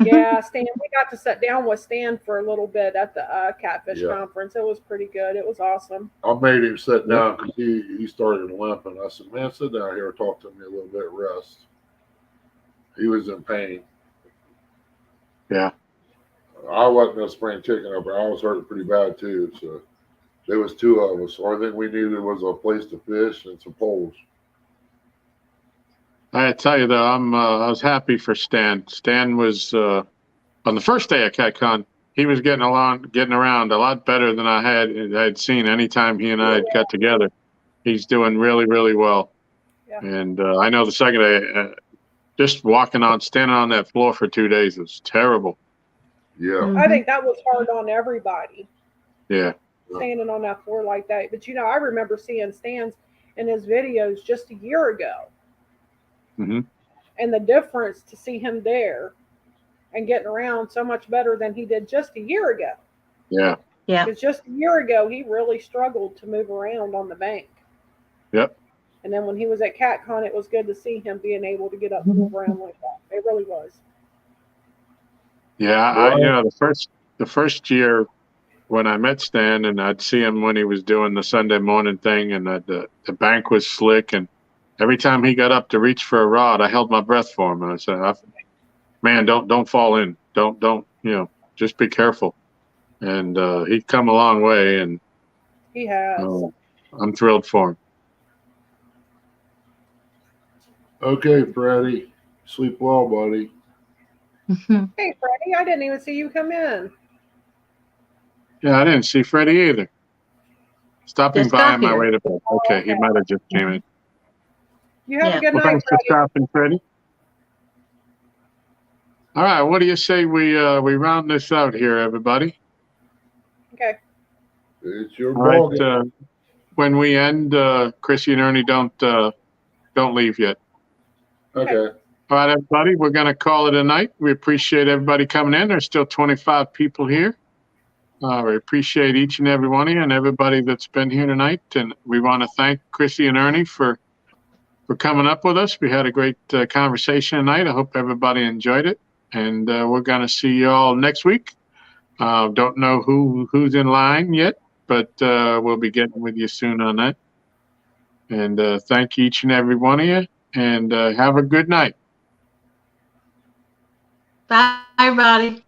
Yeah, Stan. We got to sit down with Stan for a little bit at the Catfish Yeah. conference. It was pretty good. It was awesome. I made him sit down because he started limping. I said, "Man, sit down here and talk to me a little bit, rest." He was in pain. Yeah. I wasn't a spring chicken up there. I was hurting pretty bad too. So there was two of us. So I think we needed was a place to fish and some poles. I tell you though, I was happy for Stan. Stan was on the first day of CatCon. He was getting around a lot better than I had seen any time he and I had got together. He's doing really, really well. Yeah. And I know the second day, just standing on that floor for 2 days was terrible. Yeah. I think that was hard on everybody. Yeah. Standing on that floor like that. But I remember seeing Stan's in his videos just a year ago. Mm-hmm. And the difference to see him there and getting around so much better than he did just a year ago. Yeah. Yeah. Because just a year ago, he really struggled to move around on the bank. Yep. And then when he was at CatCon, it was good to see him being able to get up and move around like that. It really was. Yeah. The first year when I met Stan, and I'd see him when he was doing the Sunday morning thing, and the bank was slick, and every time he got up to reach for a rod, I held my breath for him. And I said, "Man, don't fall in. Don't just be careful." And he's come a long way, and He has. I'm thrilled for him. Okay, Freddie. Sleep well, buddy. Hey, Freddie, I didn't even see you come in. Yeah, I didn't see Freddie either. Stopping Just by got on my here. way to bed. Okay, he might have just came in. You have a good Well, night, thanks for Freddie. stopping, Freddie. All right, what do you say we round this out here, everybody? Okay. It's your All ball right. When we end, Chrissy and Ernie don't leave yet. Okay. All right, everybody, we're going to call it a night. We appreciate everybody coming in. There's still 25 people here. We appreciate each and every one of you and everybody that's been here tonight. And we want to thank Chrissy and Ernie for coming up with us. We had a great conversation tonight. I hope everybody enjoyed it. And we're going to see you all next week. Don't know who's in line yet, but we'll be getting with you soon on that. And thank each and every one of you. And have a good night. Bye, everybody.